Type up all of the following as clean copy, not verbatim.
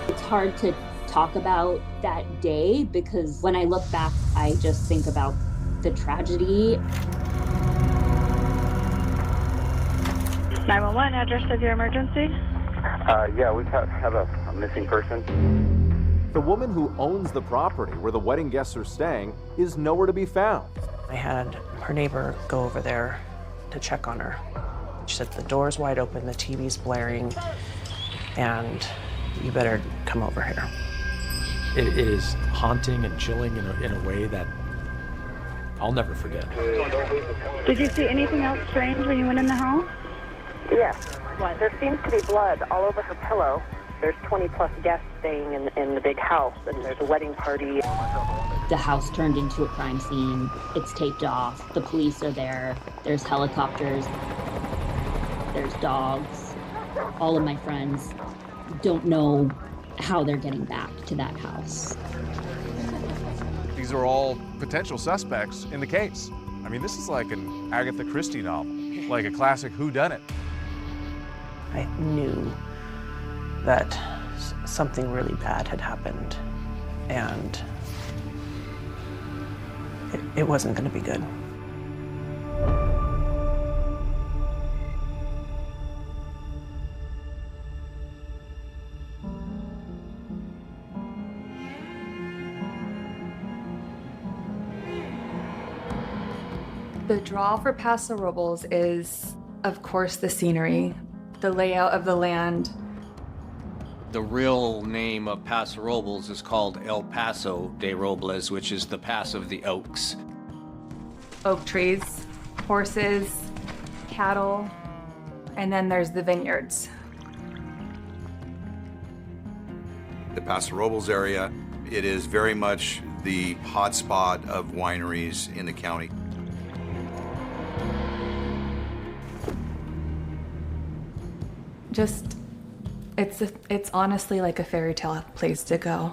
It's hard to talk about that day because when I look back, I just think about the tragedy. 911, address of your emergency? Yeah, we have a missing person. The woman who owns the property where the wedding guests are staying is nowhere to be found. I had her neighbor go over there to check on her. She said the door's wide open, the TV's blaring, and you better come over here. It is haunting and chilling in a way that I'll never forget. Did you see anything else strange when you went in the house? Yes. There seems to be blood all over her pillow. There's 20-plus guests staying in the big house, and there's a wedding party. The house turned into a crime scene. It's taped off. The police are there. There's helicopters. There's dogs. All of my friends don't know how they're getting back to that house. These are all potential suspects in the case. I mean, this is like an Agatha Christie novel, like a classic whodunit. I knew that something really bad had happened, and it wasn't going to be good. The draw for Paso Robles is, of course, the scenery, the layout of the land. The real name of Paso Robles is called El Paso de Robles, which is the Pass of the Oaks. Oak trees, horses, cattle, and then there's the vineyards. The Paso Robles area, it is very much the hotspot of wineries in the county. Just, it's honestly like a fairy tale place to go.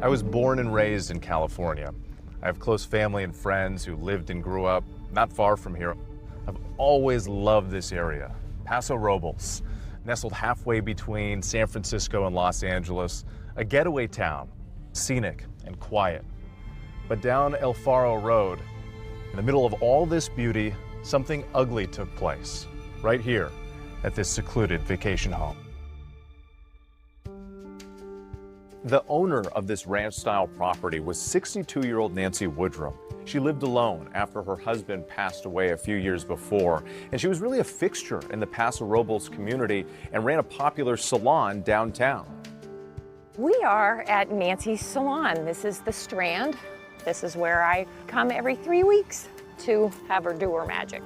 I was born and raised in California. I have close family and friends who lived and grew up not far from here. I've always loved this area. Paso Robles, nestled halfway between San Francisco and Los Angeles, a getaway town, scenic and quiet. But down El Faro Road, in the middle of all this beauty, something ugly took place, right here at this secluded vacation home. The owner of this ranch-style property was 62-year-old Nancy Woodrum. She lived alone after her husband passed away a few years before, and she was really a fixture in the Paso Robles community and ran a popular salon downtown. We are at Nancy's Salon. This is the Strand. This is where I come every 3 weeks to have her do her magic.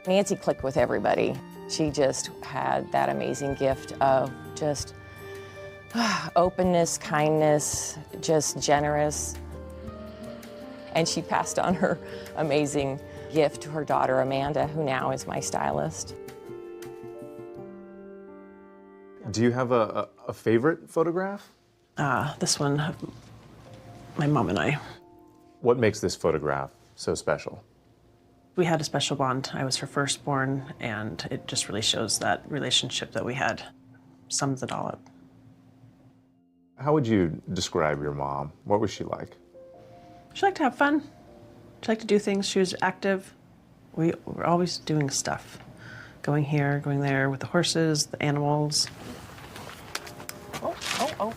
Nancy clicked with everybody. She just had that amazing gift of just openness, kindness, just generous. And she passed on her amazing gift to her daughter, Amanda, who now is my stylist. Do you have a favorite photograph? This one, my mom and I. What makes this photograph so special? We had a special bond. I was her firstborn, and it just really shows that relationship that we had. Sums it all up. How would you describe your mom? What was she like? She liked to have fun. She liked to do things. She was active. We were always doing stuff. Going here, going there with the horses, the animals. Oh, okay. Oh,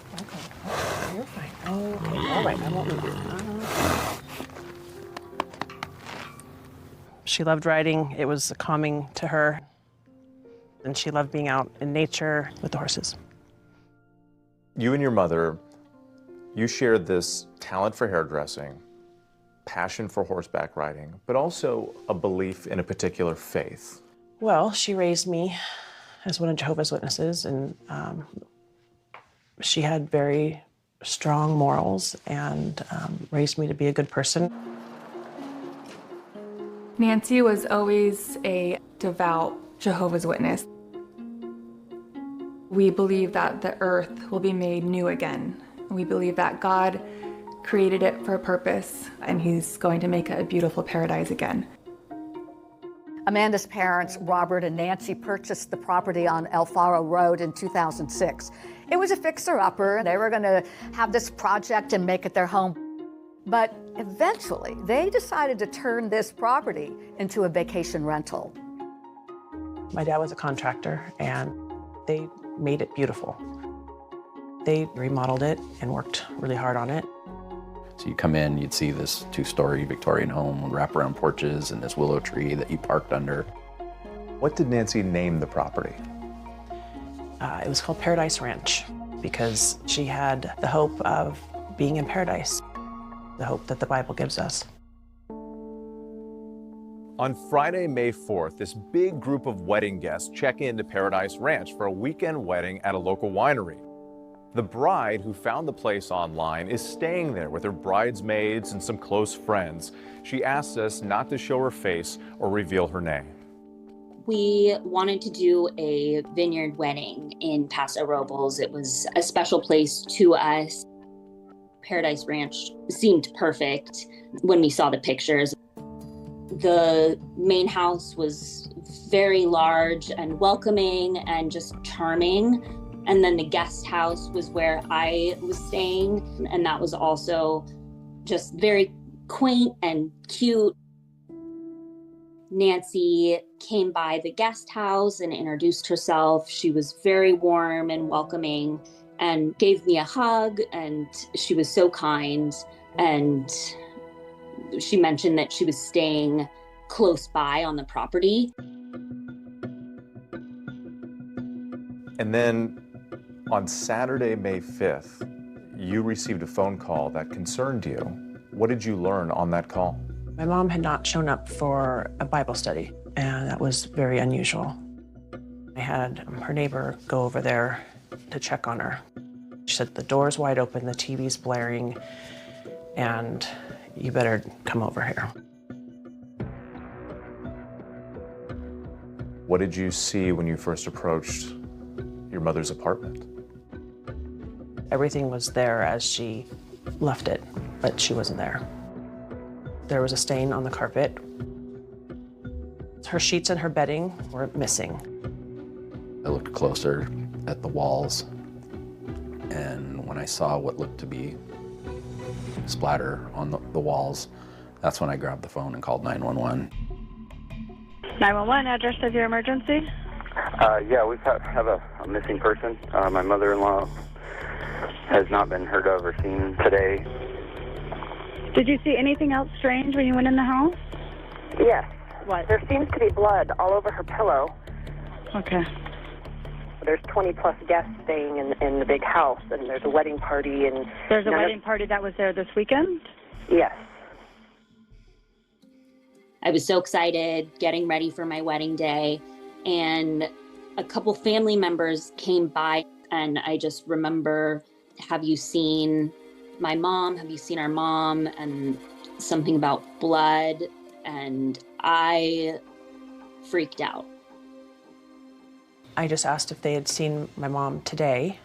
you're fine. Okay, all right, I won't move you. She loved riding. It was calming to her. And she loved being out in nature with the horses. You and your mother, you shared this talent for hairdressing, passion for horseback riding, but also a belief in a particular faith. Well, she raised me as one of Jehovah's Witnesses, and she had very strong morals and raised me to be a good person. Nancy was always a devout Jehovah's Witness. We believe that the earth will be made new again. We believe that God created it for a purpose, and He's going to make it a beautiful paradise again. Amanda's parents, Robert and Nancy, purchased the property on El Faro Road in 2006. It was a fixer-upper. They were going to have this project and make it their home. But eventually, they decided to turn this property into a vacation rental. My dad was a contractor, and they made it beautiful. They remodeled it and worked really hard on it. So you come in, you'd see this 2-story Victorian home with wraparound porches and this willow tree that you parked under. What did Nancy name the property? It was called Paradise Ranch because she had the hope of being in paradise, the hope that the Bible gives us. On Friday, May 4th, this big group of wedding guests check into Paradise Ranch for a weekend wedding at a local winery. The bride, who found the place online, is staying there with her bridesmaids and some close friends. She asks us not to show her face or reveal her name. We wanted to do a vineyard wedding in Paso Robles. It was a special place to us. Paradise Ranch seemed perfect when we saw the pictures. The main house was very large and welcoming and just charming. And then the guest house was where I was staying. And that was also just very quaint and cute. Nancy came by the guest house and introduced herself. She was very warm and welcoming and gave me a hug, and she was so kind. And she mentioned that she was staying close by on the property. And then on Saturday, May 5th, you received a phone call that concerned you. What did you learn on that call? My mom had not shown up for a Bible study, and that was very unusual. I had her neighbor go over there to check on her. She said, the door's wide open, the TV's blaring, and you better come over here. What did you see when you first approached your mother's apartment? Everything was there as she left it, but she wasn't there. There was a stain on the carpet. Her sheets and her bedding were missing. I looked closer at the walls, and when I saw what looked to be splatter on the walls, that's when I grabbed the phone and called 911. 911, address of your emergency? Yeah, we have a missing person. My mother-in-law has not been heard of or seen today. Did you see anything else strange when you went in the house? Yes. What? There seems to be blood all over her pillow. Okay. There's 20-plus guests staying in the big house, and there's a wedding party. And there's a wedding party that was there this weekend? Yes. I was so excited, getting ready for my wedding day, and a couple family members came by, and I just remember, have you seen my mom? Have you seen our mom? And something about blood, and I freaked out. I just asked if they had seen my mom today,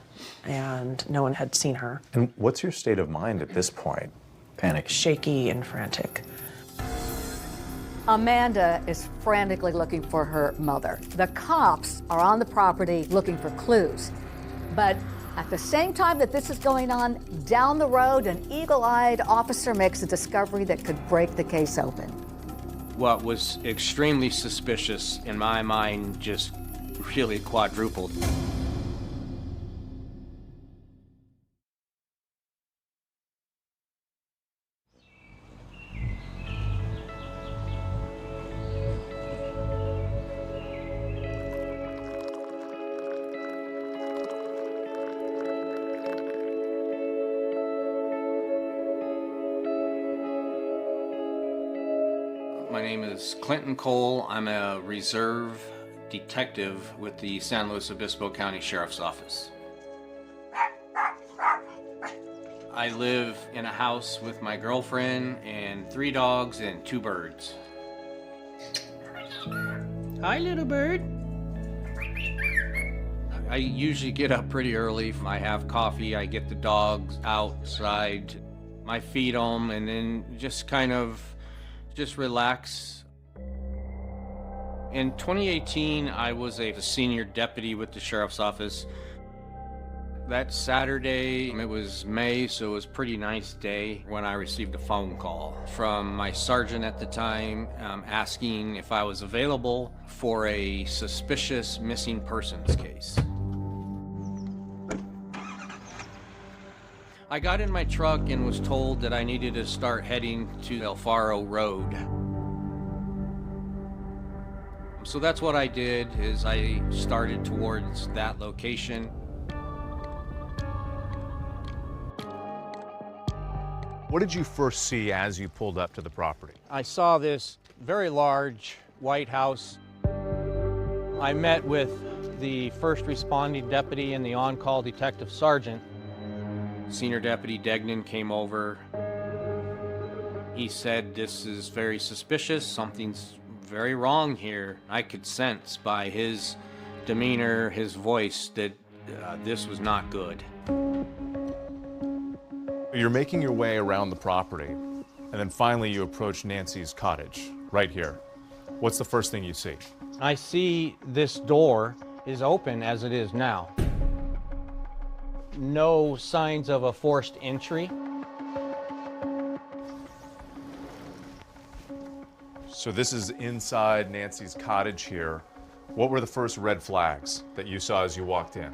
and no one had seen her. And what's your state of mind at this point? Panic. Shaky and frantic. Amanda is frantically looking for her mother. The cops are on the property looking for clues. But at the same time that this is going on, down the road, an eagle-eyed officer makes a discovery that could break the case open. What was extremely suspicious in my mind just really quadrupled. My name is Clinton Cole. I'm a reserve detective with the San Luis Obispo County Sheriff's Office. I live in a house with my girlfriend and 3 dogs and 2 birds. Hi, little bird. I usually get up pretty early. I have coffee, I get the dogs outside, I feed them, and then just kind of just relax. In 2018, I was a senior deputy with the sheriff's office. That Saturday, it was May, so it was a pretty nice day when I received a phone call from my sergeant at the time asking if I was available for a suspicious missing persons case. I got in my truck and was told that I needed to start heading to Alfaro Road. So that's what I did, is I started towards that location. What did you first see as you pulled up to the property? I saw this very large white house. I met with the first responding deputy and the on-call detective sergeant. Senior Deputy Degnan came over. He said, "This is very suspicious. Something's very wrong here." I could sense by his demeanor, his voice, that this was not good. You're making your way around the property, and then finally you approach Nancy's cottage, right here. What's the first thing you see? I see this door is open as it is now. No signs of a forced entry. So this is inside Nancy's cottage here. What were the first red flags that you saw as you walked in?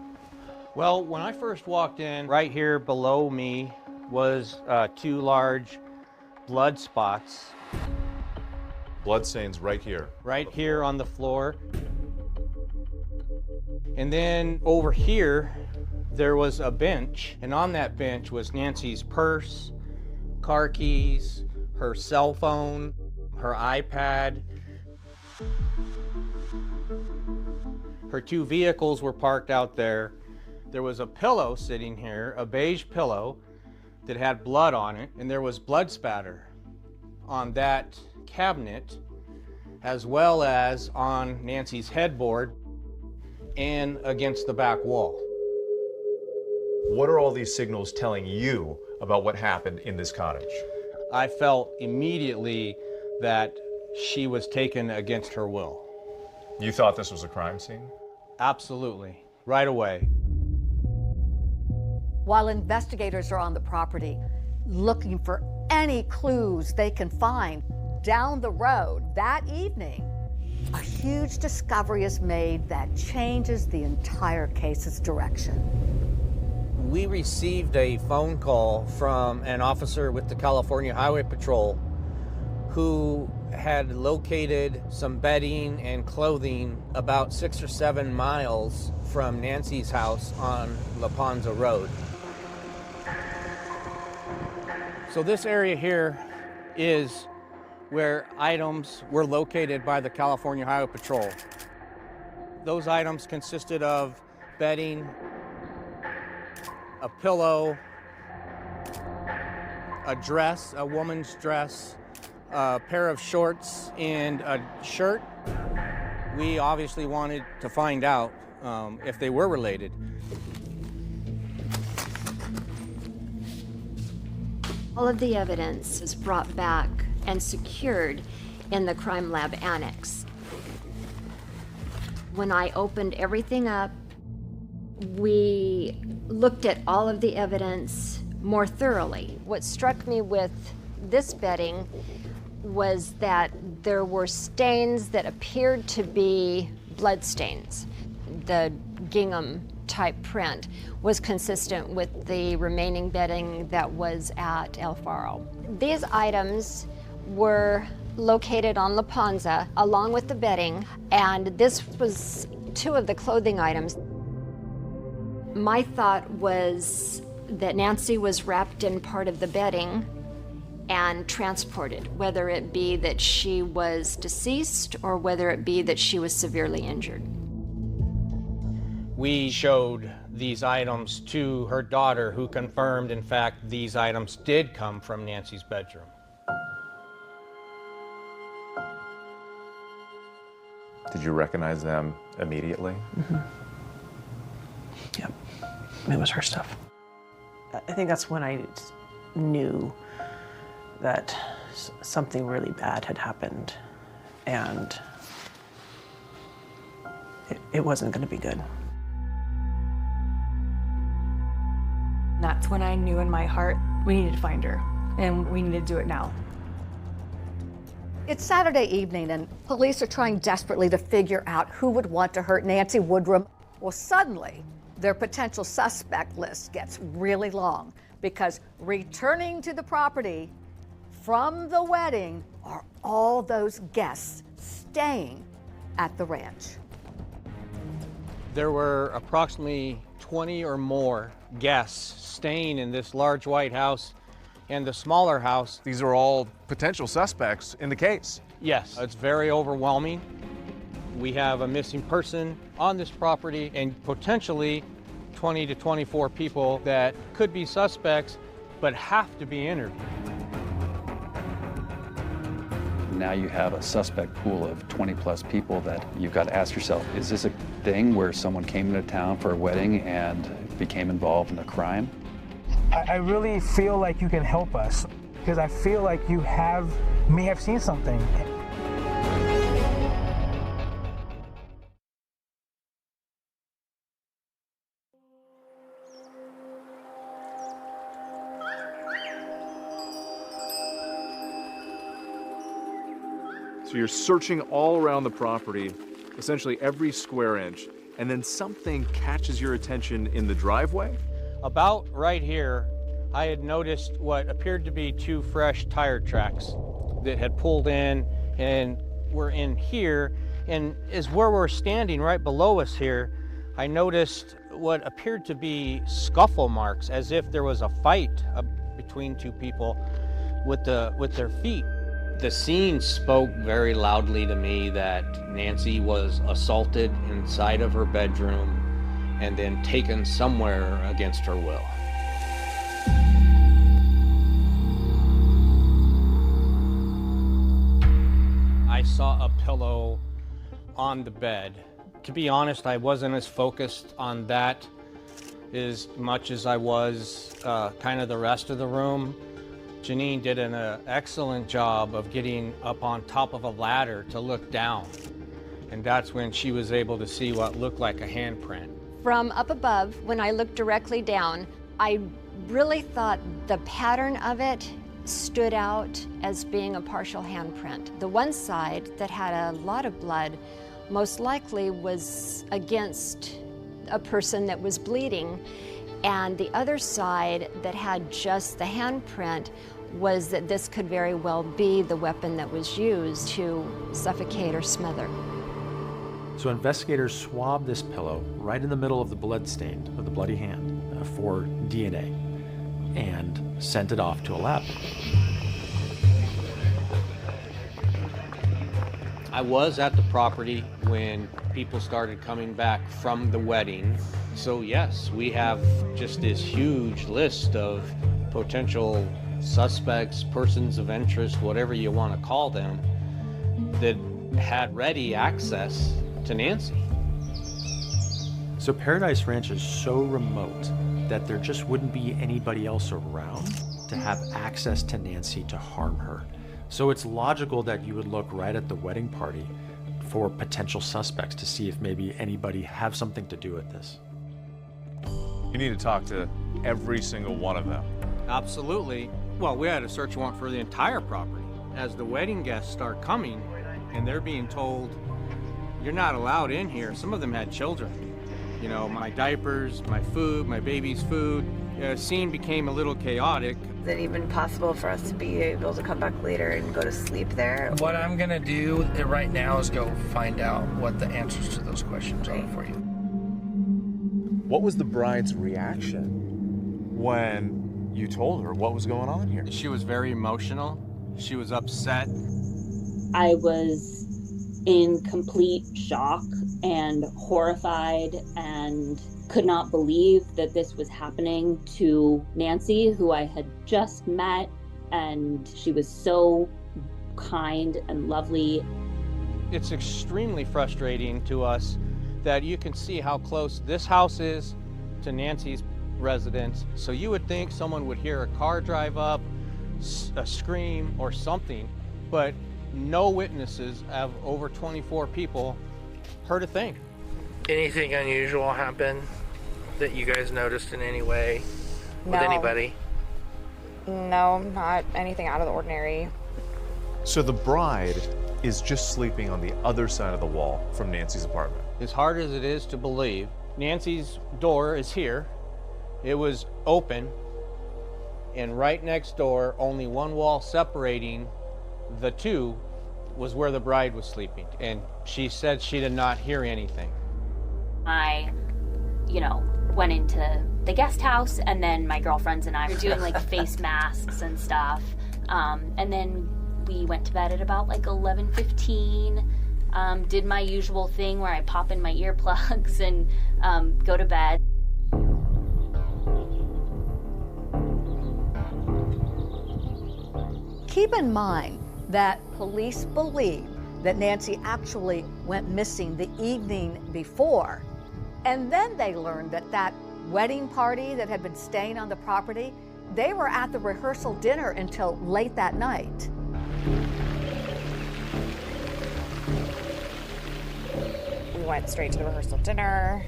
Well, when I first walked in, right here below me was 2 large blood spots. Blood stains right here. Right here on the floor. And then over here, there was a bench, and on that bench was Nancy's purse, car keys, her cell phone, her iPad. Her 2 vehicles were parked out there. There was a pillow sitting here, a beige pillow that had blood on it, and there was blood spatter on that cabinet, as well as on Nancy's headboard and against the back wall. What are all these signals telling you about what happened in this cottage? I felt immediately that she was taken against her will. You thought this was a crime scene? Absolutely, right away. While investigators are on the property, looking for any clues they can find, down the road that evening, a huge discovery is made that changes the entire case's direction. We received a phone call from an officer with the California Highway Patrol who had located some bedding and clothing about 6 or 7 miles from Nancy's house on La Ponza Road. So this area here is where items were located by the California Highway Patrol. Those items consisted of bedding, a pillow, a dress, a woman's dress, a pair of shorts, and a shirt. We obviously wanted to find out if they were related. All of the evidence is brought back and secured in the crime lab annex. When I opened everything up, we looked at all of the evidence more thoroughly. What struck me with this bedding was that there were stains that appeared to be blood stains. The gingham type print was consistent with the remaining bedding that was at Alfaro. These items were located on La Ponza along with the bedding, and this was 2 of the clothing items. My thought was that Nancy was wrapped in part of the bedding and transported, whether it be that she was deceased or whether it be that she was severely injured. We showed these items to her daughter, who confirmed, in fact, these items did come from Nancy's bedroom. Did you recognize them immediately? Mm-hmm. Yep, it was her stuff. I think that's when I knew that something really bad had happened, and it wasn't going to be good. That's when I knew in my heart we needed to find her, and we needed to do it now. It's Saturday evening, and police are trying desperately to figure out who would want to hurt Nancy Woodrum. Well, suddenly, their potential suspect list gets really long, because returning to the property from the wedding are all those guests staying at the ranch. There were approximately 20 or more guests staying in this large white house and the smaller house. These are all potential suspects in the case. Yes, it's very overwhelming. We have a missing person on this property and potentially 20 to 24 people that could be suspects but have to be interviewed. Now you have a suspect pool of 20 plus people that you've got to ask yourself, is this a thing where someone came into town for a wedding and became involved in a crime? I really feel like you can help us, because I feel like you may have seen something. So you're searching all around the property, essentially every square inch, and then something catches your attention in the driveway? About right here, I had noticed what appeared to be 2 fresh tire tracks that had pulled in and were in here. And as where we're standing right below us here, I noticed what appeared to be scuffle marks, as if there was a fight between 2 people with their feet. The scene spoke very loudly to me that Nancy was assaulted inside of her bedroom and then taken somewhere against her will. I saw a pillow on the bed. To be honest, I wasn't as focused on that as much as I was kind of the rest of the room. Janine did an excellent job of getting up on top of a ladder to look down. And that's when she was able to see what looked like a handprint. From up above, when I looked directly down, I really thought the pattern of it stood out as being a partial handprint. The one side that had a lot of blood most likely was against a person that was bleeding, and the other side that had just the handprint was that this could very well be the weapon that was used to suffocate or smother. So investigators swabbed this pillow right in the middle of the blood stain of the bloody hand for DNA and sent it off to a lab. I was at the property when people started coming back from the wedding. So yes, we have just this huge list of potential suspects, persons of interest, whatever you want to call them, that had ready access to Nancy. So Paradise Ranch is so remote that there just wouldn't be anybody else around to have access to Nancy to harm her. So it's logical that you would look right at the wedding party for potential suspects to see if maybe anybody have something to do with this. You need to talk to every single one of them. Absolutely. Well, we had a search warrant for the entire property. As the wedding guests start coming and they're being told, you're not allowed in here. Some of them had children. You know, my diapers, my food, my baby's food. The scene became a little chaotic. Is it even possible for us to be able to come back later and go to sleep there? What I'm gonna do right now is go find out what the answers to those questions are for you. What was the bride's reaction when you told her what was going on here? She was very emotional. She was upset. I was in complete shock and horrified and could not believe that this was happening to Nancy, who I had just met, and she was so kind and lovely. It's extremely frustrating to us that you can see how close this house is to Nancy's residence, so you would think someone would hear a car drive up, a scream or something, but no witnesses of over 24 people heard a thing. Anything unusual happen that you guys noticed in any way with anybody? No, not anything out of the ordinary. So the bride is just sleeping on the other side of the wall from Nancy's apartment. As hard as it is to believe, Nancy's door is here. It was open, and right next door, only one wall separating the two, was where the bride was sleeping. And she said she did not hear anything. I, went into the guest house, and then my girlfriends and I were doing like face masks and stuff. And then we went to bed at about like 11:15. Did my usual thing where I pop in my earplugs and go to bed. Keep in mind that police believe that Nancy actually went missing the evening before. And then they learned that that wedding party that had been staying on the property, they were at the rehearsal dinner until late that night. We went straight to the rehearsal dinner.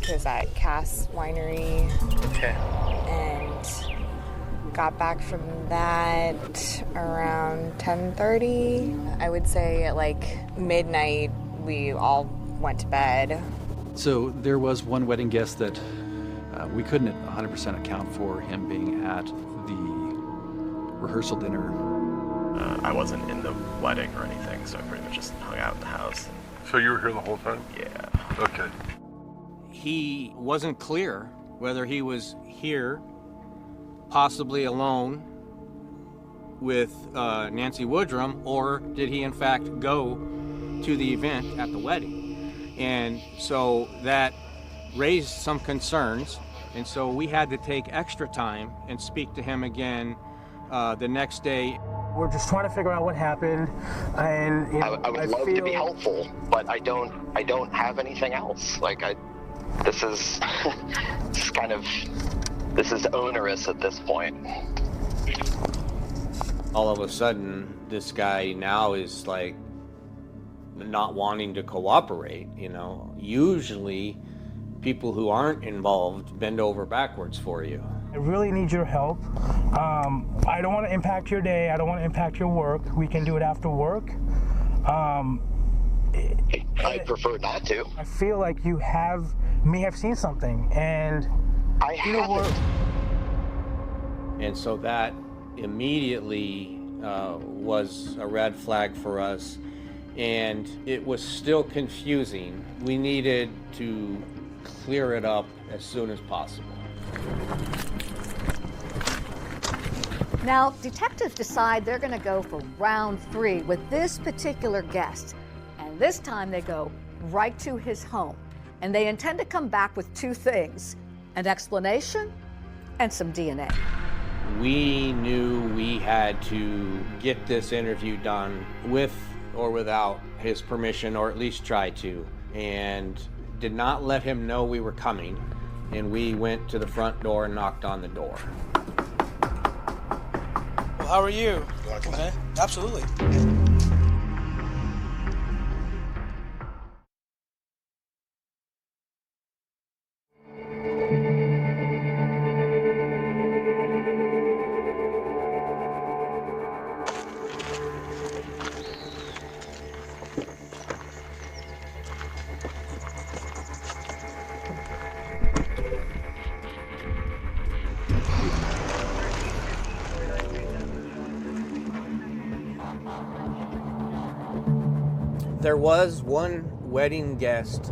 It was at Cass Winery. Okay. And got back from that around 10:30. I would say at like midnight, we all went to bed. So there was one wedding guest that we couldn't 100% account for him being at the rehearsal dinner. I wasn't in the wedding or anything, so I pretty much just hung out in the house. So you were here the whole time? Yeah. Okay. He wasn't clear whether he was here, possibly alone with Nancy Woodrum, or did he in fact go to the event at the wedding. And so that raised some concerns, and so we had to take extra time and speak to him again the next day. We're just trying to figure out what happened, and I would love to be helpful, but I don't have anything else. This is this is onerous at this point. All of a sudden, this guy now is like not wanting to cooperate. Usually people who aren't involved bend over backwards for you. I really need your help. I don't want to impact your day. I don't want to impact your work. We can do it after work. I'd prefer not to. I feel like you may have seen something, and I haven't. And so that immediately was a red flag for us, and it was still confusing. We needed to clear it up as soon as possible. Now, detectives decide they're going to go for round 3 with this particular guest. And this time they go right to his home. And they intend to come back with 2 things, an explanation and some DNA. We knew we had to get this interview done with or without his permission, or at least try to, and did not let him know we were coming. And we went to the front door and knocked on the door. Well, how are you? You want to come in? Absolutely. There was one wedding guest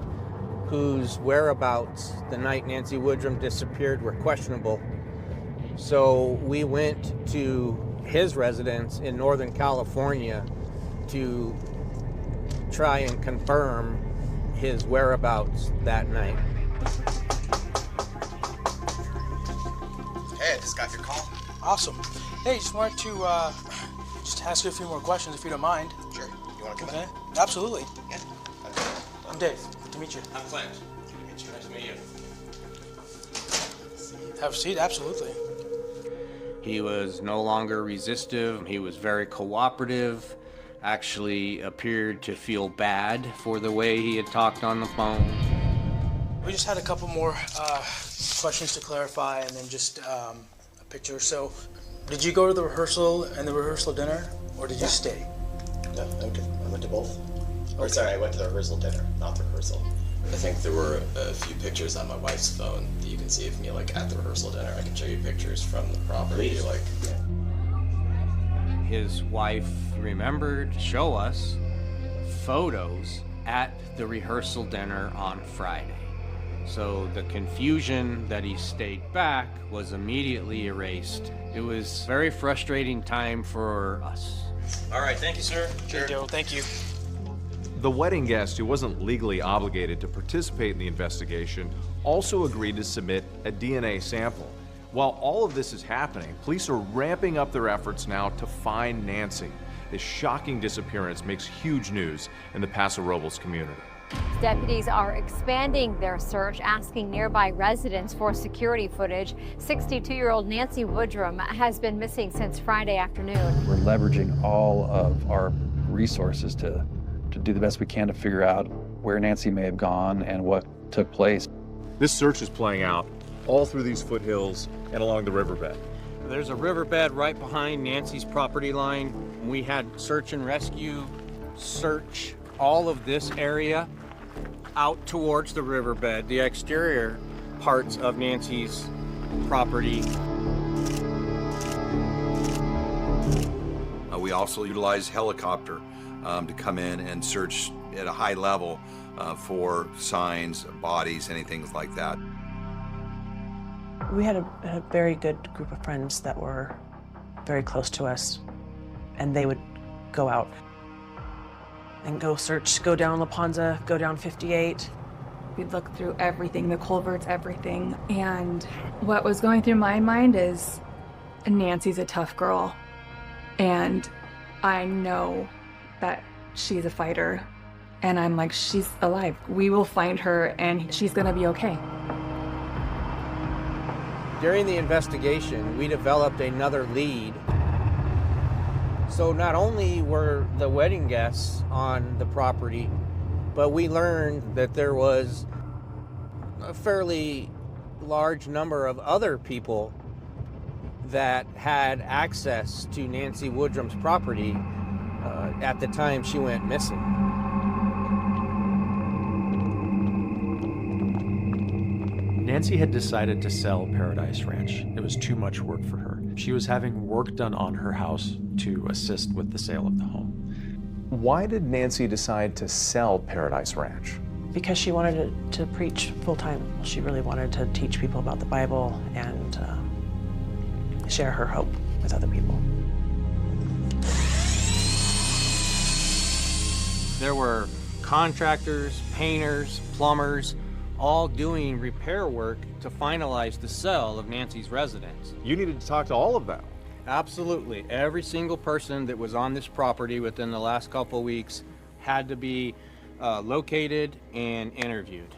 whose whereabouts the night Nancy Woodrum disappeared were questionable. So we went to his residence in Northern California to try and confirm his whereabouts that night. Hey, I just got your call. Awesome. Hey, just wanted to just ask you a few more questions if you don't mind. Sure. You want to come in? Absolutely. Yeah. I'm Dave. Good to meet you. I'm Clint. Good to meet you. Nice to meet you. Have a seat, absolutely. He was no longer resistive. He was very cooperative, actually appeared to feel bad for the way he had talked on the phone. We just had a couple more questions to clarify and then just a picture. So, did you go to the rehearsal and the rehearsal dinner, or did you stay? No, okay. I went to both. Or sorry, I went to the rehearsal dinner, not the rehearsal. I think there were a few pictures on my wife's phone that you can see of me like at the rehearsal dinner. I can show you pictures from the property. Please. Like, His wife remembered to show us photos at the rehearsal dinner on Friday. So the confusion that he stayed back was immediately erased. It was a very frustrating time for us. all right, thank you, sir. Sure. Thank you. The wedding guest, who wasn't legally obligated to participate in the investigation, also agreed to submit a DNA sample. While all of this is happening, police are ramping up their efforts now to find Nancy. This shocking disappearance makes huge news in the Paso Robles community. Deputies are expanding their search, asking nearby residents for security footage. 62-year-old Nancy Woodrum has been missing since Friday afternoon. We're leveraging all of our resources to do the best we can to figure out where Nancy may have gone and what took place. This search is playing out all through these foothills and along the riverbed. There's a riverbed right behind Nancy's property line. We had search and rescue search all of this area out towards the riverbed, the exterior parts of Nancy's property. We also utilize helicopter to come in and search at a high level for signs, bodies, anything like that. We had a very good group of friends that were very close to us, and they would go out and go search, go down La Ponza, go down 58. We'd look through everything, the culverts, everything. And what was going through my mind is Nancy's a tough girl. And I know that she's a fighter. And I'm like, she's alive. We will find her and she's gonna be okay. During the investigation, we developed another lead. So not only were the wedding guests on the property, but we learned that there was a fairly large number of other people that had access to Nancy Woodrum's property at the time she went missing. Nancy had decided to sell Paradise Ranch. It was too much work for her. She was having work done on her house to assist with the sale of the home. Why did Nancy decide to sell Paradise Ranch? Because she wanted to preach full-time. She really wanted to teach people about the Bible and share her hope with other people. There were contractors, painters, plumbers, all doing repair work to finalize the sale of Nancy's residence. You needed to talk to all of them. Absolutely. Every single person that was on this property within the last couple of weeks had to be located and interviewed.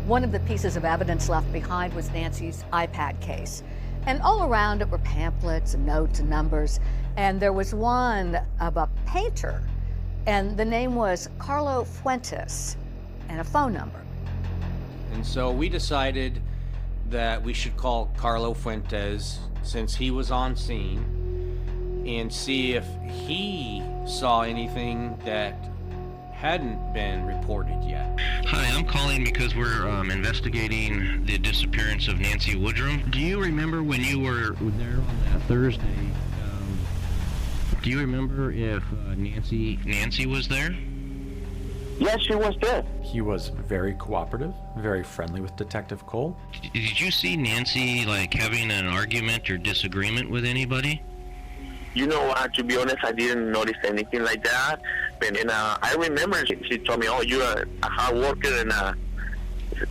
One of the pieces of evidence left behind was Nancy's iPad case. And all around it were pamphlets and notes and numbers. And there was one of a painter, and the name was Carlo Fuentes, and a phone number. And so we decided that we should call Carlo Fuentes, since he was on scene, and see if he saw anything that hadn't been reported yet. Hi, I'm calling because we're investigating the disappearance of Nancy Woodrum. Do you remember when you were there on that Thursday? Do you remember if Nancy was there? Yes, she was there. He was very cooperative, very friendly with Detective Cole. Did you see Nancy like having an argument or disagreement with anybody? You know, to be honest, I didn't notice anything like that. But I remember she told me, "Oh, you're a hard worker,"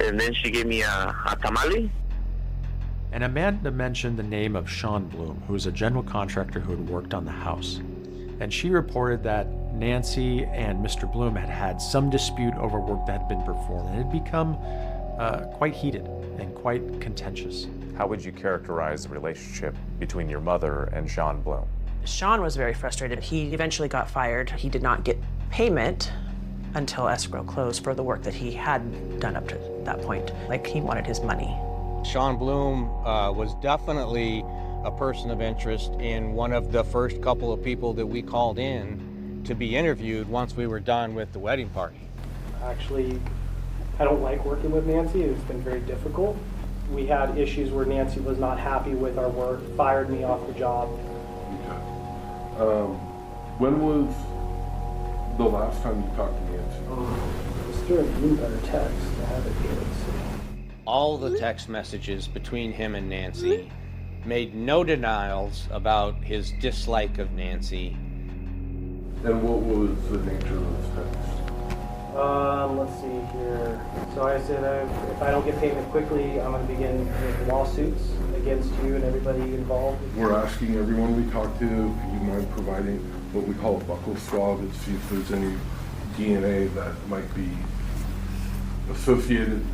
and then she gave me a tamale. And Amanda mentioned the name of Sean Bloom, who was a general contractor who had worked on the house. And she reported that Nancy and Mr. Bloom had had some dispute over work that had been performed. It had become quite heated and quite contentious. How would you characterize the relationship between your mother and Sean Bloom? Sean was very frustrated. He eventually got fired. He did not get payment until escrow closed for the work that he had done up to that point. Like, he wanted his money. Sean Bloom was definitely a person of interest in one of the first couple of people that we called in to be interviewed once we were done with the wedding party. Actually, I don't like working with Nancy. It's been very difficult. We had issues where Nancy was not happy with our work, fired me off the job. When was the last time you talked to Nancy? It was through a newsletter text. I have it here. All the text messages between him and Nancy made no denials about his dislike of Nancy. And what was the nature of those texts? Let's see here. So I said, if I don't get payment quickly, I'm going to begin with lawsuits against you and everybody involved. We're asking everyone we talk to, if you mind providing what we call a buccal swab and see if there's any DNA that might be associated.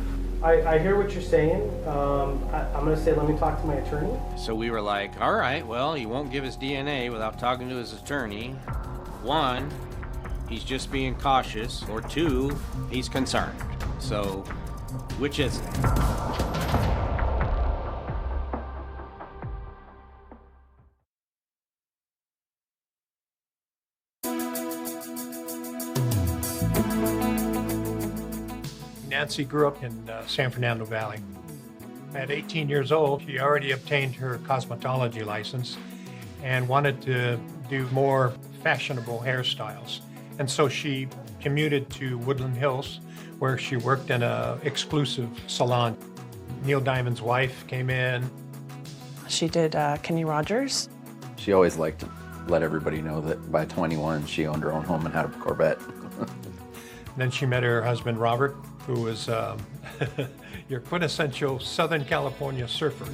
I hear what you're saying. I'm going to say, let me talk to my attorney. So we were like, all right, well, he won't give his DNA without talking to his attorney. 1, he's just being cautious, or 2, he's concerned. So, which is it? Nancy grew up in San Fernando Valley. At 18 years old, she already obtained her cosmetology license and wanted to do more fashionable hairstyles. And so she commuted to Woodland Hills, where she worked in an exclusive salon. Neil Diamond's wife came in. She did Kenny Rogers. She always liked to let everybody know that by 21, she owned her own home and had a Corvette. Then she met her husband, Robert, who was your quintessential Southern California surfer.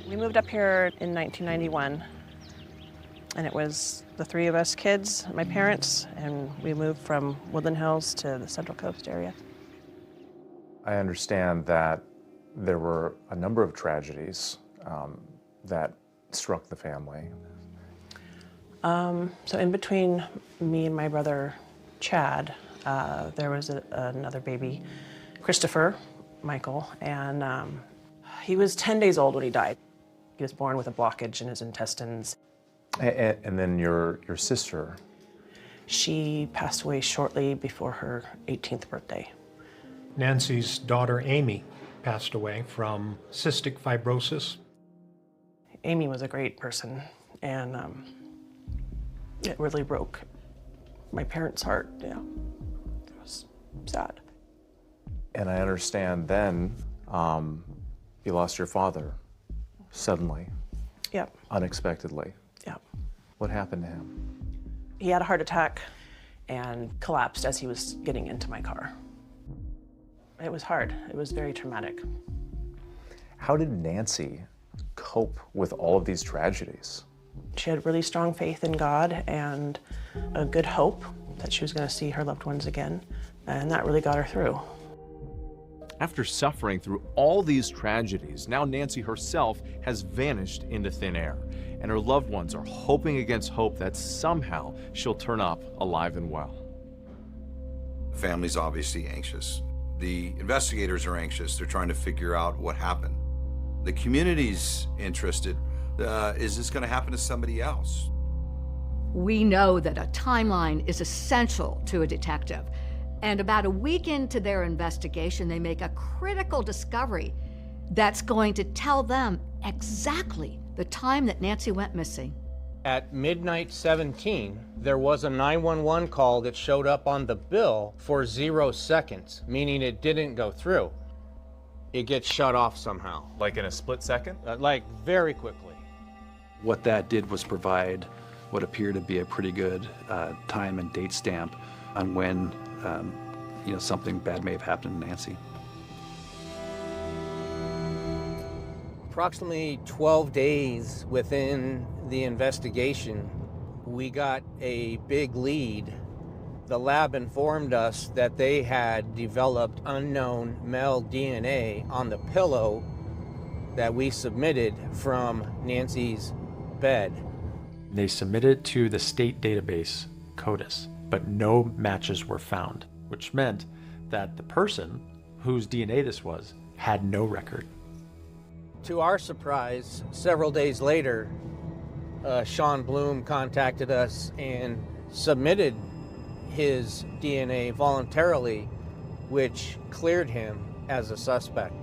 We moved up here in 1991, and it was the 3 of us kids, my parents, and we moved from Woodland Hills to the Central Coast area. I understand that there were a number of tragedies that struck the family. So in between me and my brother, Chad, there was another baby, Christopher Michael, and he was 10 days old when he died. He was born with a blockage in his intestines. And then your sister? She passed away shortly before her 18th birthday. Nancy's daughter, Amy, passed away from cystic fibrosis. Amy was a great person, and it really broke my parents' heart. Yeah, it was sad. And I understand then you lost your father suddenly. Yep. Unexpectedly. Yep. What happened to him? He had a heart attack and collapsed as he was getting into my car. It was hard. It was very traumatic. How did Nancy cope with all of these tragedies? She had really strong faith in God and a good hope that she was going to see her loved ones again, and that really got her through. After suffering through all these tragedies, now Nancy herself has vanished into thin air, and her loved ones are hoping against hope that somehow she'll turn up alive and well. The family's obviously anxious. The investigators are anxious. They're trying to figure out what happened. The community's interested. Is this going to happen to somebody else? We know that a timeline is essential to a detective. And about a week into their investigation, they make a critical discovery that's going to tell them exactly the time that Nancy went missing. At midnight 17, there was a 911 call that showed up on the bill for 0 seconds, meaning it didn't go through. It gets shut off somehow. Like in a split second? Like very quickly. What that did was provide what appeared to be a pretty good time and date stamp on when something bad may have happened to Nancy. Approximately 12 days within the investigation, we got a big lead. The lab informed us that they had developed unknown male DNA on the pillow that we submitted from Nancy's bed. They submitted to the state database, CODIS, but no matches were found, which meant that the person whose DNA this was had no record. To our surprise, several days later, Sean Bloom contacted us and submitted his DNA voluntarily, which cleared him as a suspect.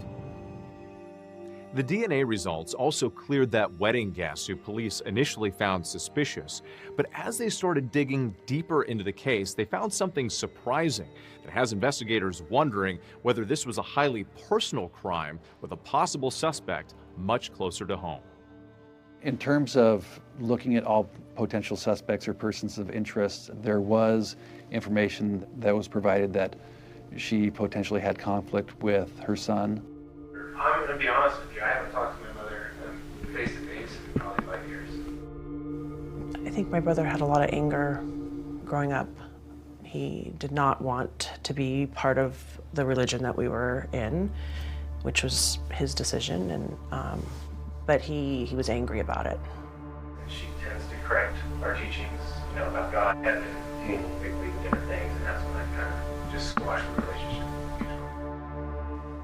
The DNA results also cleared that wedding guest who police initially found suspicious. But as they started digging deeper into the case, they found something surprising that has investigators wondering whether this was a highly personal crime with a possible suspect much closer to home. In terms of looking at all potential suspects or persons of interest, there was information that was provided that she potentially had conflict with her son. I'm going to be honest with you, I haven't talked to my mother face to face in probably 5 years. I think my brother had a lot of anger growing up. He did not want to be part of the religion that we were in, which was his decision, and but he was angry about it. She tends to correct our teachings, about God, heaven, table, big league, different things, and that's when I kind of just squashed the relationship.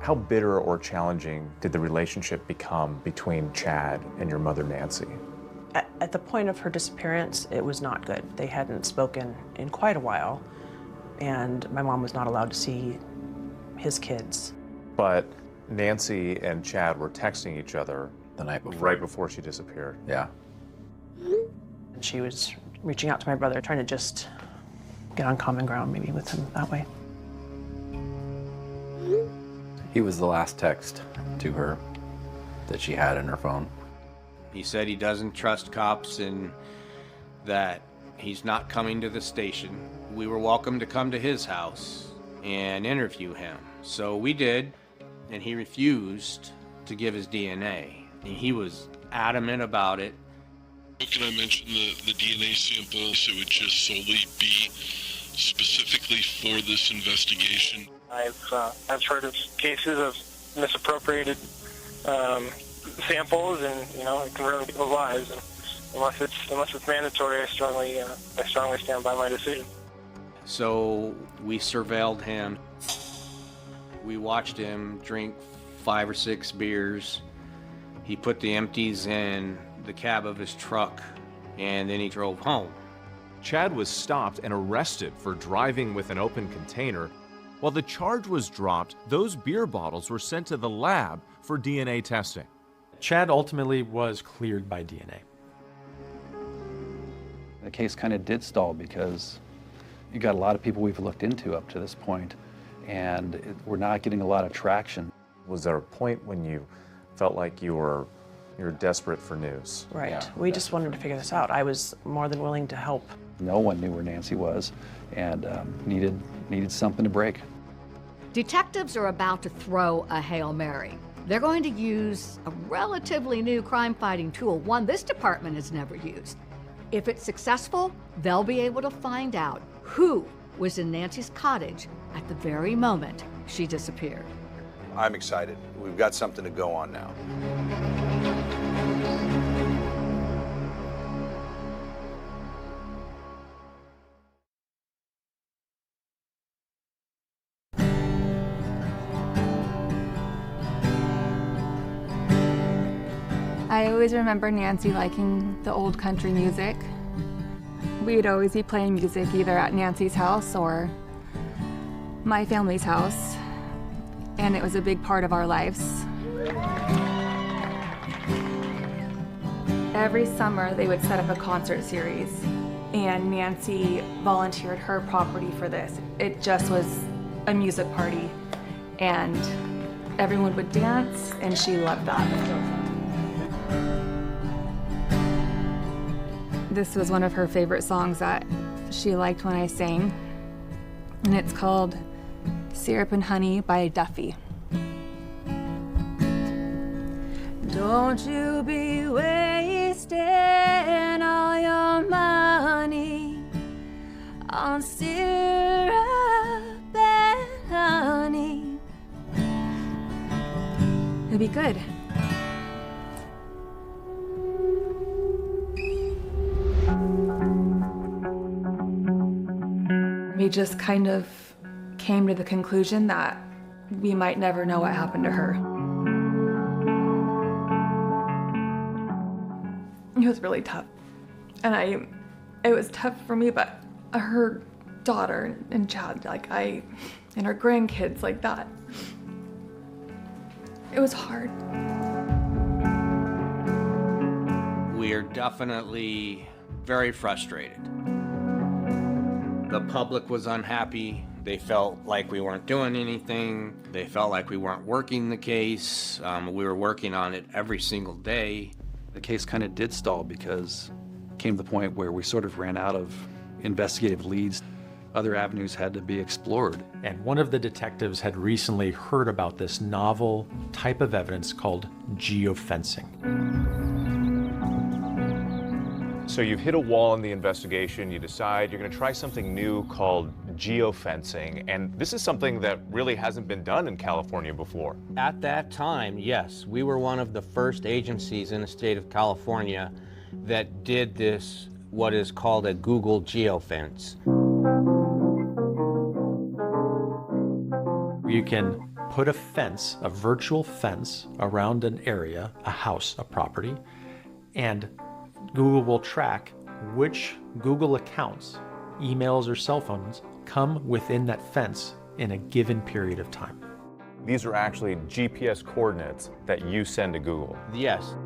How bitter or challenging did the relationship become between Chad and your mother, Nancy? At the point of her disappearance, it was not good. They hadn't spoken in quite a while, and my mom was not allowed to see his kids. But Nancy and Chad were texting each other the night before. Right before she disappeared. Yeah. And she was reaching out to my brother, trying to just get on common ground maybe with him that way. He was the last text to her that she had in her phone. He said he doesn't trust cops and that he's not coming to the station. We were welcome to come to his house and interview him. So we did, and he refused to give his DNA. He was adamant about it. Can I mention the DNA samples? It would just solely be specifically for this investigation. I've heard of cases of misappropriated samples, and it can ruin people's lives. And unless it's mandatory, I strongly stand by my decision. So we surveilled him. We watched him drink 5 or 6 beers. He put the empties in the cab of his truck, and then he drove home. Chad was stopped and arrested for driving with an open container. While the charge was dropped, those beer bottles were sent to the lab for DNA testing. Chad ultimately was cleared by DNA. The case kind of did stall because you got a lot of people we've looked into up to this point, and we're not getting a lot of traction. Was there a point when you felt like you were desperate for news? Right. Yeah. We just wanted to figure this out. I was more than willing to help. No one knew where Nancy was, and needed something to break. Detectives are about to throw a Hail Mary. They're going to use a relatively new crime-fighting tool, one this department has never used. If it's successful, they'll be able to find out who was in Nancy's cottage at the very moment she disappeared. I'm excited. We've got something to go on now. I always remember Nancy liking the old country music. We'd always be playing music either at Nancy's house or my family's house, and it was a big part of our lives. Every summer they would set up a concert series, and Nancy volunteered her property for this. It just was a music party, and everyone would dance, and she loved that. This was one of her favorite songs that she liked when I sang, and it's called Syrup and Honey by Duffy. Don't you be wasting all your money on syrup and honey. It'll be good. We just kind of came to the conclusion that we might never know what happened to her. It was really tough. And it was tough for me, but her daughter and Chad, and her grandkids like that. It was hard. We are definitely very frustrated. The public was unhappy. They felt like we weren't doing anything. They felt like we weren't working the case. We were working on it every single day. The case kind of did stall because it came to the point where we sort of ran out of investigative leads. Other avenues had to be explored. And one of the detectives had recently heard about this novel type of evidence called geofencing. So you've hit a wall in the investigation, you decide you're going to try something new called geofencing, and this is something that really hasn't been done in California before. At that time, yes, we were one of the first agencies in the state of California that did this, what is called a Google geofence. You can put a fence, a virtual fence, around an area, a house, a property, and Google will track which Google accounts, emails or cell phones, come within that fence in a given period of time. These are actually GPS coordinates that you send to Google. Yes.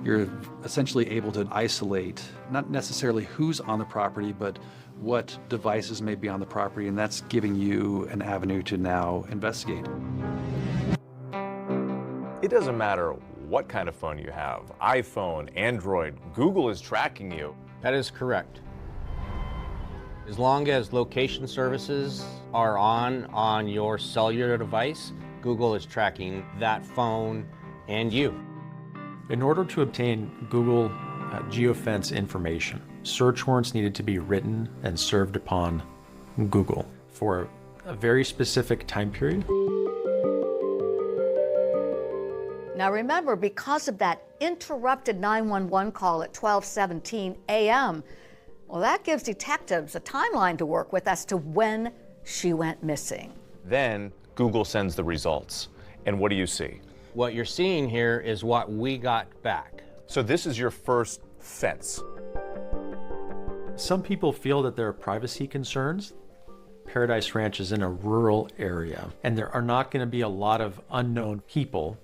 You're essentially able to isolate not necessarily who's on the property, but what devices may be on the property, and that's giving you an avenue to now investigate. It doesn't matter what kind of phone you have, iPhone, Android, Google is tracking you. That is correct. As long as location services are on your cellular device, Google is tracking that phone and you. In order to obtain Google geofence information, search warrants needed to be written and served upon Google for a very specific time period. Now remember, because of that interrupted 911 call at 12:17 a.m., well, that gives detectives a timeline to work with as to when she went missing. Then Google sends the results. And what do you see? What you're seeing here is what we got back. So this is your first fence. Some people feel that there are privacy concerns. Paradise Ranch is in a rural area, and there are not going to be a lot of unknown people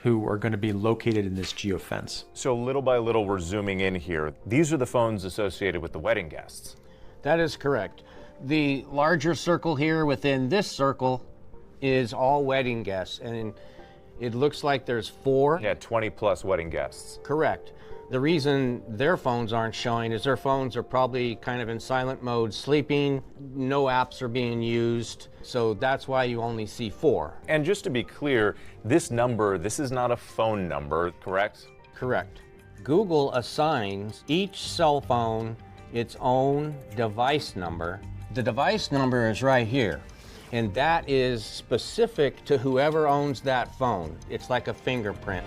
who are going to be located in this geofence. So little by little, we're zooming in here. These are the phones associated with the wedding guests. That is correct. The larger circle here within this circle is all wedding guests, and it looks like there's 4. Yeah, 20 plus wedding guests. Correct. The reason their phones aren't showing is their phones are probably kind of in silent mode, sleeping, no apps are being used, so that's why you only see 4. And just to be clear, this number, this is not a phone number, correct? Correct. Google assigns each cell phone its own device number. The device number is right here, and that is specific to whoever owns that phone. It's like a fingerprint.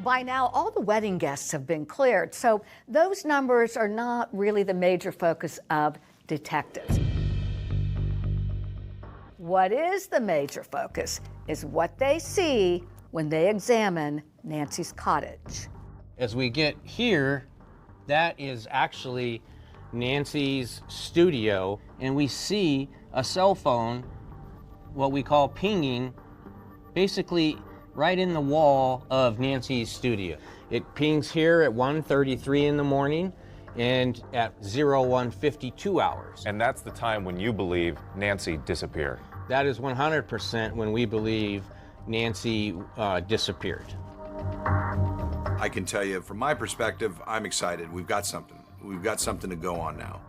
By now, all the wedding guests have been cleared, so those numbers are not really the major focus of detectives. What is the major focus is what they see when they examine Nancy's cottage. As we get here, that is actually Nancy's studio, and we see a cell phone, what we call pinging, basically right in the wall of Nancy's studio. It pings here at 1:33 in the morning and at 01:52 hours. And that's the time when you believe Nancy disappeared. That is 100% when we believe Nancy disappeared. I can tell you from my perspective, I'm excited. We've got something. We've got something to go on now.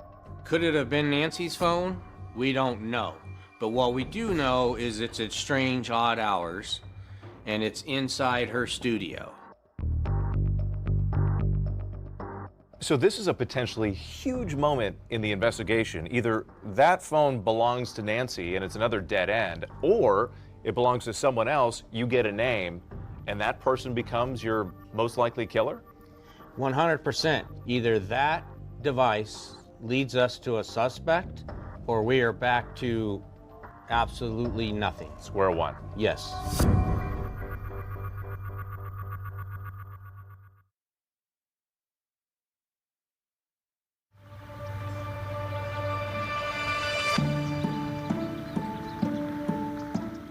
Could it have been Nancy's phone? We don't know. But what we do know is it's at strange, odd hours. and it's inside her studio. So this is a potentially huge moment in the investigation. Either that phone belongs to Nancy and it's another dead end, or it belongs to someone else, you get a name, and that person becomes your most likely killer? 100%. Either that device leads us to a suspect, or we are back to absolutely nothing. Square one. Yes.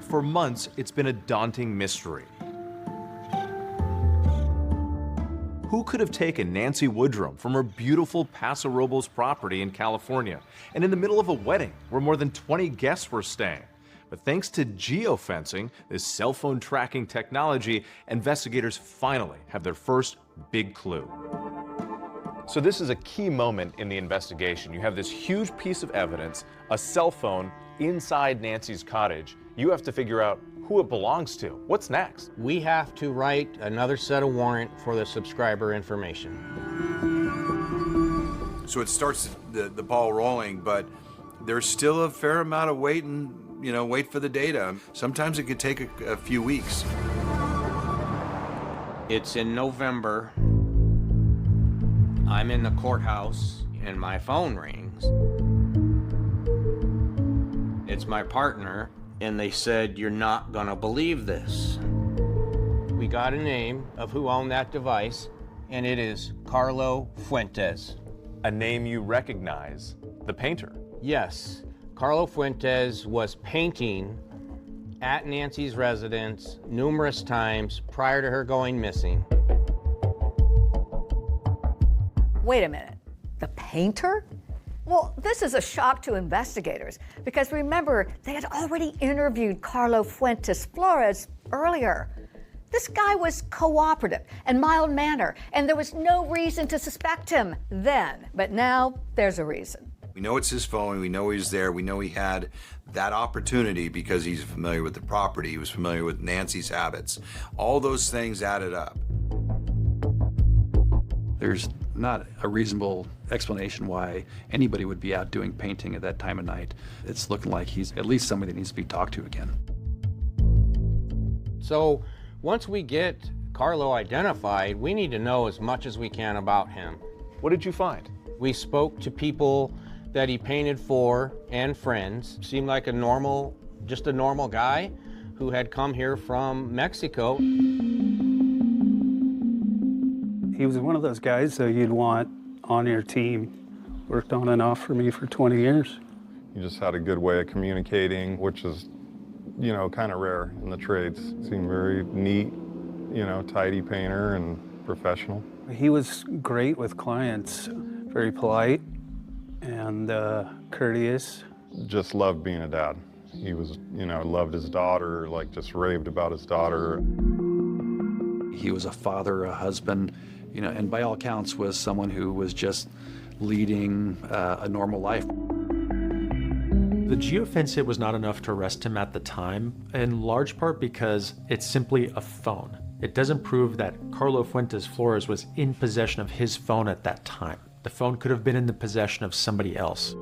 For months, it's been a daunting mystery. Who could have taken Nancy Woodrum from her beautiful Paso Robles property in California and in the middle of a wedding where more than 20 guests were staying? But thanks to geofencing, this cell phone tracking technology, investigators finally have their first big clue. So this is a key moment in the investigation. You have this huge piece of evidence, a cell phone inside Nancy's cottage. You have to figure out who it belongs to. What's next? We have to write another set of warrant for the subscriber information. So it starts the ball rolling, but there's still a fair amount of wait for the data. Sometimes it could take a few weeks. It's in November. I'm in the courthouse and my phone rings. It's my partner, and they said, "You're not gonna believe this." We got a name of who owned that device, and it is Carlo Fuentes. A name you recognize, the painter. Yes, Carlo Fuentes was painting at Nancy's residence numerous times prior to her going missing. Wait a minute, the painter? Well, this is a shock to investigators because remember, they had already interviewed Carlo Fuentes Flores earlier. This guy was cooperative and mild-mannered, and there was no reason to suspect him then. But now, there's a reason. We know it's his phone, we know he's there, we know he had that opportunity because he's familiar with the property, he was familiar with Nancy's habits. All those things added up. There's not a reasonable explanation why anybody would be out doing painting at that time of night. It's looking like he's at least somebody that needs to be talked to again. So once we get Carlo identified, we need to know as much as we can about him. What did you find? We spoke to people that he painted for and friends. Seemed like just a normal guy who had come here from Mexico. He was one of those guys that you'd want on your team. Worked on and off for me for 20 years. He just had a good way of communicating, which is, kind of rare in the trades. Seemed very neat, tidy painter and professional. He was great with clients, very polite and courteous. Just loved being a dad. He was, loved his daughter, just raved about his daughter. He was a father, a husband, and by all accounts was someone who was just leading a normal life. The geofence hit was not enough to arrest him at the time, in large part because it's simply a phone. It doesn't prove that Carlo Fuentes Flores was in possession of his phone at that time. The phone could have been in the possession of somebody else.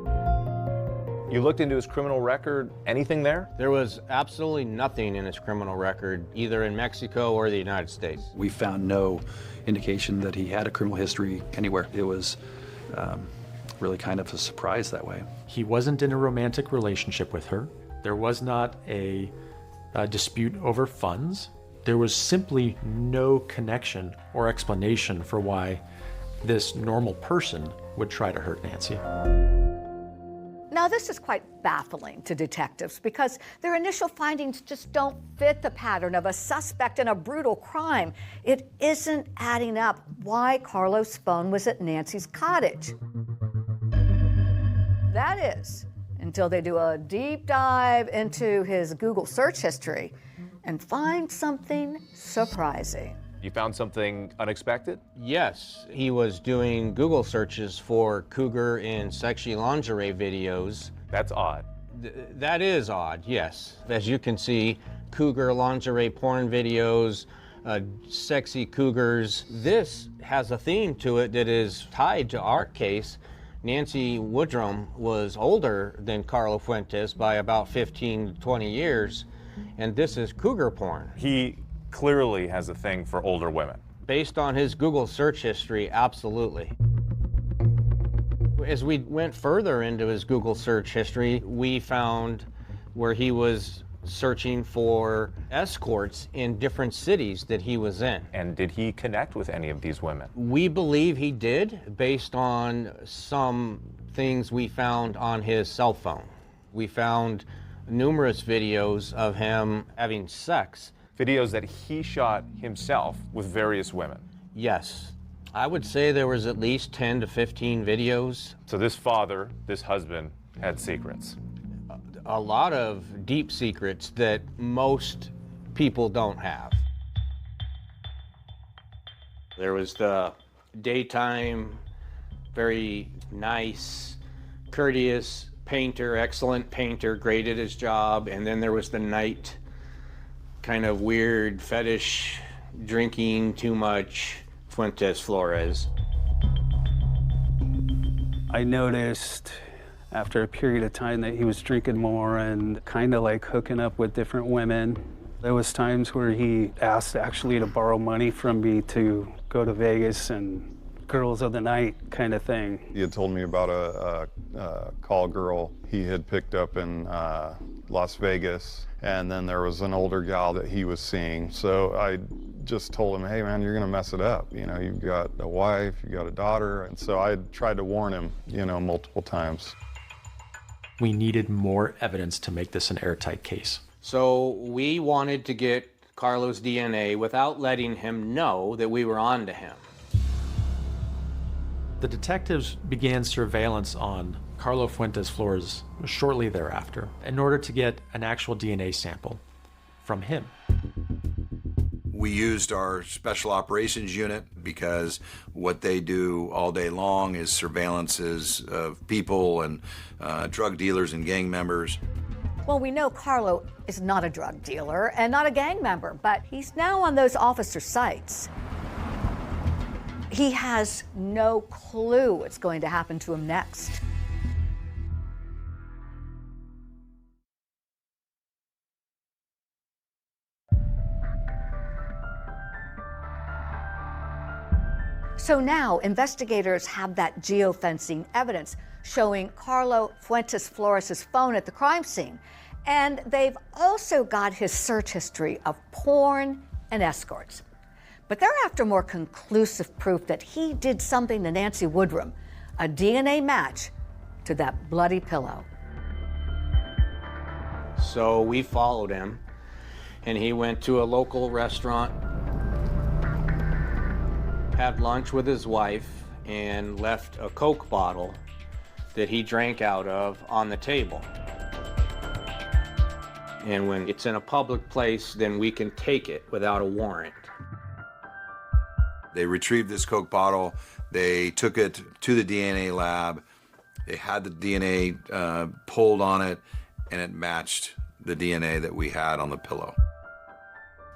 You looked into his criminal record, anything there? There was absolutely nothing in his criminal record, either in Mexico or the United States. We found no indication that he had a criminal history anywhere. It was really kind of a surprise that way. He wasn't in a romantic relationship with her. There was not a dispute over funds. There was simply no connection or explanation for why this normal person would try to hurt Nancy. Now, this is quite baffling to detectives because their initial findings just don't fit the pattern of a suspect in a brutal crime. It isn't adding up why Carlo's phone was at Nancy's cottage. That is, until they do a deep dive into his Google search history and find something surprising. You found something unexpected? Yes, he was doing Google searches for cougar and sexy lingerie videos. That's odd. That is odd, yes. As you can see, cougar lingerie porn videos, sexy cougars. This has a theme to it that is tied to our case. Nancy Woodrum was older than Carlo Fuentes by about 15 to 20 years, and this is cougar porn. He clearly has a thing for older women. Based on his Google search history, absolutely. As we went further into his Google search history, we found where he was searching for escorts in different cities that he was in. And did he connect with any of these women? We believe he did, based on some things we found on his cell phone. We found numerous videos of him having sex. Videos that he shot himself with various women? Yes. I would say there was at least 10 to 15 videos. So this father, this husband, had secrets? A lot of deep secrets that most people don't have. There was the daytime, very nice, courteous painter, excellent painter, great at his job, and then there was the night, kind of weird fetish, drinking too much, Fuentes Flores. I noticed after a period of time that he was drinking more and kind of like hooking up with different women. There was times where he asked actually to borrow money from me to go to Vegas and girls of the night kind of thing. He had told me about a call girl he had picked up in Las Vegas, and then there was an older gal that he was seeing. So I just told him, hey man, you're gonna mess it up. You know, you've got a wife, you got a daughter. And so I tried to warn him, you know, multiple times. We needed more evidence to make this an airtight case. So we wanted to get Carlo's DNA without letting him know that we were on to him. The detectives began surveillance on Carlo Fuentes Flores shortly thereafter in order to get an actual DNA sample from him. We used our special operations unit because what they do all day long is surveillances of people and drug dealers and gang members. Well, we know Carlo is not a drug dealer and not a gang member, but he's now on those officer sites. He has no clue what's going to happen to him next. So now investigators have that geofencing evidence showing Carlo Fuentes Flores' phone at the crime scene. And they've also got his search history of porn and escorts. But they're after more conclusive proof that he did something to Nancy Woodrum, a DNA match to that bloody pillow. So we followed him, and he went to a local restaurant, had lunch with his wife, and left a Coke bottle that he drank out of on the table. And when it's in a public place, then we can take it without a warrant. They retrieved this Coke bottle, they took it to the DNA lab, they had the DNA pulled on it, and it matched the DNA that we had on the pillow.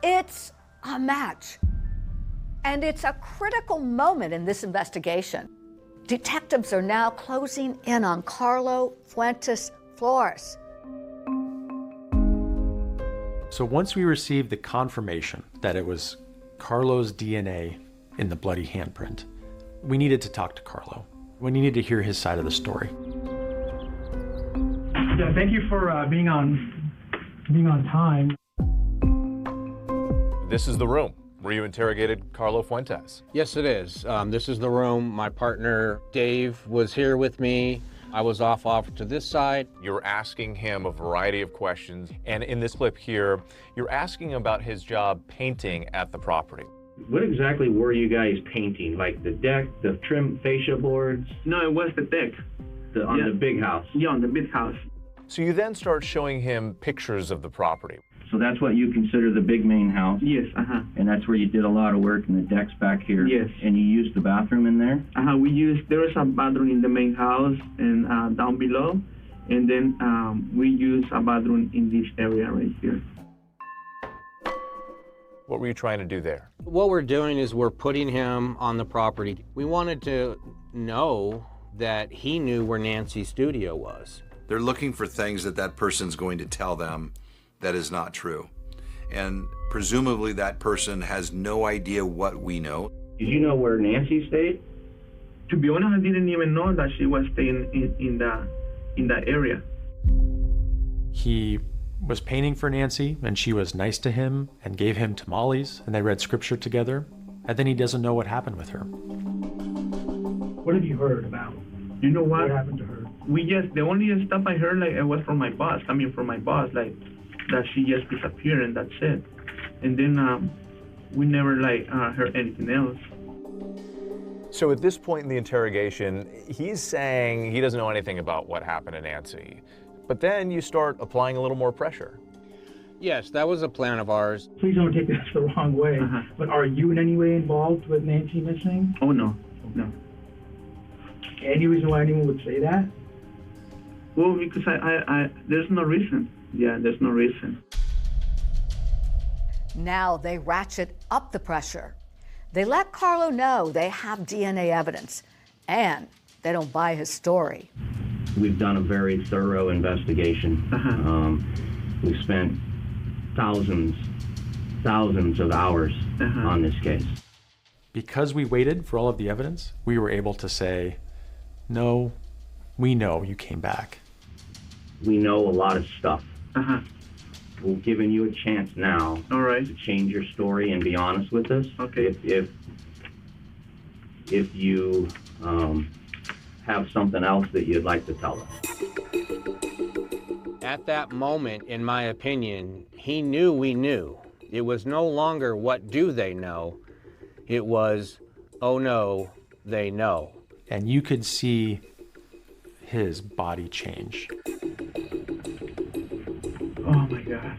It's a match. And it's a critical moment in this investigation. Detectives are now closing in on Carlo Fuentes Flores. So once we received the confirmation that it was Carlo's DNA in the bloody handprint, we needed to talk to Carlo. We needed to hear his side of the story. Yeah, thank you for being on time. This is the room where you interrogated Carlo Fuentes. Yes, it is. This is the room. My partner, Dave, was here with me. I was off to this side. You're asking him a variety of questions. And in this clip here, you're asking about his job painting at the property. What exactly were you guys painting? Like the deck, the trim fascia boards? No, it was the deck. On the big house? Yeah, on the big house. So you then start showing him pictures of the property. So that's what you consider the big main house? Yes, And that's where you did a lot of work, and the deck's back here? Yes. And you used the bathroom in there? There was a bathroom in the main house and down below. And then we use a bathroom in this area right here. What were you trying to do there? What we're doing is we're putting him on the property. We wanted to know that he knew where Nancy's studio was. They're looking for things that that person's going to tell them that is not true. And presumably that person has no idea what we know. Did you know where Nancy stayed? To be honest, I didn't even know that she was staying in that area. He was painting for Nancy, and she was nice to him and gave him tamales, and they read scripture together, and then he doesn't know what happened with her. What have you heard about? You know what? What happened to her? The only stuff I heard, like, it was from my boss, like, that she just disappeared and that's it. And then we never, like, heard anything else. So at this point in the interrogation, he's saying he doesn't know anything about what happened to Nancy. But then you start applying a little more pressure. Yes, that was a plan of ours. Please don't take this the wrong way, but are you in any way involved with Nancy missing? Oh, no. Any reason why anyone would say that? Well, because there's no reason. Yeah, there's no reason. Now they ratchet up the pressure. They let Carlo know they have DNA evidence, and they don't buy his story. We've done a very thorough investigation. We've spent thousands of hours on this case. Because we waited for all of the evidence, we were able to say, no, we know you came back. We know a lot of stuff. We're giving you a chance now to change your story and be honest with us. Okay. If you have something else that you'd like to tell us. At that moment, in my opinion, he knew we knew. It was no longer what do they know, it was, oh no, they know. And you could see his body change. Oh my God.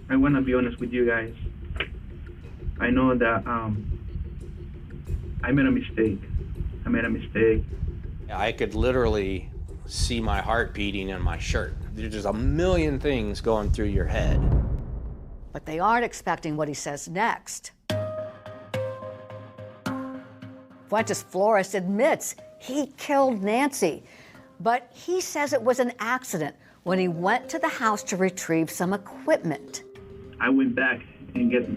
I want to be honest with you guys. I know that I made a mistake. I could literally see my heart beating in my shirt. There's just a million things going through your head. But they aren't expecting what he says next. Fuentes Flores admits he killed Nancy, but he says it was an accident when he went to the house to retrieve some equipment. I went back and get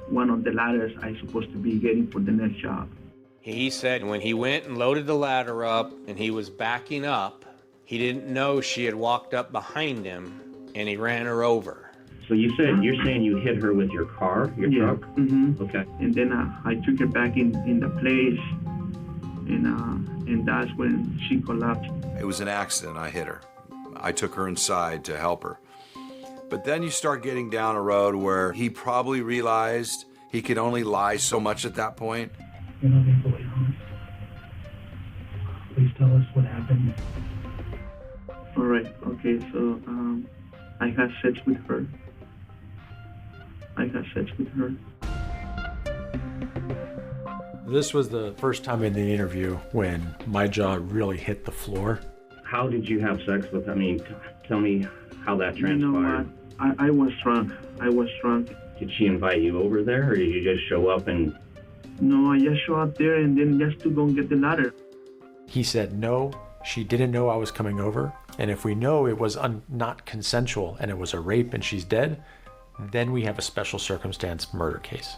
one of the ladders I supposed to be getting for the next job. He said when he went and loaded the ladder up and he was backing up, he didn't know she had walked up behind him and he ran her over. So you're saying you hit her with your car, your truck? Mm-hmm. Okay. And then I took her back in the place, and that's when she collapsed. It was an accident. I hit her. I took her inside to help her. But then you start getting down a road where he probably realized he could only lie so much at that point. You're not being fully honest. Please tell us what happened. All right. Okay. So I had sex with her. This was the first time in the interview when my jaw really hit the floor. How did you have sex with her? I mean, tell me how that transpired. You know what? I was drunk. Did she invite you over there, or did you just show up and... No, I just showed up there and then just to go and get the ladder. He said no, she didn't know I was coming over, and if we know it was not consensual and it was a rape and she's dead, then we have a special circumstance murder case.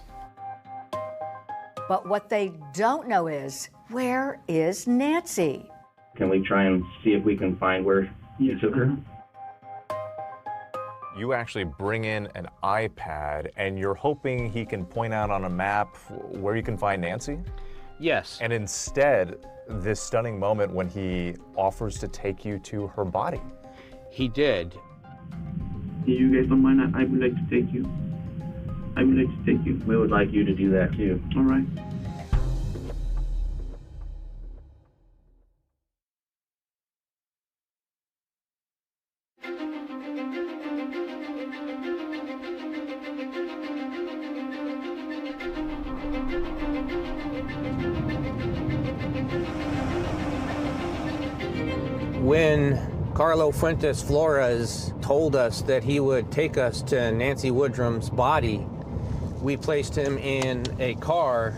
But what they don't know is, where is Nancy? Can we try and see if we can find where you took her? You actually bring in an iPad and you're hoping he can point out on a map where you can find Nancy? Yes. And instead, this stunning moment when he offers to take you to her body. He did. If you guys don't mind, I would like to take you. We would like you to do that too. All right. When Carlo Fuentes Flores told us that he would take us to Nancy Woodrum's body, we placed him in a car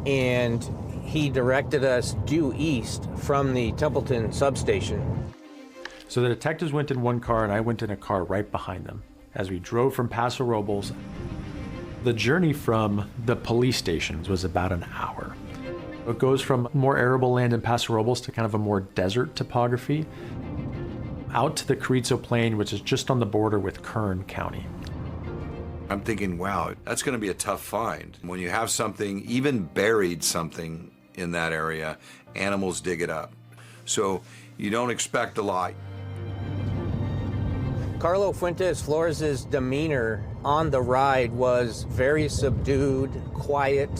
and he directed us due east from the Templeton substation. So the detectives went in one car and I went in a car right behind them as we drove from Paso Robles. The journey from the police stations was about an hour. It goes from more arable land in Paso Robles to kind of a more desert topography out to the Carrizo Plain, which is just on the border with Kern County. I'm thinking, wow, that's going to be a tough find. When you have something, even buried something in that area, animals dig it up. So you don't expect a lot. Carlo Fuentes Flores' demeanor on the ride was very subdued, quiet.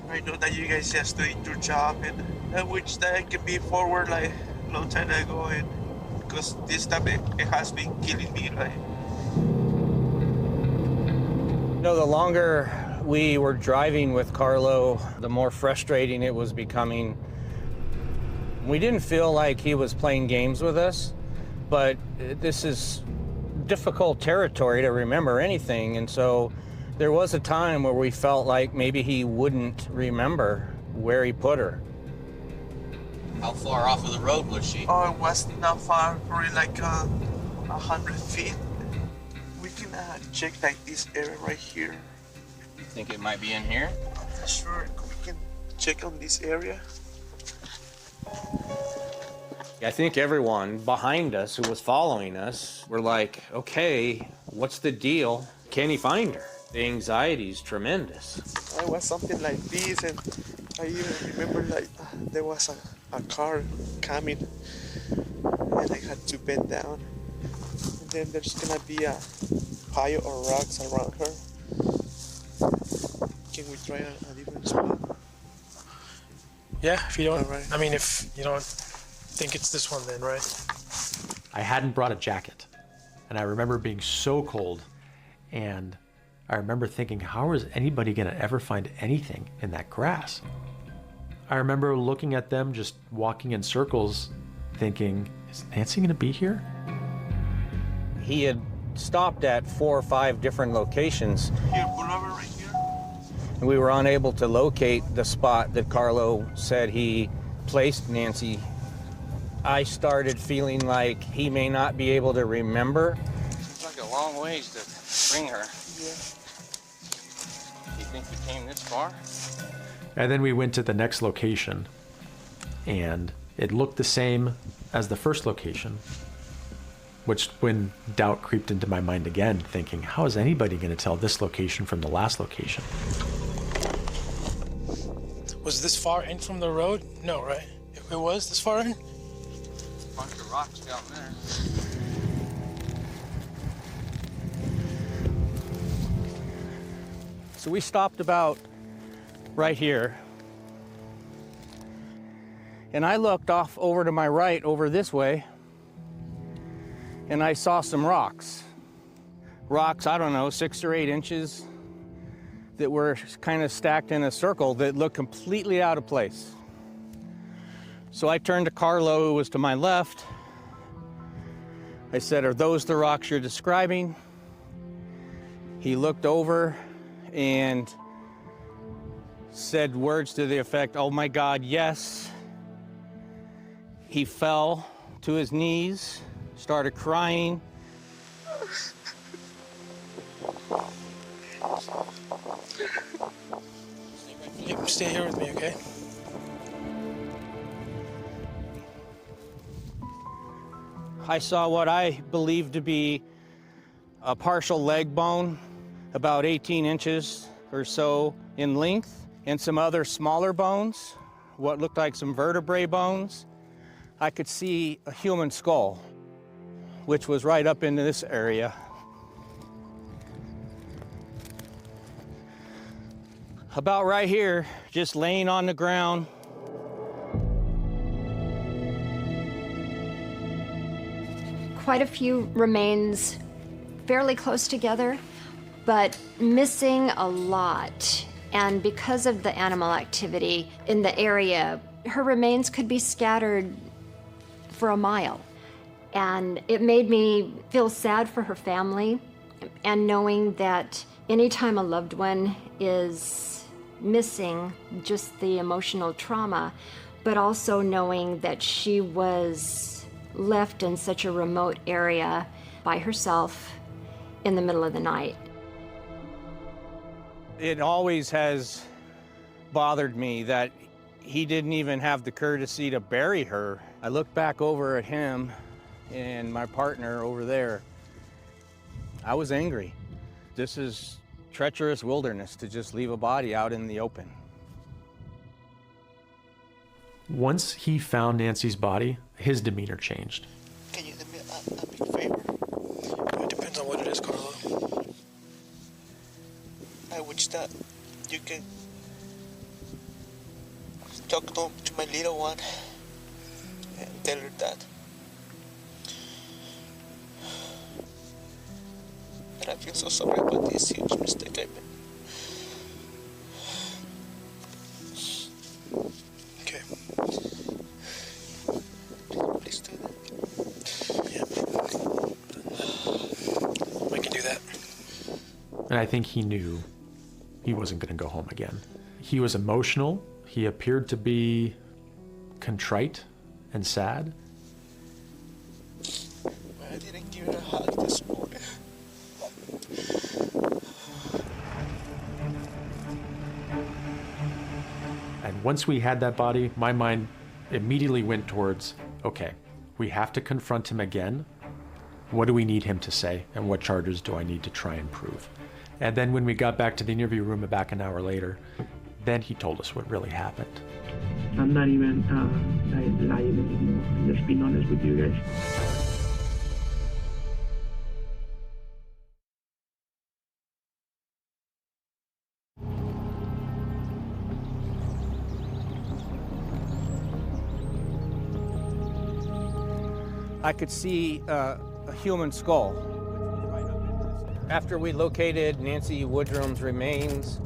I know that you guys just doing your job, and I wish that I could be forward like a long time ago, and because this time it has been killing me. Like. You know, the longer we were driving with Carlo, the more frustrating it was becoming. We didn't feel like he was playing games with us, but this is difficult territory to remember anything, and so there was a time where we felt like maybe he wouldn't remember where he put her. How far off of the road was she? Oh, it was not far, probably like 100 feet. We can check like this area right here. You think it might be in here? Sure, we can check on this area. I think everyone behind us who was following us were like, okay, what's the deal? Can he find her? The anxiety is tremendous. It was something like this, and I even remember like there was a car coming, and I had to bend down. And then there's gonna be a pile of rocks around her. Can we try a different spot? Yeah, if you don't, right. I mean, if you don't think it's this one then, right? I hadn't brought a jacket, and I remember being so cold, and I remember thinking, how is anybody gonna ever find anything in that grass? I remember looking at them just walking in circles, thinking, is Nancy gonna be here? He had stopped at 4 or 5 different locations. Here, pull over right here. And we were unable to locate the spot that Carlo said he placed Nancy. I started feeling like he may not be able to remember. Seems like a long ways to bring her. Yeah. Do you think we came this far? And then we went to the next location, and it looked the same as the first location, which when doubt creeped into my mind again, thinking, how is anybody going to tell this location from the last location? Was this far in from the road? No, right? It was this far in? Bunch of rocks down there. So we stopped about right here. And I looked off over to my right, over this way, and I saw some rocks. Rocks, I don't know, 6 or 8 inches that were kind of stacked in a circle that looked completely out of place. So I turned to Carlo, who was to my left. I said, are those the rocks you're describing? He looked over and said words to the effect, oh my God, yes. He fell to his knees, started crying. You can stay here with me, okay? I saw what I believed to be a partial leg bone, about 18 inches or so in length, and some other smaller bones, what looked like some vertebrae bones. I could see a human skull, which was right up into this area. About right here, just laying on the ground. Quite a few remains fairly close together, but missing a lot. And because of the animal activity in the area, her remains could be scattered for a mile. And it made me feel sad for her family, and knowing that anytime a loved one is missing, just the emotional trauma, but also knowing that she was left in such a remote area by herself in the middle of the night. It always has bothered me that he didn't even have the courtesy to bury her. I look back over at him and my partner over there. I was angry. This is treacherous wilderness to just leave a body out in the open. Once he found Nancy's body, his demeanor changed. Can you do me a big favor? It depends on what it is, Carlo. I wish that you can talk to my little one and tell her that I feel so sorry about this huge mistake I made. Okay. Please do that. Yeah. I can do that. And I think he knew he wasn't going to go home again. He was emotional. He appeared to be contrite and sad. I didn't give her a hug this morning. And once we had that body, my mind immediately went towards, okay, we have to confront him again. What do we need him to say? And what charges do I need to try and prove? And then when we got back to the interview room back an hour later, then he told us what really happened. I'm not even lying anymore. I'm just being honest with you guys. I could see a human skull. After we located Nancy Woodrum's remains,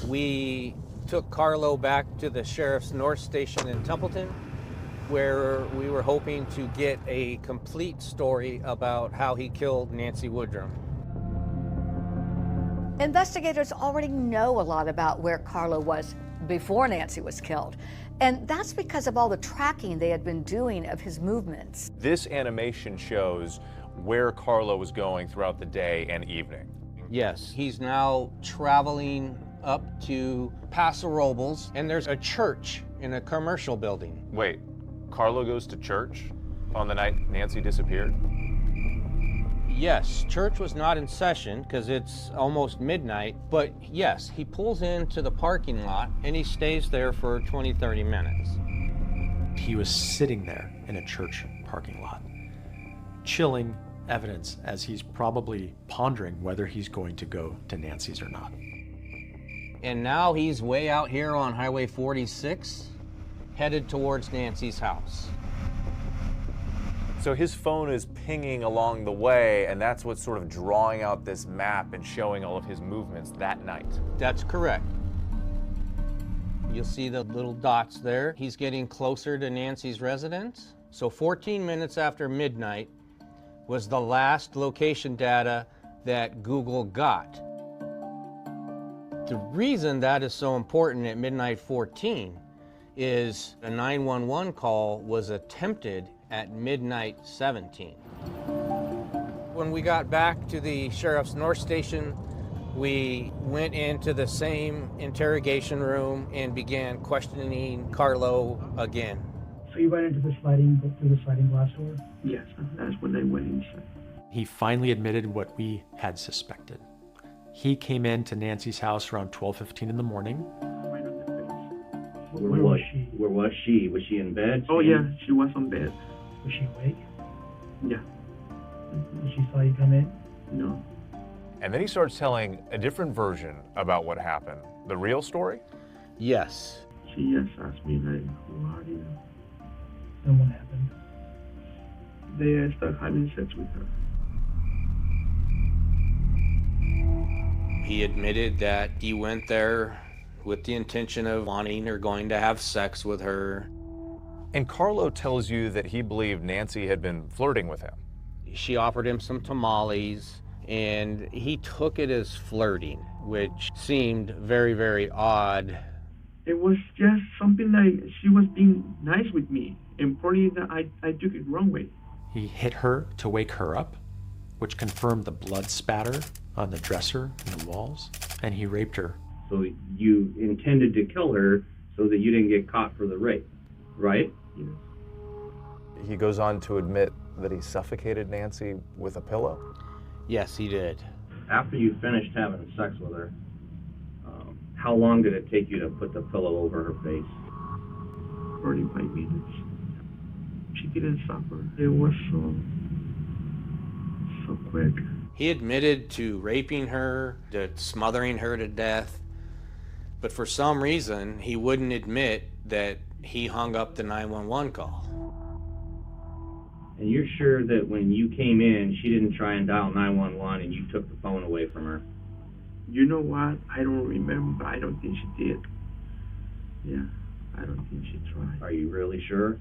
we took Carlo back to the Sheriff's North Station in Templeton, where we were hoping to get a complete story about how he killed Nancy Woodrum. Investigators already know a lot about where Carlo was before Nancy was killed. And that's because of all the tracking they had been doing of his movements. This animation shows where Carlo was going throughout the day and evening. Yes, he's now traveling up to Paso Robles, and there's a church in a commercial building. Wait, Carlo goes to church on the night Nancy disappeared? Yes, church was not in session because it's almost midnight, but yes, he pulls into the parking lot and he stays there for 20, 30 minutes. He was sitting there in a church parking lot, chilling evidence as he's probably pondering whether he's going to go to Nancy's or not. And now he's way out here on Highway 46, headed towards Nancy's house. So his phone is pinging along the way, and that's what's sort of drawing out this map and showing all of his movements that night. That's correct. You'll see the little dots there. He's getting closer to Nancy's residence. So 14 minutes after midnight was the last location data that Google got. The reason that is so important at midnight 14 is a 911 call was attempted at midnight 17. When we got back to the Sheriff's North Station, we went into the same interrogation room and began questioning Carlo again. So you went into the sliding glass door? Yes, that's when I went inside. He finally admitted what we had suspected. He came into Nancy's house around 12:15 in the morning. Where was she? Where was she? Was she in bed? Oh yeah, she was on bed. Was she awake? Yeah. She saw you come in? No. And then he starts telling a different version about what happened. The real story? Yes. She just asked me like, who are you? And what happened? They started having sex with her. He admitted that he went there with the intention of wanting or going to have sex with her. And Carlo tells you that he believed Nancy had been flirting with him. She offered him some tamales, and he took it as flirting, which seemed very, very odd. It was just something like she was being nice with me, and probably that I took it wrong way. He hit her to wake her up, which confirmed the blood spatter on the dresser and the walls, and he raped her. So you intended to kill her so that you didn't get caught for the rape, right? Yes. He goes on to admit that he suffocated Nancy with a pillow? Yes, he did. After you finished having sex with her, how long did it take you to put the pillow over her face? 45 minutes. She didn't suffer. It was so quick. He admitted to raping her, to smothering her to death, but for some reason, he wouldn't admit that he hung up the 911 call. And you're sure that when you came in, she didn't try and dial 911 and you took the phone away from her? You know what? I don't remember. I don't think she did. Yeah, I don't think she tried. Are you really sure?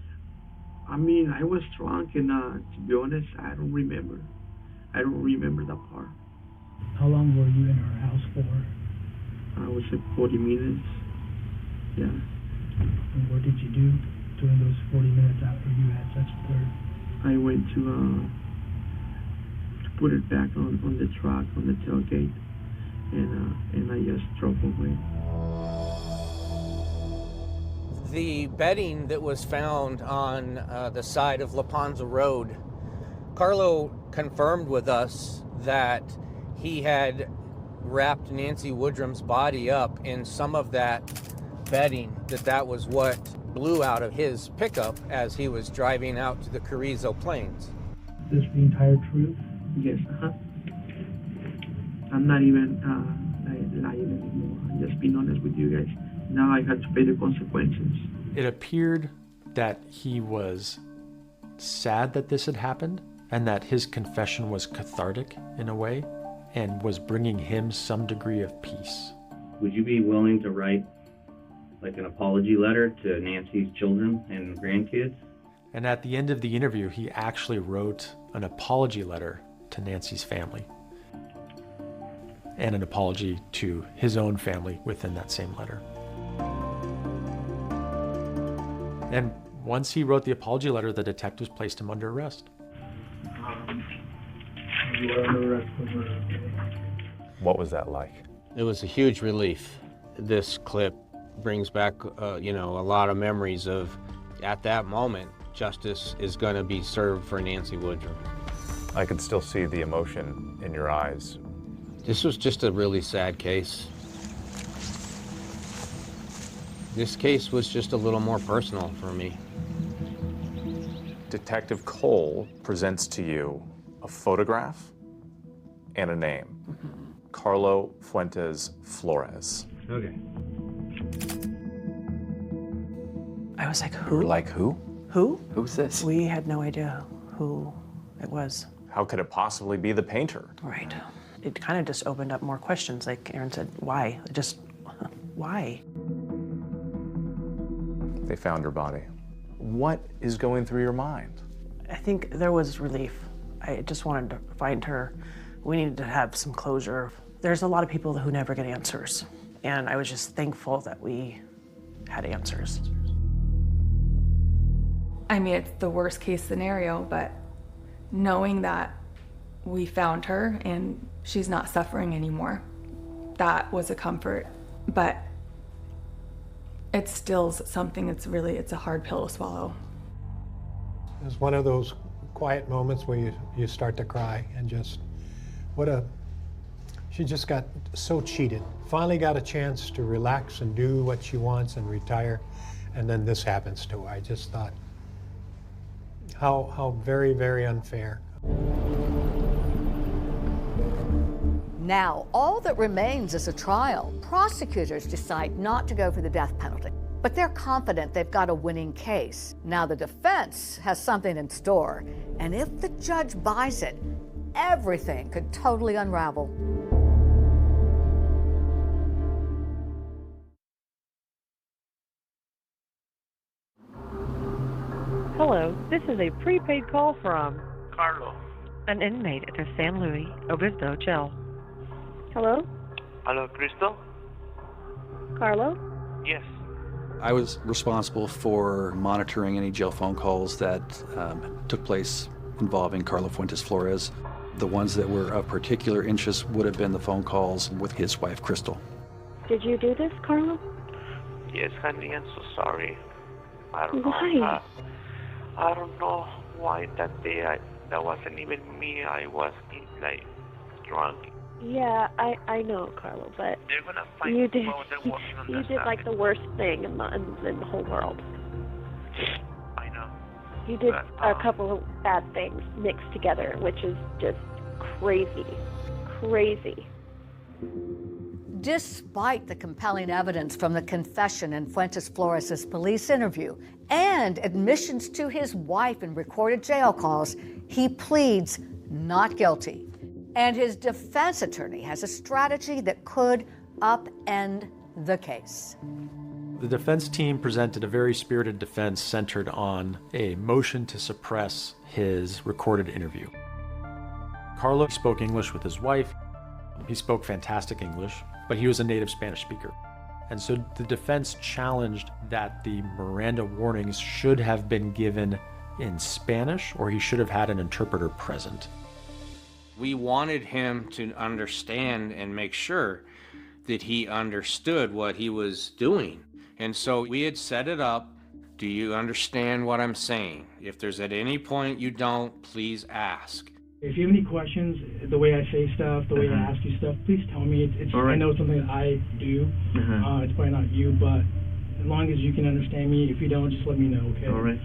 I mean, I was drunk, and to be honest, I don't remember. I don't remember that part. How long were you in her house for? I was at 40 minutes. Yeah. And what did you do during those 40 minutes after you had sex with her? I went to put it back on the truck, on the tailgate, and I just drove away. The bedding that was found on the side of La Panza Road, Carlo confirmed with us that he had wrapped Nancy Woodrum's body up in some of that bedding, that was what blew out of his pickup as he was driving out to the Carrizo Plains. Is this the entire truth? Yes, I'm not even lying anymore. I'm just being honest with you guys. Now I had to pay the consequences. It appeared that he was sad that this had happened and that his confession was cathartic in a way and was bringing him some degree of peace. Would you be willing to write like an apology letter to Nancy's children and grandkids? And at the end of the interview, he actually wrote an apology letter to Nancy's family and an apology to his own family within that same letter. And once he wrote the apology letter, the detectives placed him under arrest. You were under arrest for murder. What was that like? It was a huge relief. This clip brings back, a lot of memories of, at that moment, justice is going to be served for Nancy Woodrum. I could still see the emotion in your eyes. This was just a really sad case. This case was just a little more personal for me. Detective Cole presents to you a photograph and a name. Carlo Fuentes Flores. Okay. I was like, You were who? like, who? Who? Who's this? We had no idea who it was. How could it possibly be the painter? Right. It kind of just opened up more questions. Like Aaron said, why? Just, why? They found her body. What is going through your mind? I think there was relief. I just wanted to find her. We needed to have some closure. There's a lot of people who never get answers. And I was just thankful that we had answers. I mean, it's the worst case scenario, but knowing that we found her and she's not suffering anymore, that was a comfort. But it's still something it's a hard pill to swallow. It was one of those quiet moments where you start to cry and just, she just got so cheated. Finally got a chance to relax and do what she wants and retire, and then this happens to her. I just thought, how very, very unfair. Now, all that remains is a trial. Prosecutors decide not to go for the death penalty, but they're confident they've got a winning case. Now, the defense has something in store, and if the judge buys it, everything could totally unravel. Hello, this is a prepaid call from Carlo. an inmate at the San Luis Obispo jail. Hello? Hello, Crystal? Carlo? Yes. I was responsible for monitoring any jail phone calls that took place involving Carlo Fuentes Flores. The ones that were of particular interest would have been the phone calls with his wife, Crystal. Did you do this, Carlo? Yes, honey, I'm so sorry. I don't Why? know. I don't know why that day. That wasn't even me. I was like drunk. Yeah, I know, Carlo, but They're gonna find you did people that won't you did understand like it. the worst thing in the whole world. I know. You did But, a couple of bad things mixed together, which is just crazy. Crazy. Despite the compelling evidence from the confession in Fuentes Flores' police interview and admissions to his wife in recorded jail calls, he pleads not guilty. And his defense attorney has a strategy that could upend the case. The defense team presented a very spirited defense centered on a motion to suppress his recorded interview. Carlo spoke English with his wife. He spoke fantastic English, but he was a native Spanish speaker. And so the defense challenged that the Miranda warnings should have been given in Spanish, or he should have had an interpreter present. We wanted him to understand and make sure that he understood what he was doing. And so we had set it up. Do you understand what I'm saying? If there's at any point you don't, please ask. If you have any questions, the way I say stuff, the way I ask you stuff, please tell me. It's All right. I know it's something that I do. It's probably not you, but as long as you can understand me, if you don't, just let me know, okay? All right.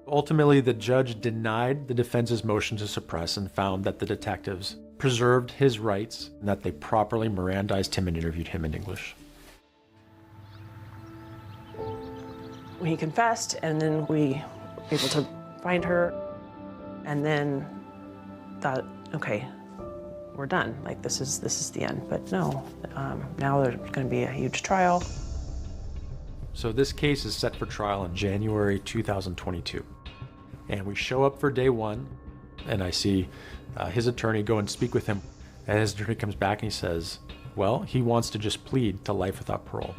Ultimately, the judge denied the defense's motion to suppress and found that the detectives preserved his rights and that they properly Mirandized him and interviewed him in English. He confessed, and then we were able to find her, and then thought, okay, we're done. Like, this is the end. But no, now there's going to be a huge trial. So this case is set for trial in January 2022. And we show up for day one, and I see his attorney go and speak with him. And his attorney comes back and he says, well, he wants to just plead to life without parole.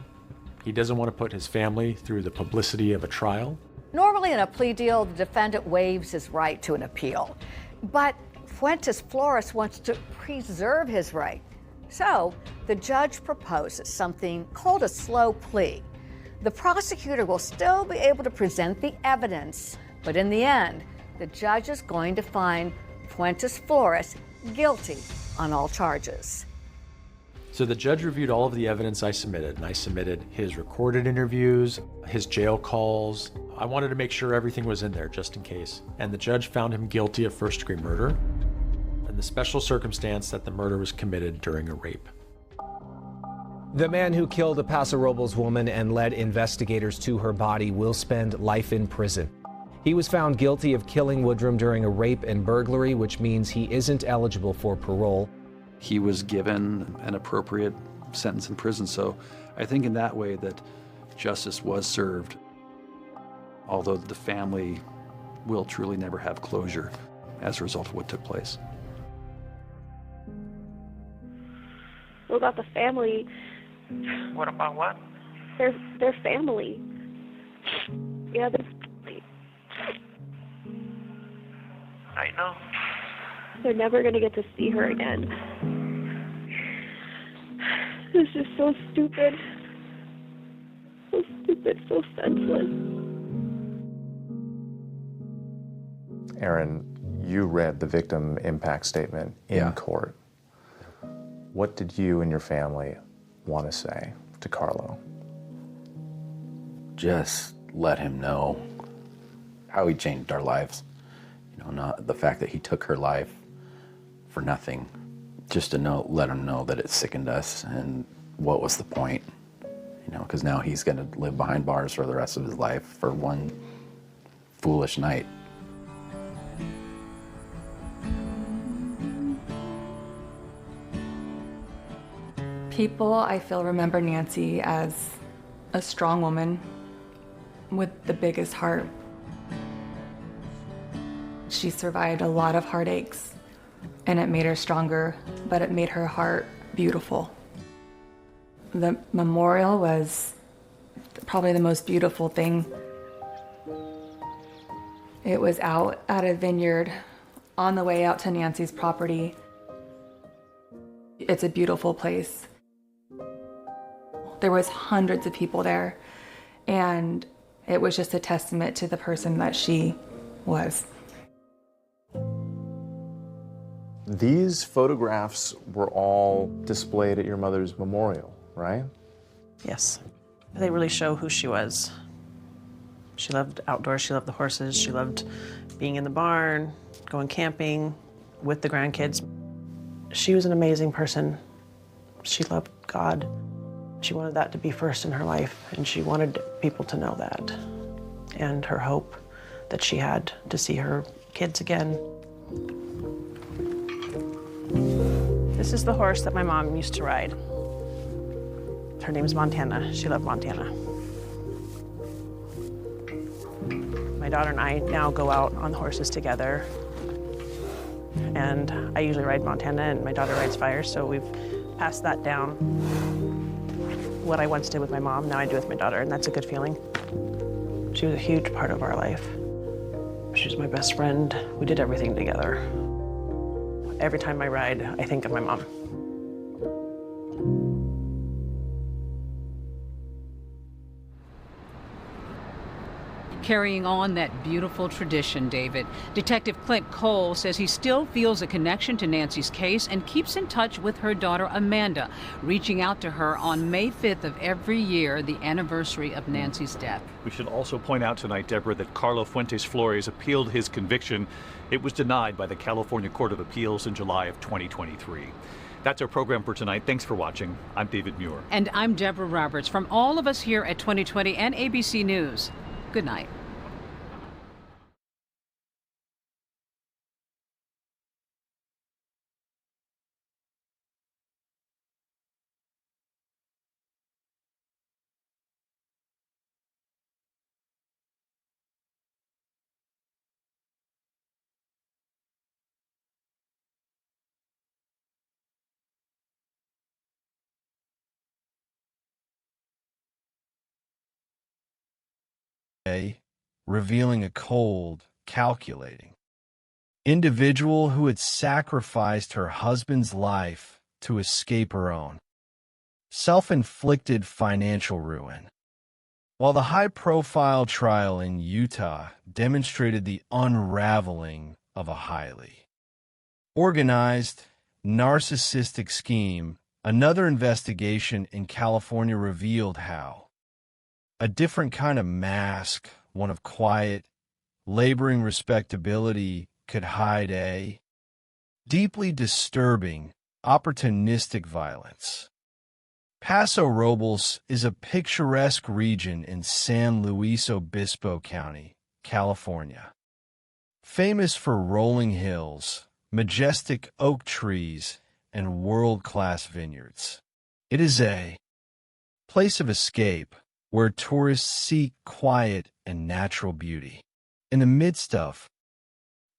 He doesn't want to put his family through the publicity of a trial. Normally in a plea deal, the defendant waives his right to an appeal. But Fuentes Flores wants to preserve his right. So the judge proposes something called a slow plea. The prosecutor will still be able to present the evidence, but in the end, the judge is going to find Fuentes Flores guilty on all charges. So the judge reviewed all of the evidence I submitted, and I submitted his recorded interviews, his jail calls. I wanted to make sure everything was in there just in case. And the judge found him guilty of first-degree murder and the special circumstance that the murder was committed during a rape. The man who killed a Paso Robles woman and led investigators to her body will spend life in prison. He was found guilty of killing Woodrum during a rape and burglary, which means he isn't eligible for parole. He was given an appropriate sentence in prison, so I think in that way that justice was served, although the family will truly never have closure as a result of what took place. What about the family? What about what? Their family. Yeah, their family. I know. They're never going to get to see her again. This is so stupid. So stupid, so senseless. Aaron, you read the victim impact statement in court. What did you and your family want to say to Carlo? Just let him know how he changed our lives. You know, not the fact that he took her life for nothing. Just to let him know that it sickened us and what was the point. You know, because now he's going to live behind bars for the rest of his life for one foolish night. People, I feel, remember Nancy as a strong woman with the biggest heart. She survived a lot of heartaches, and it made her stronger, but it made her heart beautiful. The memorial was probably the most beautiful thing. It was out at a vineyard on the way out to Nancy's property. It's a beautiful place. There was hundreds of people there, and it was just a testament to the person that she was. These photographs were all displayed at your mother's memorial, right? Yes. They really show who she was. She loved outdoors, she loved the horses, she loved being in the barn, going camping with the grandkids. She was an amazing person. She loved God. She wanted that to be first in her life, and she wanted people to know that. And her hope that she had to see her kids again. This is the horse that my mom used to ride. Her name is Montana. She loved Montana. My daughter and I now go out on the horses together. And I usually ride Montana, and my daughter rides Fire, so we've passed that down. What I once did with my mom, now I do with my daughter, and that's a good feeling. She was a huge part of our life. She was my best friend. We did everything together. Every time I ride, I think of my mom. Carrying on that beautiful tradition, David. Detective Clint Cole says he still feels a connection to Nancy's case and keeps in touch with her daughter Amanda, reaching out to her on May 5th of every year, the anniversary of Nancy's death. We should also point out tonight, Deborah, that Carlo Fuentes Flores appealed his conviction. It was denied by the California Court of Appeals in July of 2023. That's our program for tonight. Thanks for watching. I'm David Muir. And I'm Deborah Roberts. From all of us here at 2020 and ABC News, good night. Revealing a cold, calculating individual who had sacrificed her husband's life to escape her own. Self-inflicted financial ruin. While the high-profile trial in Utah demonstrated the unraveling of a highly organized, narcissistic scheme, another investigation in California revealed how a different kind of mask, one of quiet, laboring respectability, could hide a deeply disturbing, opportunistic violence. Paso Robles is a picturesque region in San Luis Obispo County, California. Famous for rolling hills, majestic oak trees, and world-class vineyards. It is a place of escape where tourists seek quiet and natural beauty. In the midst of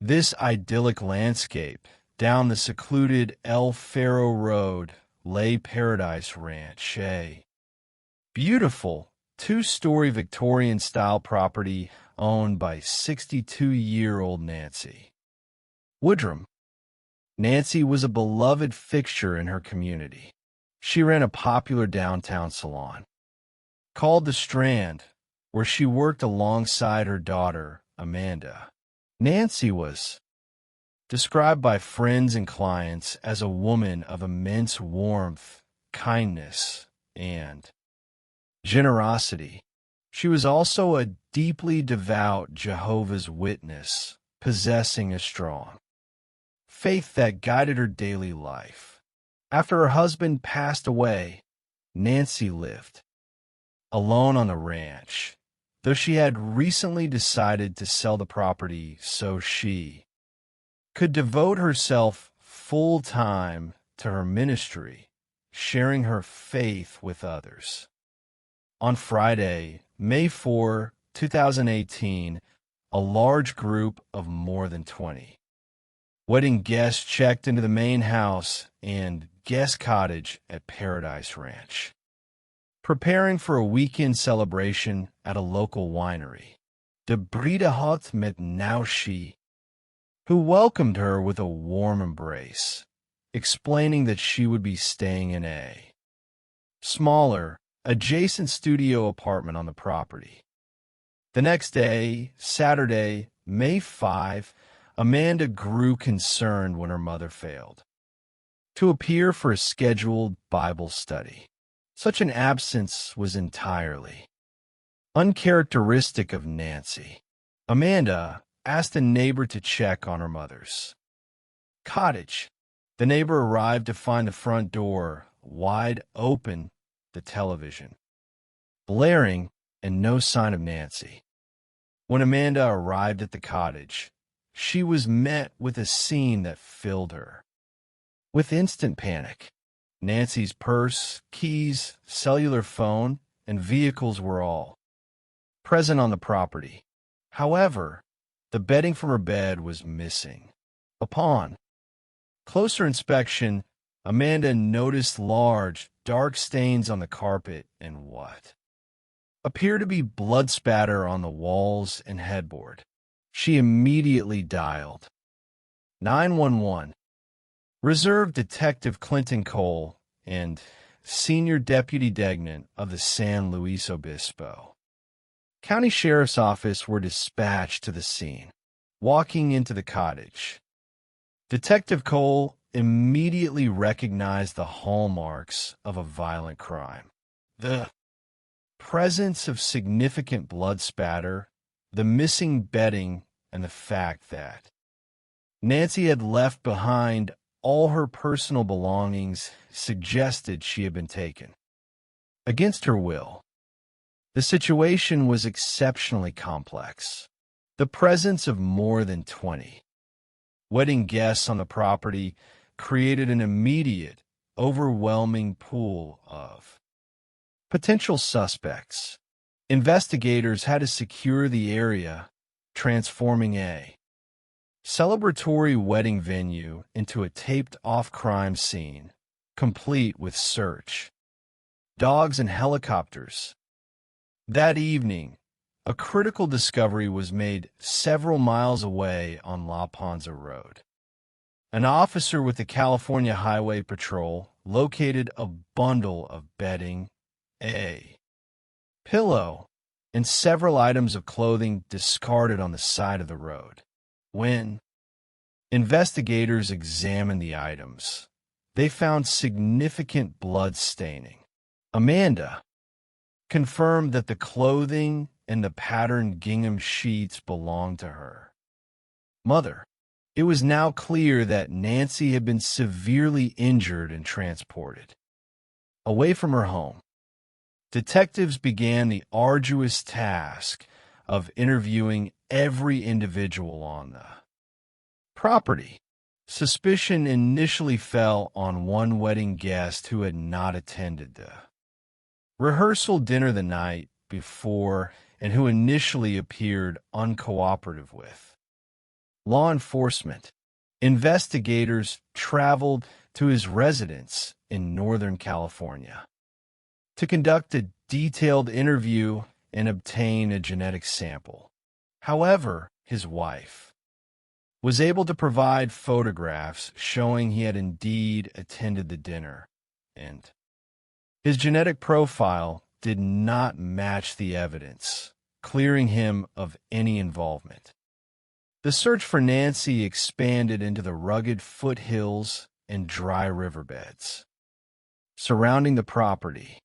this idyllic landscape, down the secluded El Faro Road lay Paradise Ranch, a beautiful two-story Victorian-style property owned by 62-year-old Nancy Woodrum. Nancy was a beloved fixture in her community. She ran a popular downtown salon called The Strand, where she worked alongside her daughter, Amanda. Nancy was described by friends and clients as a woman of immense warmth, kindness, and generosity. She was also a deeply devout Jehovah's Witness, possessing a strong faith that guided her daily life. After her husband passed away, Nancy lived alone on the ranch, though she had recently decided to sell the property so she could devote herself full-time to her ministry, sharing her faith with others. On Friday, May 4, 2018, a large group of more than 20. Wedding guests checked into the main house and guest cottage at Paradise Ranch, preparing for a weekend celebration at a local winery, De Briedehot met Naushi, who welcomed her with a warm embrace, explaining that she would be staying in a smaller, adjacent studio apartment on the property. The next day, Saturday, May 5, Amanda grew concerned when her mother failed to appear for a scheduled Bible study. Such an absence was entirely uncharacteristic of Nancy. Amanda asked a neighbor to check on her mother's cottage. The neighbor arrived to find the front door wide open, the television blaring, and no sign of Nancy. When Amanda arrived at the cottage, she was met with a scene that filled her with instant panic. Nancy's purse, keys, cellular phone, and vehicles were all present on the property. However, the bedding from her bed was missing. Upon closer inspection, Amanda noticed large, dark stains on the carpet and what appeared to be blood spatter on the walls and headboard. She immediately dialed 911. Reserve Detective Clinton Cole and Senior Deputy Degnan of the San Luis Obispo County Sheriff's Office were dispatched to the scene. Walking into the cottage, Detective Cole immediately recognized the hallmarks of a violent crime. The presence of significant blood spatter, the missing bedding, and the fact that Nancy had left behind all her personal belongings suggested she had been taken against her will. The situation was exceptionally complex. The presence of more than 20 wedding guests on the property created an immediate, overwhelming pool of potential suspects. Investigators had to secure the area, transforming a celebratory wedding venue into a taped-off crime scene, complete with search dogs and helicopters. That evening, a critical discovery was made several miles away on La Ponza Road. An officer with the California Highway Patrol located a bundle of bedding, a pillow, and several items of clothing discarded on the side of the road. When investigators examined the items, they found significant blood staining. Amanda confirmed that the clothing and the patterned gingham sheets belonged to her mother. It was now clear that Nancy had been severely injured and transported away from her home. Detectives began the arduous task of interviewing every individual on the property. Suspicion initially fell on one wedding guest who had not attended the rehearsal dinner the night before and who initially appeared uncooperative with law enforcement. Investigators traveled to his residence in Northern California to conduct a detailed interview and obtain a genetic sample. However, his wife was able to provide photographs showing he had indeed attended the dinner, and his genetic profile did not match the evidence, clearing him of any involvement. The search for Nancy expanded into the rugged foothills and dry riverbeds surrounding the property.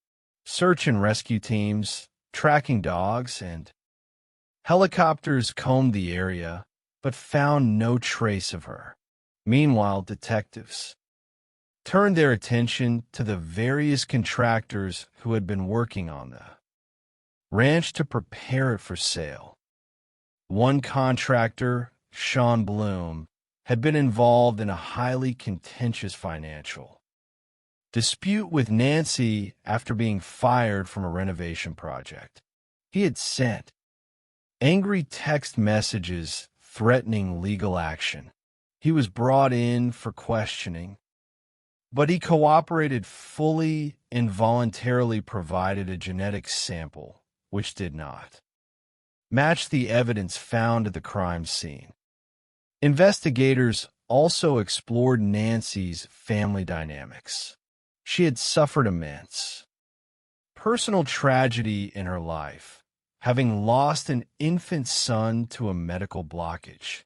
Search and rescue teams, tracking dogs, and helicopters combed the area, but found no trace of her. Meanwhile, detectives turned their attention to the various contractors who had been working on the ranch to prepare it for sale. One contractor, Sean Bloom, had been involved in a highly contentious financial dispute with Nancy after being fired from a renovation project. He had sent Angry text messages threatening legal action. He was brought in for questioning, but he cooperated fully and voluntarily provided a genetic sample, which did not match the evidence found at the crime scene. Investigators also explored Nancy's family dynamics. She had suffered immense personal tragedy in her life, having lost an infant son to a medical blockage,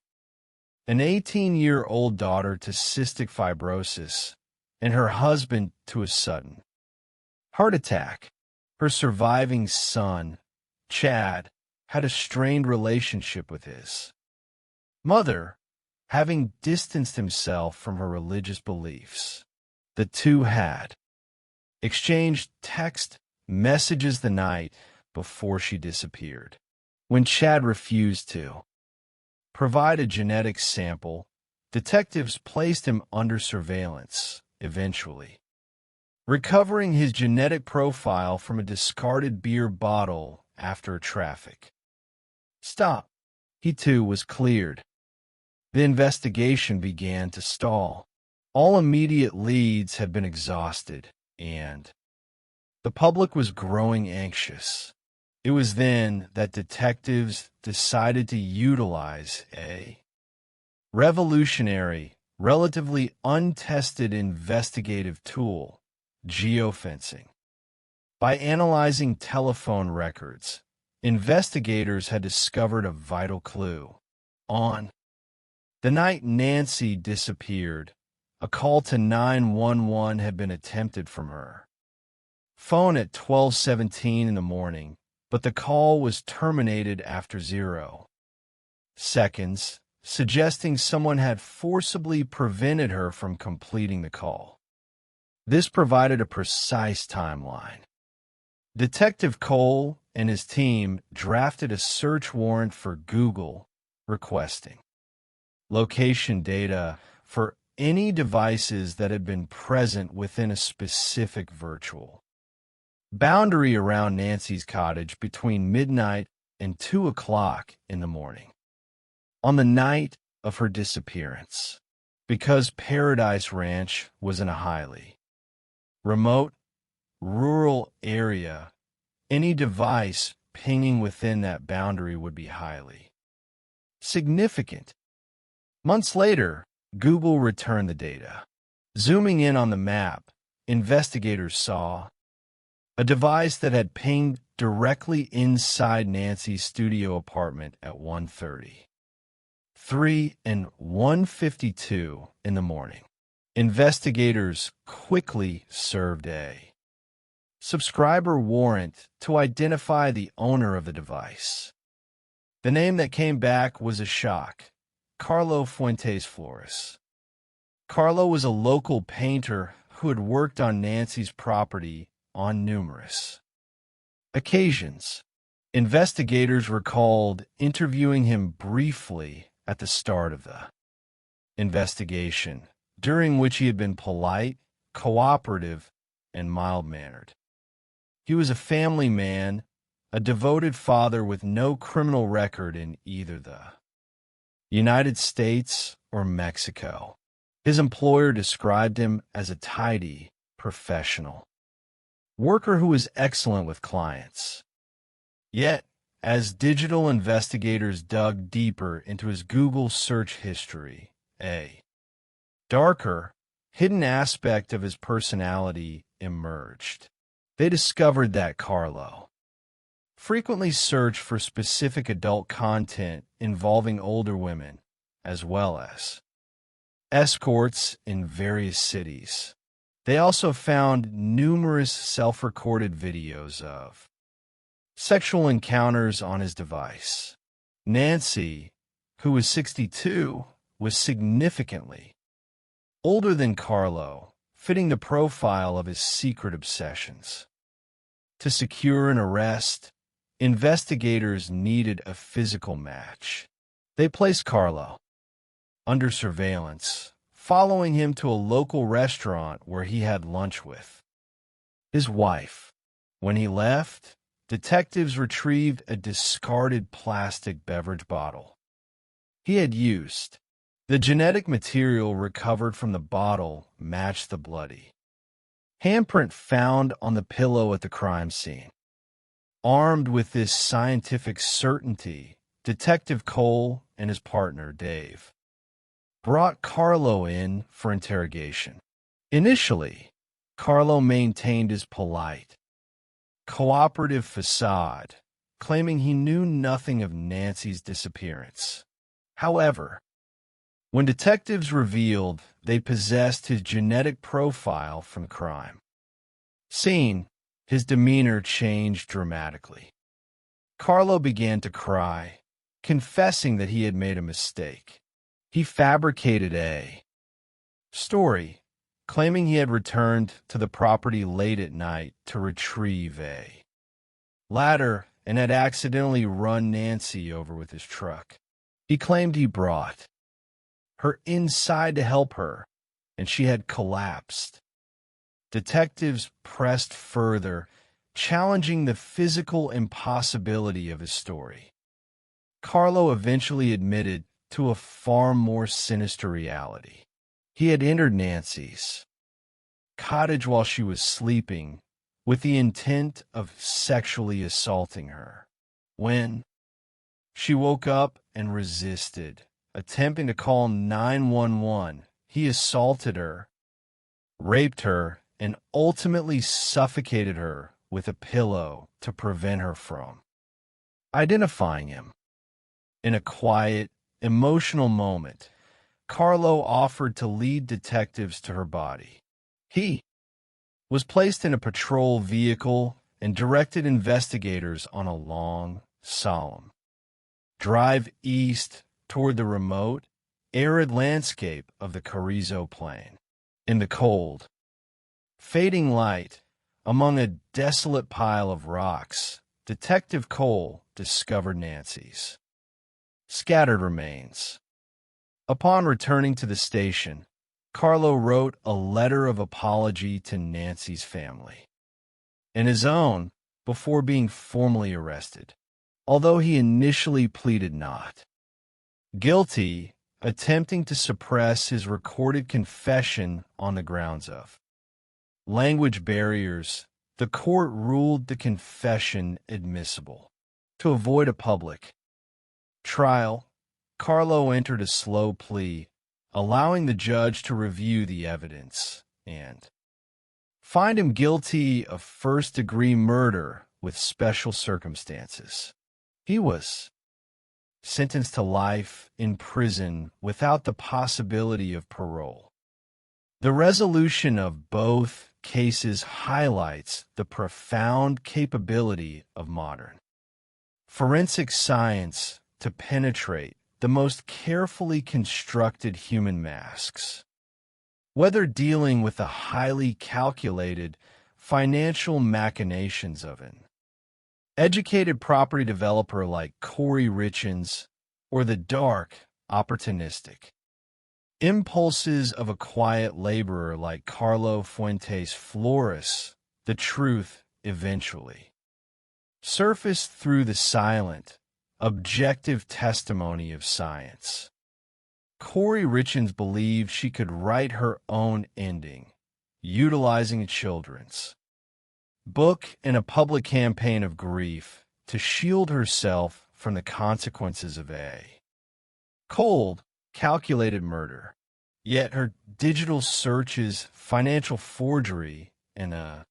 an 18-year-old daughter to cystic fibrosis, and her husband to a sudden heart attack. Her surviving son, Chad, had a strained relationship with his mother, having distanced himself from her religious beliefs. The two had exchanged text messages the night before she disappeared. When Chad refused to provide a genetic sample, detectives placed him under surveillance, eventually recovering his genetic profile from a discarded beer bottle after a traffic stop. He too was cleared. The investigation began to stall. All immediate leads had been exhausted, and the public was growing anxious. It was then that detectives decided to utilize a revolutionary, relatively untested investigative tool, geofencing. By analyzing telephone records, investigators had discovered a vital clue. On the night Nancy disappeared, a call to 911 had been attempted from her phone at 12:17 in the morning, but the call was terminated after 0 seconds, suggesting someone had forcibly prevented her from completing the call. This provided a precise timeline. Detective Cole and his team drafted a search warrant for Google, requesting location data for any devices that had been present within a specific virtual boundary around Nancy's cottage between midnight and 2 o'clock in the morning. On the night of her disappearance, because Paradise Ranch was in a highly remote, rural area, any device pinging within that boundary would be highly significant. Months later, Google returned the data. Zooming in on the map, investigators saw a device that had pinged directly inside Nancy's studio apartment at 1:30. 3 and 1:52 in the morning. Investigators quickly served a subscriber warrant to identify the owner of the device. The name that came back was a shock: Carlo Fuentes Flores. Carlo was a local painter who had worked on Nancy's property on numerous occasions. Investigators recalled interviewing him briefly at the start of the investigation, during which he had been polite, cooperative, and mild-mannered. He was a family man, a devoted father with no criminal record in either the United States or Mexico. His employer described him as a tidy professional worker who was excellent with clients. Yet, as digital investigators dug deeper into his Google search history, a darker, hidden aspect of his personality emerged. They discovered that Carlo frequently searched for specific adult content involving older women, as well as escorts in various cities. They also found numerous self-recorded videos of sexual encounters on his device. Nancy, who was 62, was significantly older than Carlo, fitting the profile of his secret obsessions. To secure an arrest, investigators needed a physical match. They placed Carlo under surveillance, following him to a local restaurant where he had lunch with his wife. When he left, detectives retrieved a discarded plastic beverage bottle he had used. The genetic material recovered from the bottle matched the bloody handprint found on the pillow at the crime scene. Armed with this scientific certainty, Detective Cole and his partner, Dave, brought Carlo in for interrogation. Initially, Carlo maintained his polite, cooperative facade, claiming he knew nothing of Nancy's disappearance. However, when detectives revealed they possessed his genetic profile from the crime scene, his demeanor changed dramatically. Carlo began to cry, confessing that he had made a mistake. He fabricated a story, claiming he had returned to the property late at night to retrieve a ladder and had accidentally run Nancy over with his truck. He claimed he brought her inside to help her, and she had collapsed. Detectives pressed further, challenging the physical impossibility of his story. Carlo eventually admitted to a far more sinister reality. He had entered Nancy's cottage while she was sleeping with the intent of sexually assaulting her. When she woke up and resisted, attempting to call 911, he assaulted her, raped her, and ultimately suffocated her with a pillow to prevent her from identifying him. In a quiet, emotional moment, Carlo offered to lead detectives to her body. He was placed in a patrol vehicle and directed investigators on a long, solemn drive east toward the remote, arid landscape of the Carrizo Plain. In the cold, fading light, among a desolate pile of rocks, Detective Cole discovered Nancy's scattered remains. Upon returning to the station, Carlo wrote a letter of apology to Nancy's family and his own before being formally arrested, although he initially pleaded not guilty, attempting to suppress his recorded confession on the grounds of language barriers. The court ruled the confession admissible. To avoid a public trial, Carlo entered a slow plea, allowing the judge to review the evidence and find him guilty of first-degree murder with special circumstances. He was sentenced to life in prison without the possibility of parole. The resolution of both cases highlights the profound capability of modern forensic science to penetrate the most carefully constructed human masks. Whether dealing with the highly calculated financial machinations of an educated property developer like Corey Richens or the dark, opportunistic impulses of a quiet laborer like Carlo Fuentes Flores, the truth eventually surfaced through the silent, objective testimony of science. Corey Richens believed she could write her own ending, utilizing a children's book in a public campaign of grief to shield herself from the consequences of a cold, calculated murder. Yet her digital searches, financial forgery, and a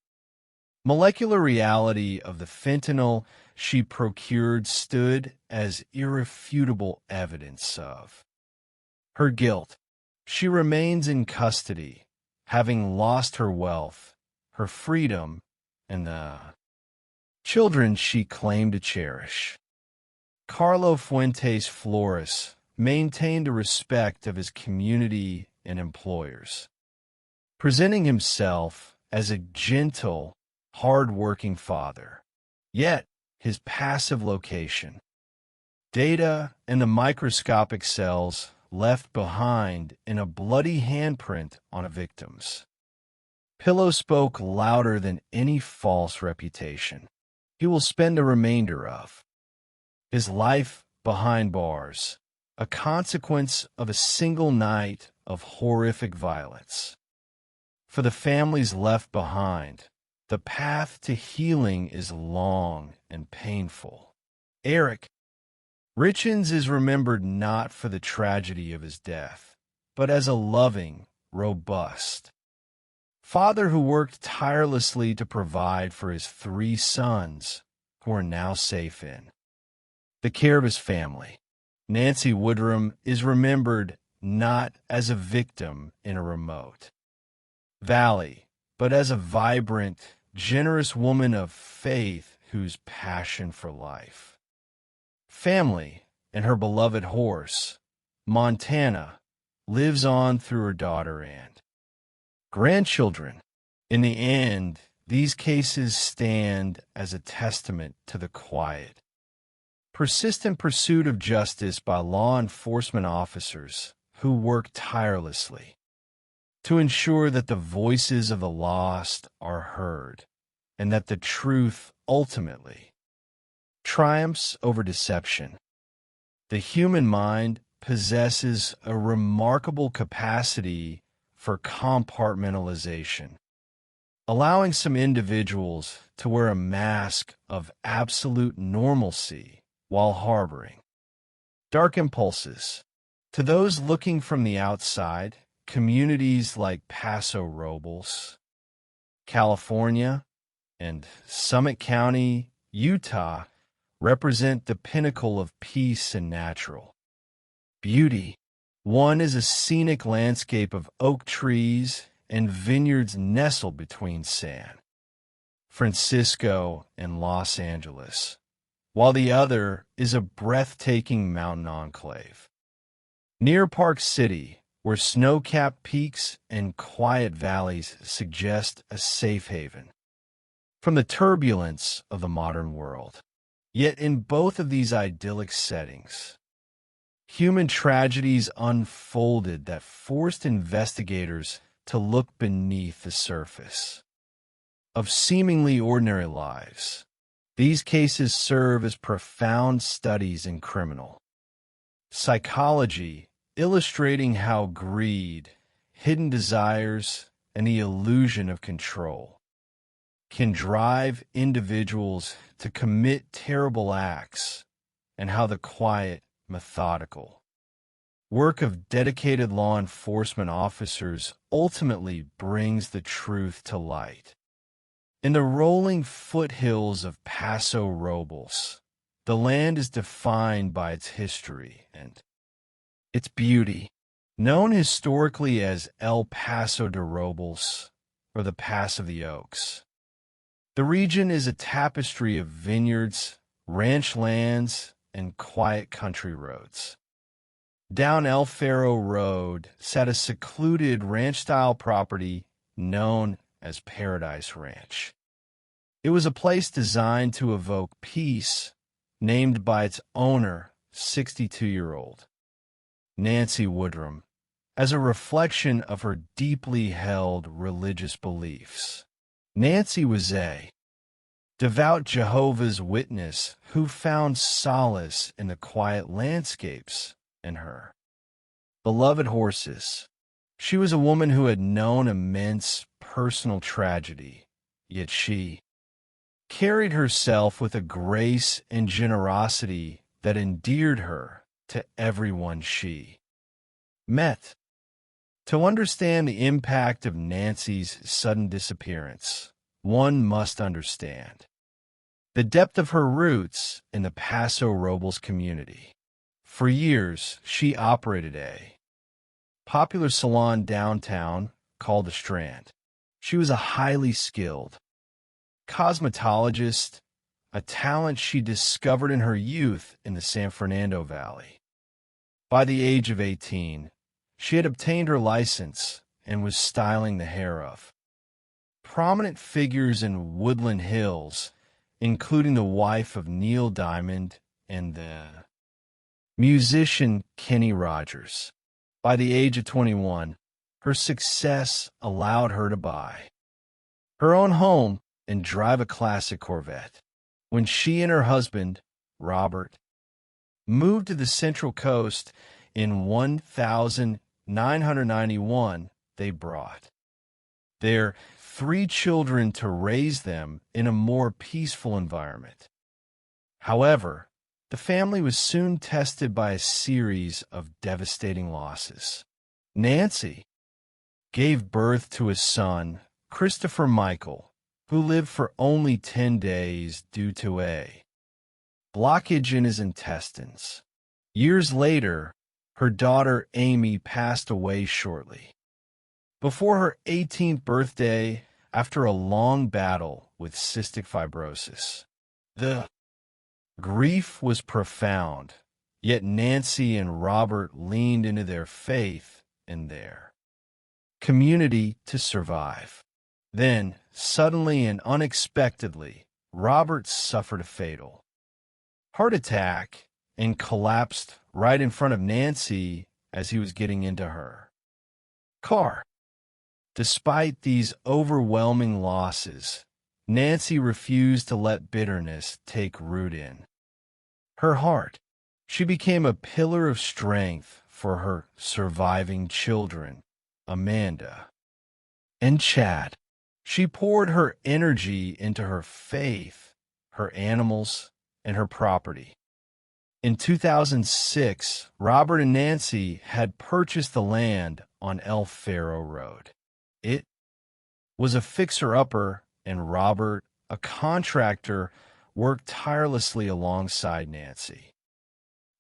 molecular reality of the fentanyl she procured stood as irrefutable evidence of her guilt. She remains in custody, having lost her wealth, her freedom, and the children she claimed to cherish. Carlo Fuentes Flores maintained a respect of his community and employers, presenting himself as a gentle, hard-working father. Yet, his passive location, data, and the microscopic cells left behind in a bloody handprint on a victim's pillow spoke louder than any false reputation. he will spend the remainder of his life behind bars, a consequence of a single night of horrific violence. For the families left behind, the path to healing is long and painful. Eric Richens is remembered not for the tragedy of his death, but as a loving, robust father who worked tirelessly to provide for his 3 sons, who are now safe in the care of his family. Nancy Woodrum is remembered not as a victim in a remote valley, but as a vibrant, generous woman of faith whose passion for life, family, and her beloved horse, Montana, lives on through her daughter and grandchildren. In the end, these cases stand as a testament to the quiet, persistent pursuit of justice by law enforcement officers who work tirelessly to ensure that the voices of the lost are heard and that the truth ultimately triumphs over deception. The human mind possesses a remarkable capacity for compartmentalization, allowing some individuals to wear a mask of absolute normalcy while harboring dark impulses. To those looking from the outside, communities like Paso Robles, California, and Summit County, Utah, represent the pinnacle of peace and natural beauty. One is a scenic landscape of oak trees and vineyards nestled between San Francisco and Los Angeles, while the other is a breathtaking mountain enclave near Park City, where snow-capped peaks and quiet valleys suggest a safe haven from the turbulence of the modern world. Yet in both of these idyllic settings, human tragedies unfolded that forced investigators to look beneath the surface of seemingly ordinary lives. These cases serve as profound studies in criminal psychology, illustrating how greed, hidden desires, and the illusion of control can drive individuals to commit terrible acts, and how the quiet, methodical work of dedicated law enforcement officers ultimately brings the truth to light. In the rolling foothills of Paso Robles, the land is defined by its history and its beauty. Known historically as El Paso de Robles, or the Pass of the Oaks, the region is a tapestry of vineyards, ranch lands, and quiet country roads. Down El Faro Road sat a secluded ranch-style property known as Paradise Ranch. It was a place designed to evoke peace, named by its owner, 62-year-old Nancy Woodrum, as a reflection of her deeply held religious beliefs. Nancy was a devout Jehovah's Witness who found solace in the quiet landscapes and her beloved horses. She was a woman who had known immense personal tragedy, yet she carried herself with a grace and generosity that endeared her to everyone she met. To understand the impact of Nancy's sudden disappearance, one must understand the depth of her roots in the Paso Robles community. For years, she operated a popular salon downtown called The Strand. She was a highly skilled cosmetologist, a talent she discovered in her youth in the San Fernando Valley. By the age of 18, she had obtained her license and was styling the hair of prominent figures in Woodland Hills, including the wife of Neil Diamond and the musician Kenny Rogers. By the age of 21, her success allowed her to buy her own home and drive a classic Corvette. when she and her husband, Robert, moved to the Central Coast in 1991, they brought their 3 children to raise them in a more peaceful environment. However, the family was soon tested by a series of devastating losses. Nancy gave birth to a son, Christopher Michael, who lived for only 10 days due to a blockage in his intestines. Years later, her daughter Amy passed away shortly before her 18th birthday after a long battle with cystic fibrosis. The grief was profound, yet Nancy and Robert leaned into their faith and their community to survive. Then, suddenly and unexpectedly, Robert suffered a fatal heart attack and collapsed right in front of Nancy as he was getting into her car. Despite these overwhelming losses, Nancy refused to let bitterness take root in her heart. She became a pillar of strength for her surviving children, Amanda and Chad. She poured her energy into her faith, her animals, and her property. In 2006, Robert and Nancy had purchased the land on El Faro Road. It was a fixer-upper, and Robert, a contractor, worked tirelessly alongside Nancy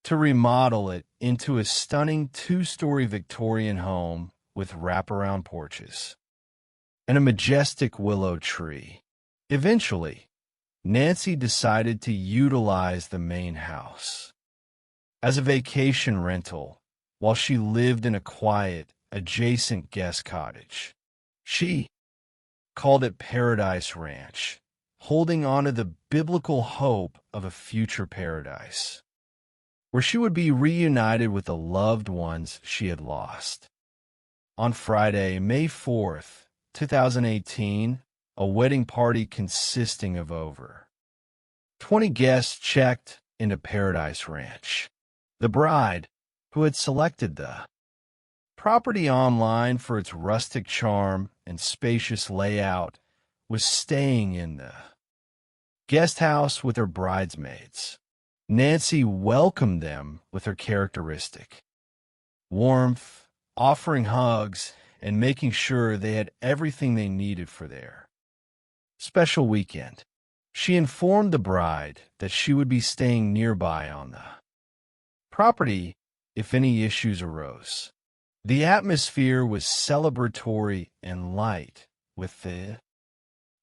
to remodel it into a stunning 2-story Victorian home with wraparound porches and a majestic willow tree. Eventually, Nancy decided to utilize the main house as a vacation rental while she lived in a quiet, adjacent guest cottage. She called it Paradise Ranch, holding on to the biblical hope of a future paradise, where she would be reunited with the loved ones she had lost. On Friday, May 4th, 2018, a wedding party consisting of over 20 guests checked into Paradise Ranch. The bride, who had selected the property online for its rustic charm and spacious layout, was staying in the guest house with her bridesmaids. Nancy welcomed them with her characteristic warmth, offering hugs and making sure they had everything they needed for their special weekend. She informed the bride that she would be staying nearby on the property if any issues arose. The atmosphere was celebratory and light, with the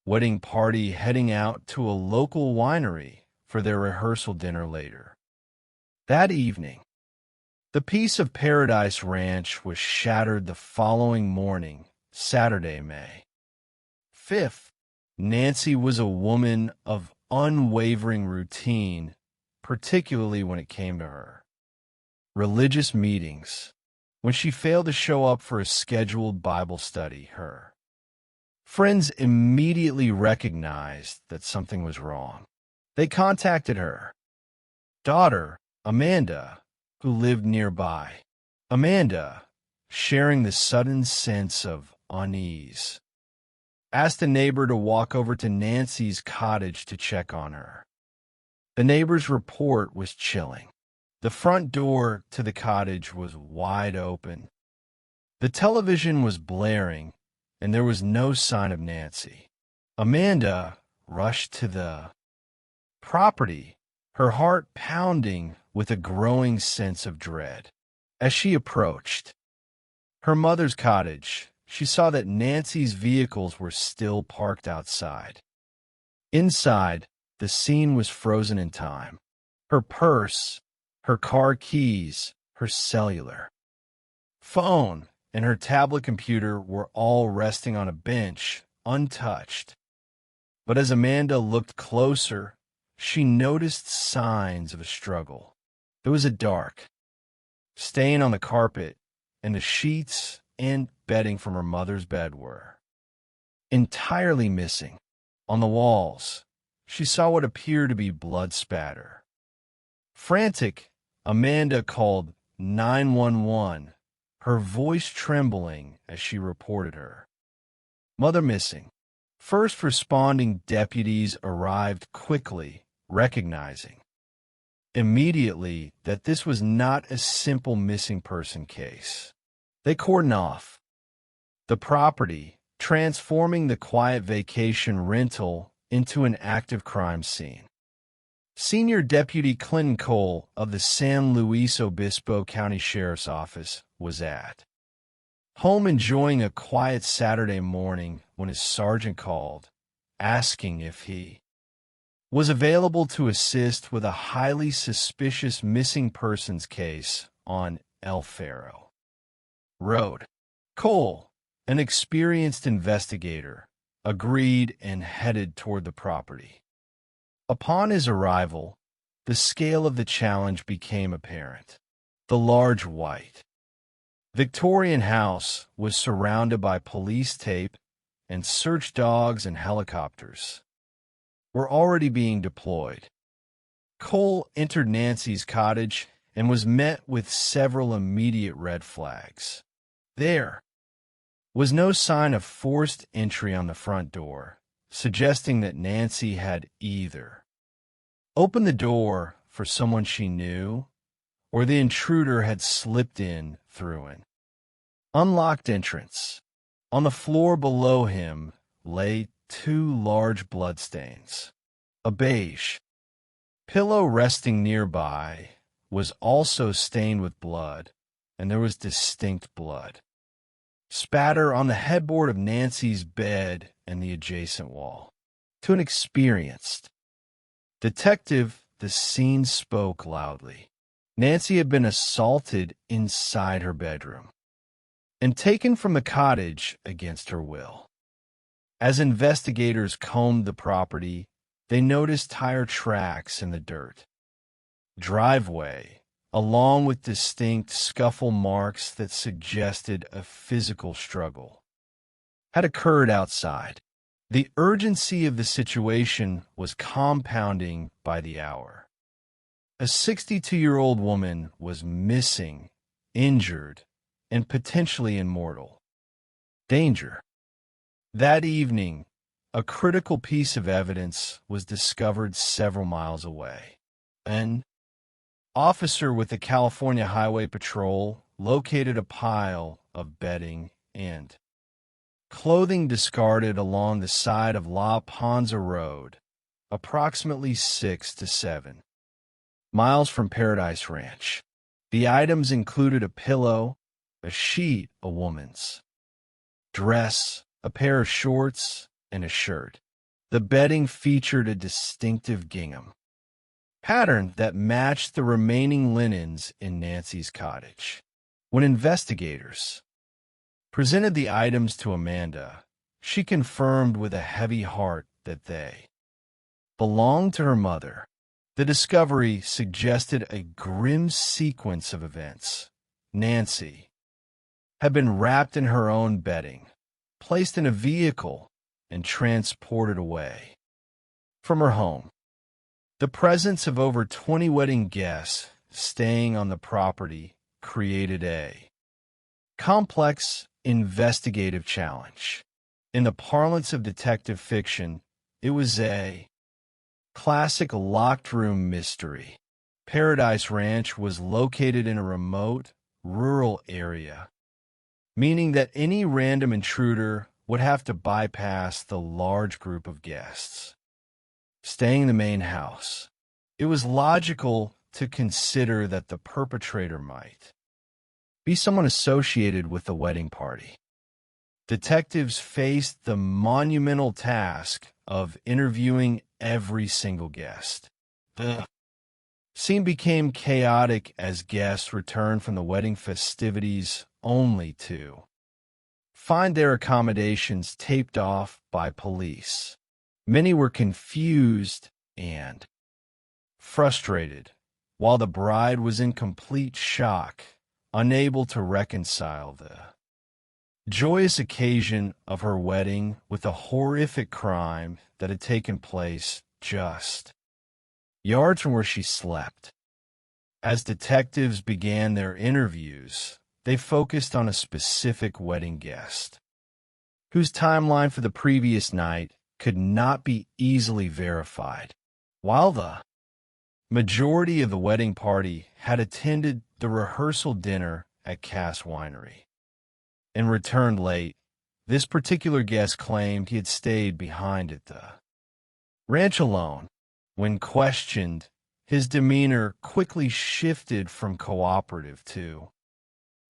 wedding party heading out to a local winery for their rehearsal dinner later. That evening, the peace of Paradise Ranch was shattered the following morning, Saturday, May 5th. Nancy was a woman of unwavering routine, particularly when it came to her religious meetings. When she failed to show up for a scheduled Bible study, her friends immediately recognized that something was wrong. They contacted her daughter, Amanda, who lived nearby. Amanda, sharing the sudden sense of unease, asked a neighbor to walk over to Nancy's cottage to check on her. The neighbor's report was chilling. The front door to the cottage was wide open. The television was blaring, and there was no sign of Nancy. Amanda rushed to the property, her heart pounding with a growing sense of dread. As she approached her mother's cottage, she saw that Nancy's vehicles were still parked outside. Inside, the scene was frozen in time. Her purse, her car keys, her cellular phone, and her tablet computer were all resting on a bench, untouched. But as Amanda looked closer, she noticed signs of a struggle. There was a dark stain on the carpet, and the sheets and bedding from her mother's bed were entirely missing. On the walls, she saw what appeared to be blood spatter. Frantic, Amanda called 911, her voice trembling as she reported her mother missing. First responding deputies arrived quickly, recognizing immediately that this was not a simple missing person case. They cordoned off the property, transforming the quiet vacation rental into an active crime scene. Senior Deputy Clinton Cole of the San Luis Obispo County Sheriff's Office was at home enjoying a quiet Saturday morning when his sergeant called, asking if he was available to assist with a highly suspicious missing persons case on El Faro Road. Cole, an experienced investigator, agreed and headed toward the property. Upon his arrival, the scale of the challenge became apparent. The large white Victorian house was surrounded by police tape, and search dogs and helicopters were already being deployed. Cole entered Nancy's cottage and was met with several immediate red flags. There was no sign of forced entry on the front door, suggesting that Nancy had either opened the door for someone she knew or the intruder had slipped in through an unlocked entrance. On the floor below him lay 2 large bloodstains. A beige pillow resting nearby was also stained with blood, and there was distinct blood spatter on the headboard of Nancy's bed and the adjacent wall. To an experienced detective, the scene spoke loudly. Nancy had been assaulted inside her bedroom and taken from the cottage against her will. As investigators combed the property, they noticed tire tracks in the dirt driveway, along with distinct scuffle marks that suggested a physical struggle had occurred outside. The urgency of the situation was compounding by the hour. A 62-year-old woman was missing, injured, and potentially immortal. Danger. That evening, a critical piece of evidence was discovered several miles away. An officer with the California Highway Patrol located a pile of bedding and clothing discarded along the side of La Ponza Road, approximately 6 to 7 miles from Paradise Ranch. The items included a pillow, a sheet, a woman's dress, a pair of shorts, and a shirt. The bedding featured a distinctive gingham pattern that matched the remaining linens in Nancy's cottage. When investigators presented the items to Amanda, she confirmed with a heavy heart that they belonged to her mother. The discovery suggested a grim sequence of events. Nancy had been wrapped in her own bedding, placed in a vehicle, and transported away from her home. The presence of over 20 wedding guests staying on the property created a complex investigative challenge. In the parlance of detective fiction, it was a classic locked room mystery. Paradise Ranch was located in a remote, rural area, meaning that any random intruder would have to bypass the large group of guests staying in the main house. It was logical to consider that the perpetrator might be someone associated with the wedding party. Detectives faced the monumental task of interviewing every single guest. The scene became chaotic as guests returned from the wedding festivities only to find their accommodations taped off by police. Many were confused and frustrated, while the bride was in complete shock, unable to reconcile the joyous occasion of her wedding with the horrific crime that had taken place just yards from where she slept. As detectives began their interviews, they focused on a specific wedding guest, whose timeline for the previous night could not be easily verified. While the majority of the wedding party had attended the rehearsal dinner at Cass Winery and returned late, this particular guest claimed he had stayed behind at the ranch alone. When questioned, his demeanor quickly shifted from cooperative to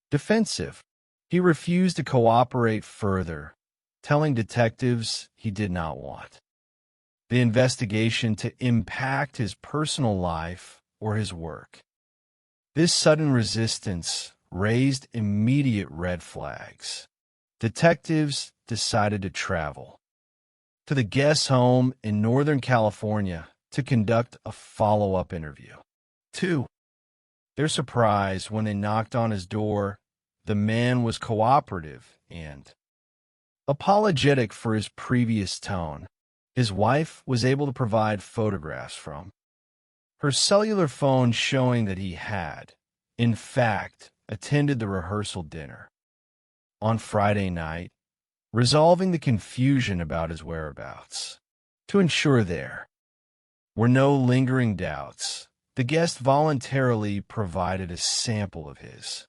defensive. He refused to cooperate further, telling detectives he did not want the investigation to impact his personal life or his work. This sudden resistance raised immediate red flags. Detectives decided to travel to the guest's home in Northern California to conduct a follow-up interview. To their surprise, when they knocked on his door, the man was cooperative and apologetic for his previous tone. His wife was able to provide photographs from her cellular phone showing that he had, in fact, attended the rehearsal dinner on Friday night, resolving the confusion about his whereabouts. To ensure there were no lingering doubts, the guest voluntarily provided a sample of his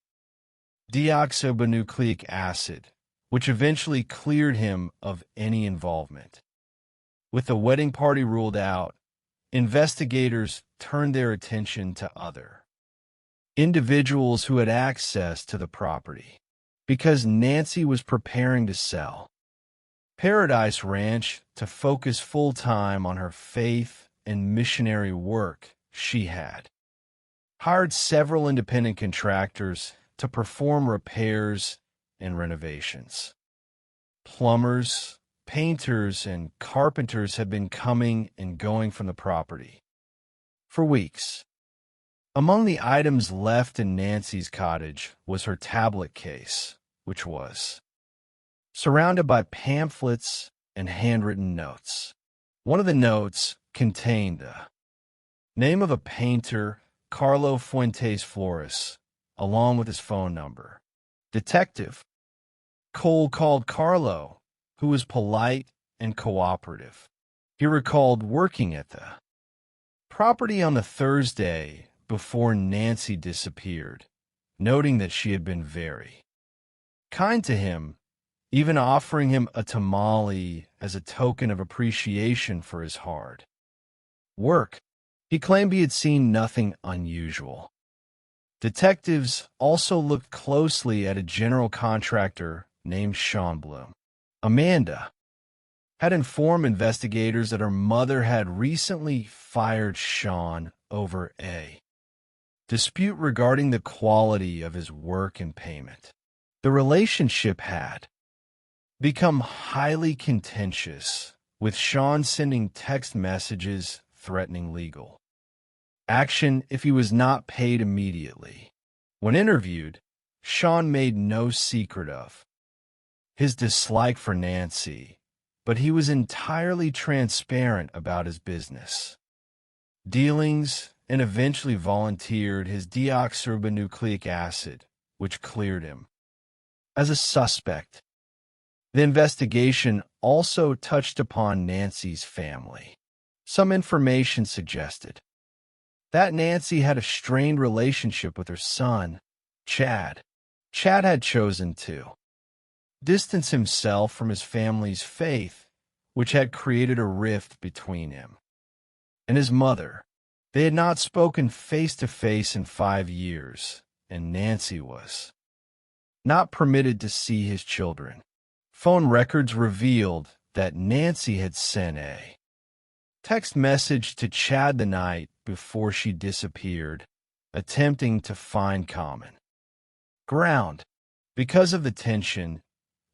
deoxyribonucleic acid, which eventually cleared him of any involvement. With the wedding party ruled out, investigators turned their attention to other individuals who had access to the property. Because Nancy was preparing to sell Paradise Ranch to focus full-time on her faith and missionary work, she had hired several independent contractors to perform repairs and renovations. Plumbers, painters, and carpenters had been coming and going from the property for weeks. Among the items left in Nancy's cottage was her tablet case, which was surrounded by pamphlets and handwritten notes. One of the notes contained the name of a painter, Carlo Fuentes Flores, along with his phone number. Detective Cole called Carlo, who was polite and cooperative. He recalled working at the property on the Thursday before Nancy disappeared, noting that she had been very kind to him, even offering him a tamale as a token of appreciation for his hard work. He claimed he had seen nothing unusual. Detectives also looked closely at a general contractor named Sean Bloom. Amanda had informed investigators that her mother had recently fired Sean over a dispute regarding the quality of his work and payment. The relationship had become highly contentious, with Sean sending text messages threatening legal action if he was not paid immediately. When interviewed, Sean made no secret of his dislike for Nancy, but he was entirely transparent about his business dealings and eventually volunteered his deoxyribonucleic acid, which cleared him as a suspect. The investigation also touched upon Nancy's family. Some information suggested that Nancy had a strained relationship with her son, Chad. Chad had chosen to distance himself from his family's faith, which had created a rift between him and his mother. They had not spoken face-to-face in 5 years, and Nancy was not permitted to see his children. Phone records revealed that Nancy had sent a text message to Chad the night before she disappeared, attempting to find common ground. Because of the tension,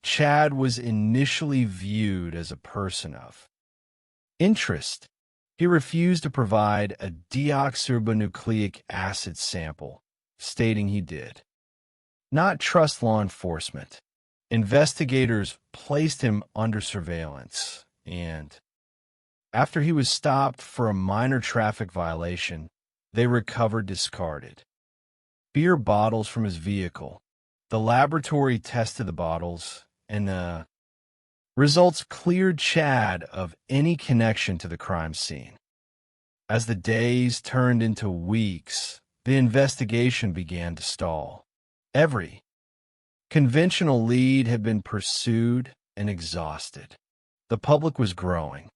Chad was initially viewed as a person of interest. He refused to provide a deoxyribonucleic acid sample, stating he did not trust law enforcement. Investigators placed him under surveillance and After he was stopped for a minor traffic violation, they recovered discarded beer bottles from his vehicle. The laboratory tested the bottles, and results cleared Chad of any connection to the crime scene. As the days turned into weeks, the investigation began to stall. Every conventional lead had been pursued and exhausted. The public was growing,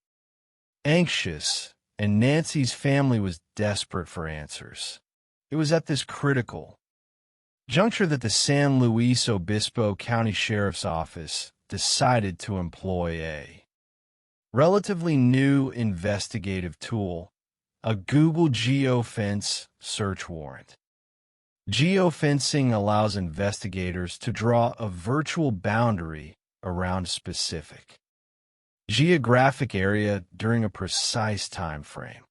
anxious, and Nancy's family was desperate for answers. It was at this critical juncture that the San Luis Obispo County Sheriff's Office decided to employ a relatively new investigative tool, a Google geofence search warrant. Geofencing allows investigators to draw a virtual boundary around a specific geographic area during a precise time frame.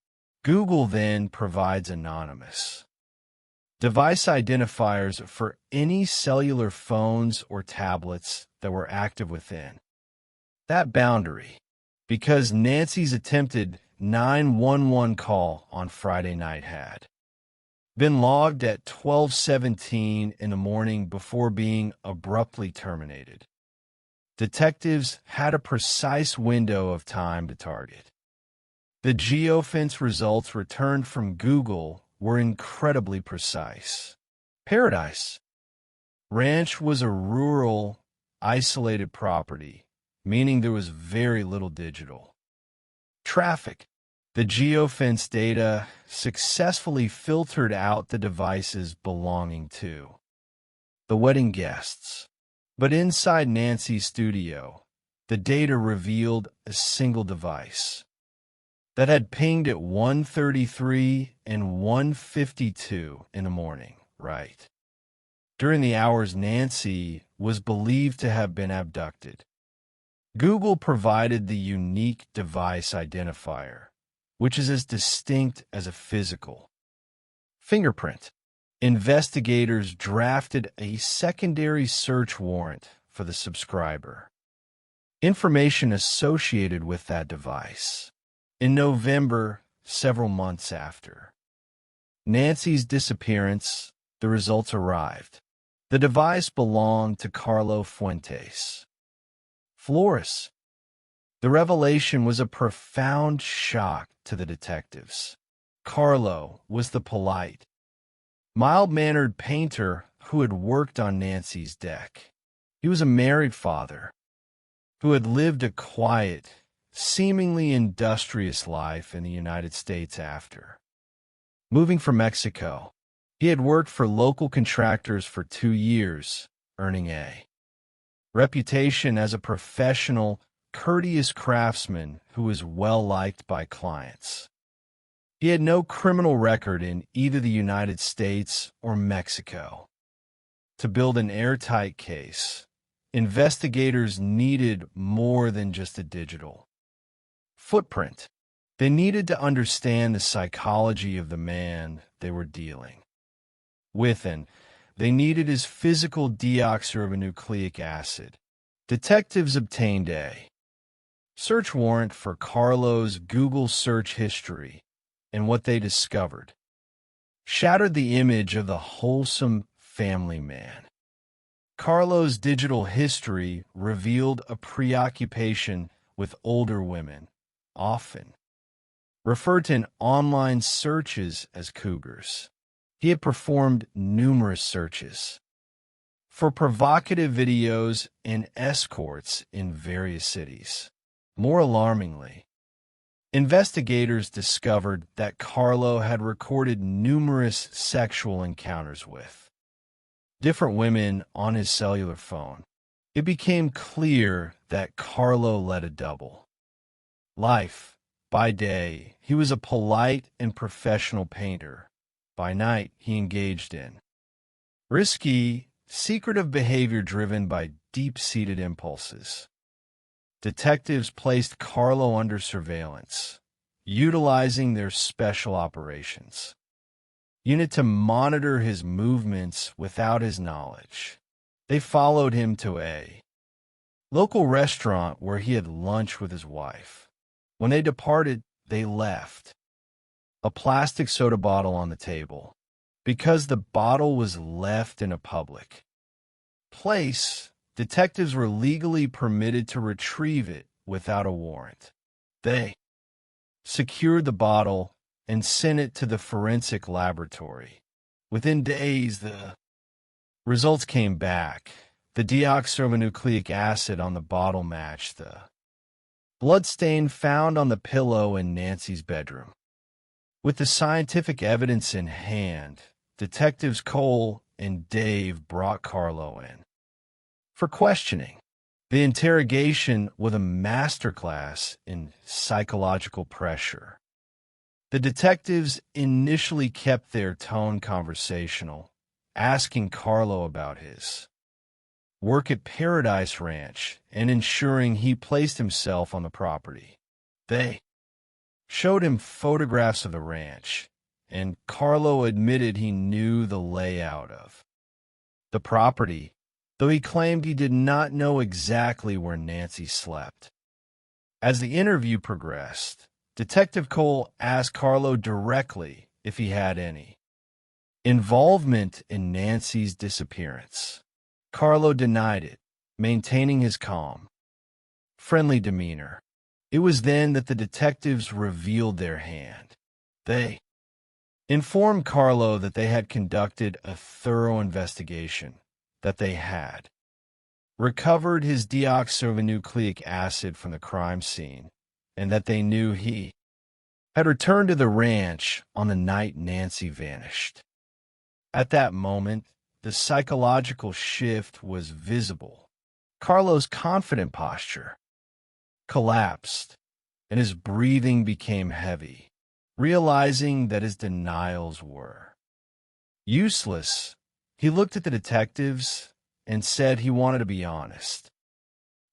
Google then provides anonymous device identifiers for any cellular phones or tablets that were active within that boundary. Because Nancy's attempted 911 call on Friday night had been logged at 12:17 in the morning before being abruptly terminated, detectives had a precise window of time to target. The geofence results returned from Google were incredibly precise. Paradise Ranch was a rural, isolated property, meaning there was very little digital traffic. The geofence data successfully filtered out the devices belonging to the wedding guests. But inside Nancy's studio, the data revealed a single device that had pinged at 1:33 and 1:52 in the morning, right during the hours Nancy was believed to have been abducted. Google provided the unique device identifier, which is as distinct as a physical fingerprint. Investigators drafted a secondary search warrant for the subscriber. Information associated with that device. In November, several months after Nancy's disappearance, the results arrived. The device belonged to Carlo Fuentes, florist. The revelation was a profound shock to the detectives. Carlo was the polite, mild-mannered painter who had worked on Nancy's deck. He was a married father who had lived a quiet, seemingly industrious life in the United States after moving from Mexico. He had worked for local contractors for 2 years, earning a reputation as a professional, courteous craftsman who was well-liked by clients. He had no criminal record in either the United States or Mexico. To build an airtight case, investigators needed more than just a digital footprint. They needed to understand the psychology of the man they were dealing with, and they needed his physical deoxyribonucleic acid. Detectives obtained a search warrant for Carlo's Google search history, and what they discovered shattered the image of the wholesome family man. Carlo's digital history revealed a preoccupation with older women, often referred to in online searches as cougars. He had performed numerous searches for provocative videos and escorts in various cities. More alarmingly, investigators discovered that Carlo had recorded numerous sexual encounters with different women on his cellular phone. It became clear that Carlo led a double life. By day, he was a polite and professional painter. By night, he engaged in risky, secretive behavior driven by deep-seated impulses. Detectives placed Carlo under surveillance, utilizing their special operations unit to monitor his movements without his knowledge. They followed him to a local restaurant where he had lunch with his wife. When they departed, they left a plastic soda bottle on the table. Because the bottle was left in a public place, detectives were legally permitted to retrieve it without a warrant. They secured the bottle and sent it to the forensic laboratory. Within days, the results came back. The deoxyribonucleic acid on the bottle matched the blood stain found on the pillow in Nancy's bedroom. With the scientific evidence in hand, Detectives Cole and Dave brought Carlo in for questioning. The interrogation was a masterclass in psychological pressure. The detectives initially kept their tone conversational, asking Carlo about his work at Paradise Ranch and ensuring he placed himself on the property. They showed him photographs of the ranch, and Carlo admitted he knew the layout of the property, though he claimed he did not know exactly where Nancy slept. As the interview progressed, Detective Cole asked Carlo directly if he had any involvement in Nancy's disappearance. Carlo denied it, maintaining his calm, friendly demeanor. It was then that the detectives revealed their hand. They informed Carlo that they had conducted a thorough investigation, that they had recovered his deoxyribonucleic acid from the crime scene, and that they knew he had returned to the ranch on the night Nancy vanished. At that moment, the psychological shift was visible. Carlo's confident posture collapsed, and his breathing became heavy. Realizing that his denials were useless, he looked at the detectives and said he wanted to be honest.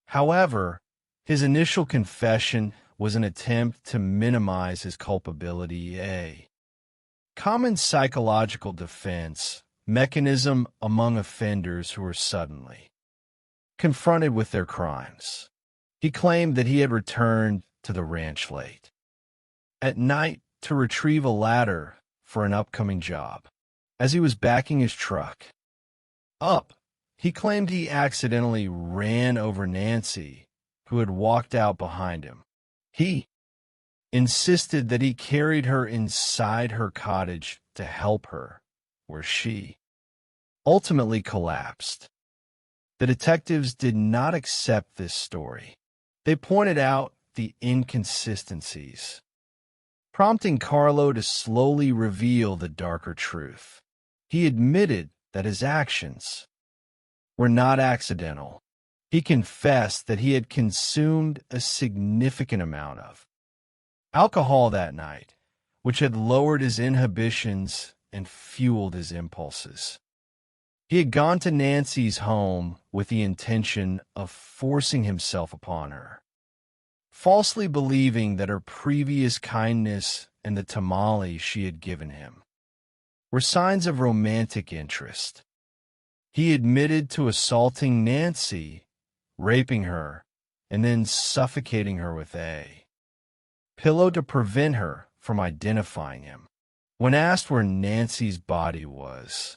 However, his initial confession was an attempt to minimize his culpability, a common psychological defense mechanism among offenders who are suddenly confronted with their crimes. He claimed that he had returned to the ranch late at night to retrieve a ladder for an upcoming job. As he was backing his truck up, he claimed he accidentally ran over Nancy, who had walked out behind him. He insisted that he carried her inside her cottage to help her, where she ultimately collapsed. The detectives did not accept this story. They pointed out the inconsistencies, prompting Carlo to slowly reveal the darker truth. He admitted that his actions were not accidental. He confessed that he had consumed a significant amount of alcohol that night, which had lowered his inhibitions and fueled his impulses. He had gone to Nancy's home with the intention of forcing himself upon her, falsely believing that her previous kindness and the tamale she had given him were signs of romantic interest. He admitted to assaulting Nancy, raping her, and then suffocating her with a pillow to prevent her from identifying him. When asked where Nancy's body was,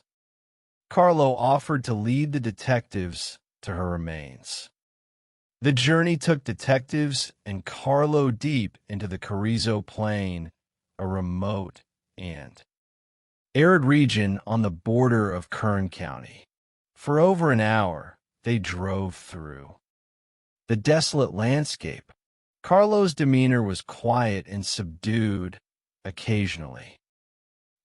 Carlo offered to lead the detectives to her remains. The journey took detectives and Carlo deep into the Carrizo Plain, a remote and arid region on the border of Kern County. For over an hour, they drove through the desolate landscape. Carlo's demeanor was quiet and subdued occasionally,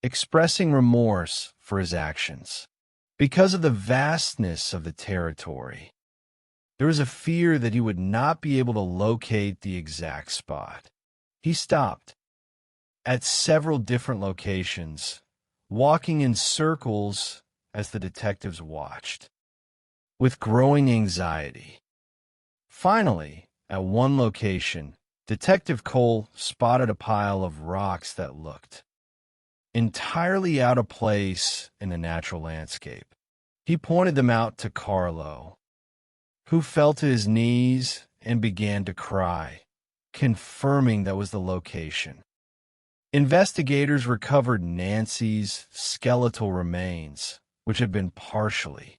expressing remorse for his actions. Because of the vastness of the territory, there was a fear that he would not be able to locate the exact spot. He stopped at several different locations, walking in circles as the detectives watched, with growing anxiety. Finally, at one location, Detective Cole spotted a pile of rocks that looked entirely out of place in the natural landscape. He pointed them out to Carlo, who fell to his knees and began to cry. confirming that was the location. Investigators recovered Nancy's skeletal remains, which had been partially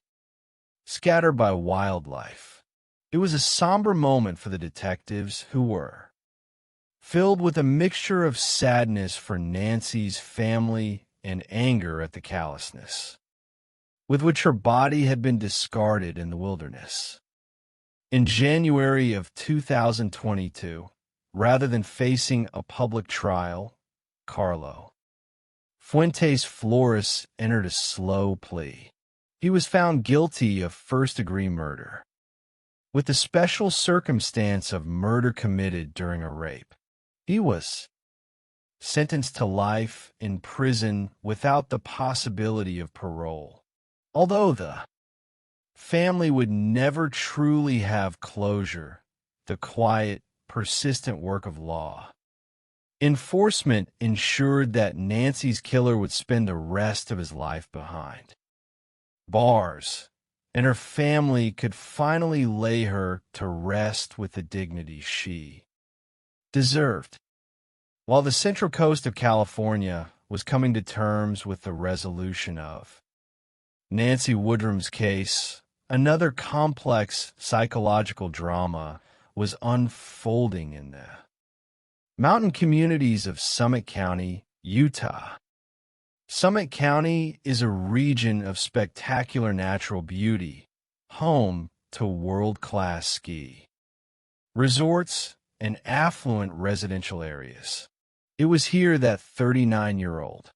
scattered by wildlife. It was a somber moment for the detectives, who were filled with a mixture of sadness for Nancy's family and anger at the callousness with which her body had been discarded in the wilderness. In January of 2022, rather than facing a public trial, Carlo Fuentes Flores entered a slow plea. He was found guilty of first-degree murder, with the special circumstance of murder committed during a rape. He was sentenced to life in prison without the possibility of parole. Although the family would never truly have closure, the quiet, persistent work of law enforcement ensured that Nancy's killer would spend the rest of his life behind bars, and her family could finally lay her to rest with the dignity she deserved. While the Central Coast of California was coming to terms with the resolution of Nancy Woodrum's case, another complex psychological drama was unfolding in the mountain communities of Summit County, Utah. Summit County is a region of spectacular natural beauty, home to world-class ski resorts and affluent residential areas. It was here that 39-year-old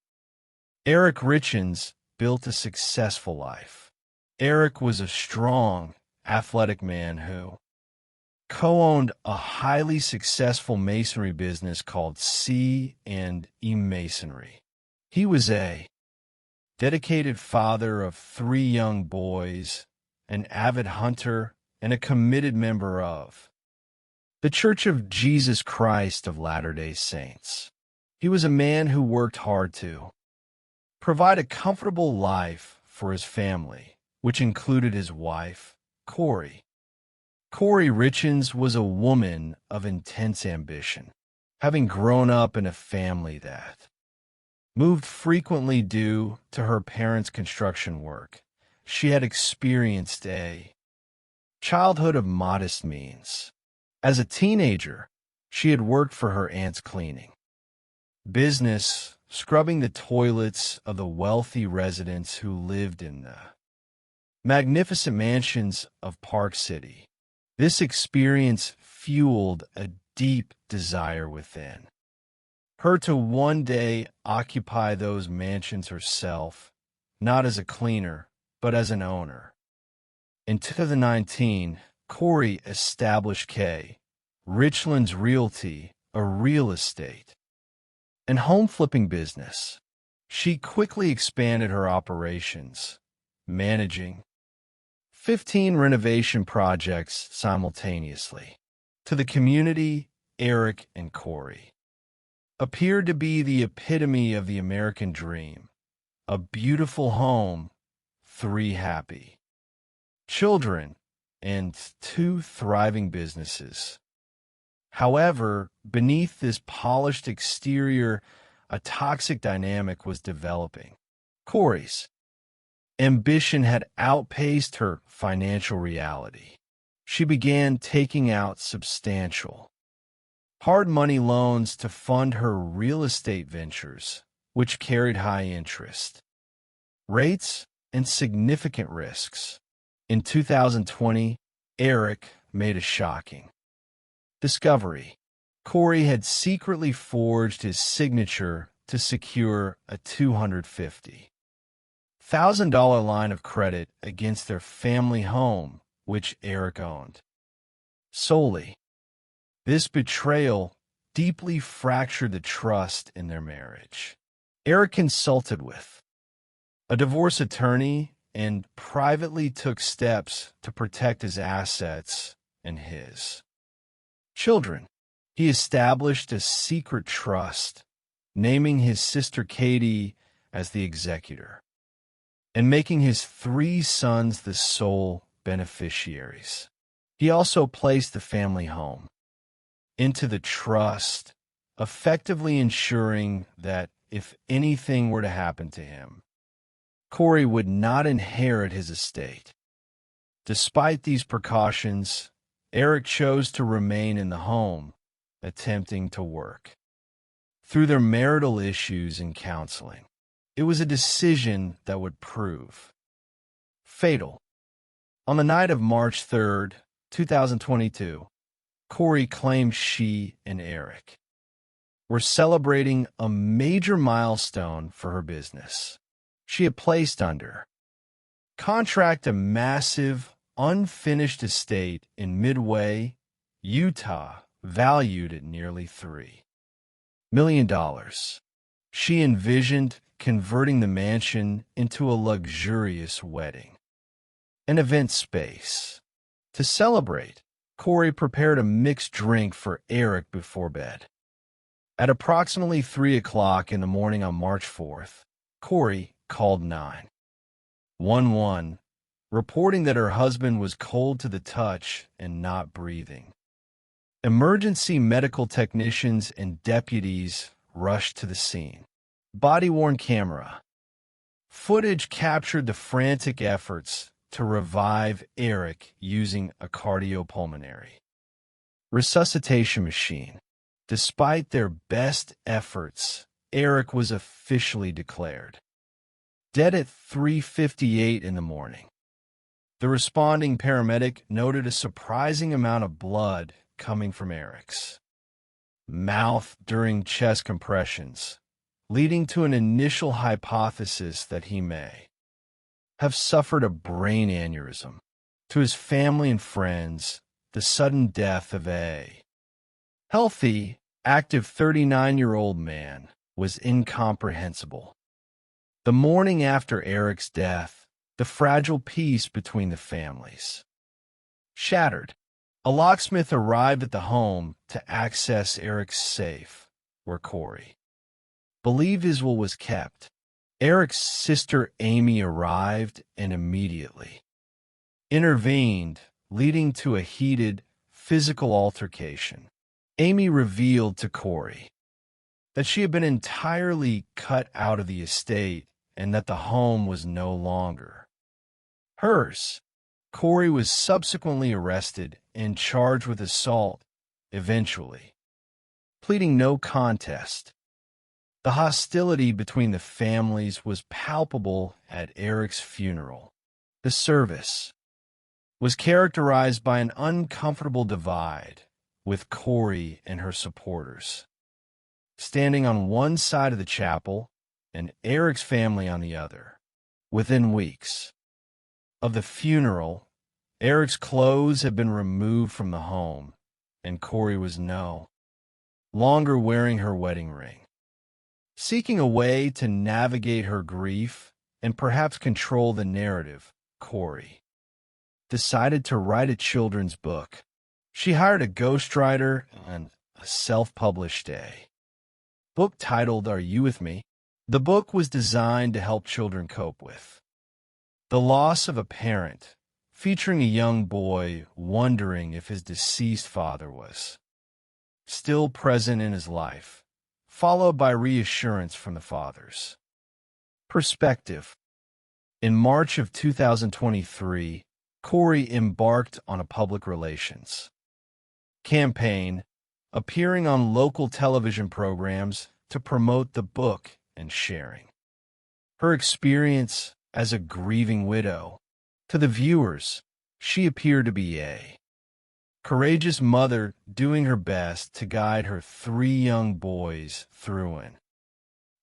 Eric Richens built a successful life. Eric was a strong, athletic man who co-owned a highly successful masonry business called C&E Masonry. He was a dedicated father of 3 young boys, an avid hunter, and a committed member of the Church of Jesus Christ of Latter-day Saints. He was a man who worked hard to provide a comfortable life for his family, which included his wife, Corey. Corey Richens was a woman of intense ambition, having grown up in a family that moved frequently due to her parents' construction work. She had experienced a childhood of modest means. As a teenager, she had worked for her aunt's cleaning business, scrubbing the toilets of the wealthy residents who lived in the magnificent mansions of Park City. This experience fueled a deep desire within her to one day occupy those mansions herself, not as a cleaner, but as an owner. In 2019, Corey established K. Richlands Realty, a real estate and home flipping business. She quickly expanded her operations, managing 15 renovation projects simultaneously. To the community, Eric and Corey appeared to be the epitome of the American dream. A beautiful home, 3 happy children, and 2 thriving businesses. However, beneath this polished exterior, a toxic dynamic was developing. Corey's ambition had outpaced her financial reality. She began taking out substantial hard money loans to fund her real estate ventures, which carried high interest rates and significant risks. In 2020, Eric made a shocking discovery. Corey had secretly forged his signature to secure a $250,000 line of credit against their family home, which Eric owned solely. This betrayal deeply fractured the trust in their marriage. Eric consulted with a divorce attorney and privately took steps to protect his assets and his children. He established a secret trust, naming his sister Katie as the executor and making his 3 sons the sole beneficiaries. He also placed the family home into the trust, effectively ensuring that if anything were to happen to him, Corey would not inherit his estate. Despite these precautions, Eric chose to remain in the home, attempting to work. Through their marital issues and counseling, it was a decision that would prove fatal. On the night of March 3rd, 2022, Corey claimed she and Eric were celebrating a major milestone for her business. She had placed under contract a massive, unfinished estate in Midway, Utah, valued at nearly $3 million. She envisioned converting the mansion into a luxurious wedding, an event space. To celebrate, Corey prepared a mixed drink for Eric before bed. At approximately 3 o'clock in the morning on March 4th, Corey called 911, reporting that her husband was cold to the touch and not breathing. Emergency medical technicians and deputies rushed to the scene. Body-worn camera footage captured the frantic efforts to revive Eric using a cardiopulmonary resuscitation machine. Despite their best efforts, Eric was officially declared dead at 3:58 in the morning. The responding paramedic noted a surprising amount of blood coming from Eric's mouth during chest compressions, leading to an initial hypothesis that he may have suffered a brain aneurysm. To his family and friends, the sudden death of a healthy, active 39-year-old man was incomprehensible. The morning after Eric's death, the fragile peace between the families shattered. A locksmith arrived at the home to access Eric's safe, where Corey believed his will was kept. Eric's sister Amy arrived and immediately intervened, leading to a heated physical altercation. Amy revealed to Corey that she had been entirely cut out of the estate and that the home was no longer hers. Corey was subsequently arrested and charged with assault, eventually pleading no contest. The hostility between the families was palpable at Eric's funeral. The service was characterized by an uncomfortable divide, with Corey and her supporters standing on one side of the chapel and Eric's family on the other. Within weeks of the funeral, Eric's clothes had been removed from the home, and Corey was no longer wearing her wedding ring. Seeking a way to navigate her grief and perhaps control the narrative, Corey decided to write a children's book. She hired a ghostwriter and a self-published book titled Are You With Me? The book was designed to help children cope with the loss of a parent, featuring a young boy wondering if his deceased father was still present in his life, followed by reassurance from the father's perspective. In March of 2023, Corey embarked on a public relations campaign, appearing on local television programs to promote the book and sharing her experience as a grieving widow. To the viewers, she appeared to be a courageous mother doing her best to guide her 3 young boys through an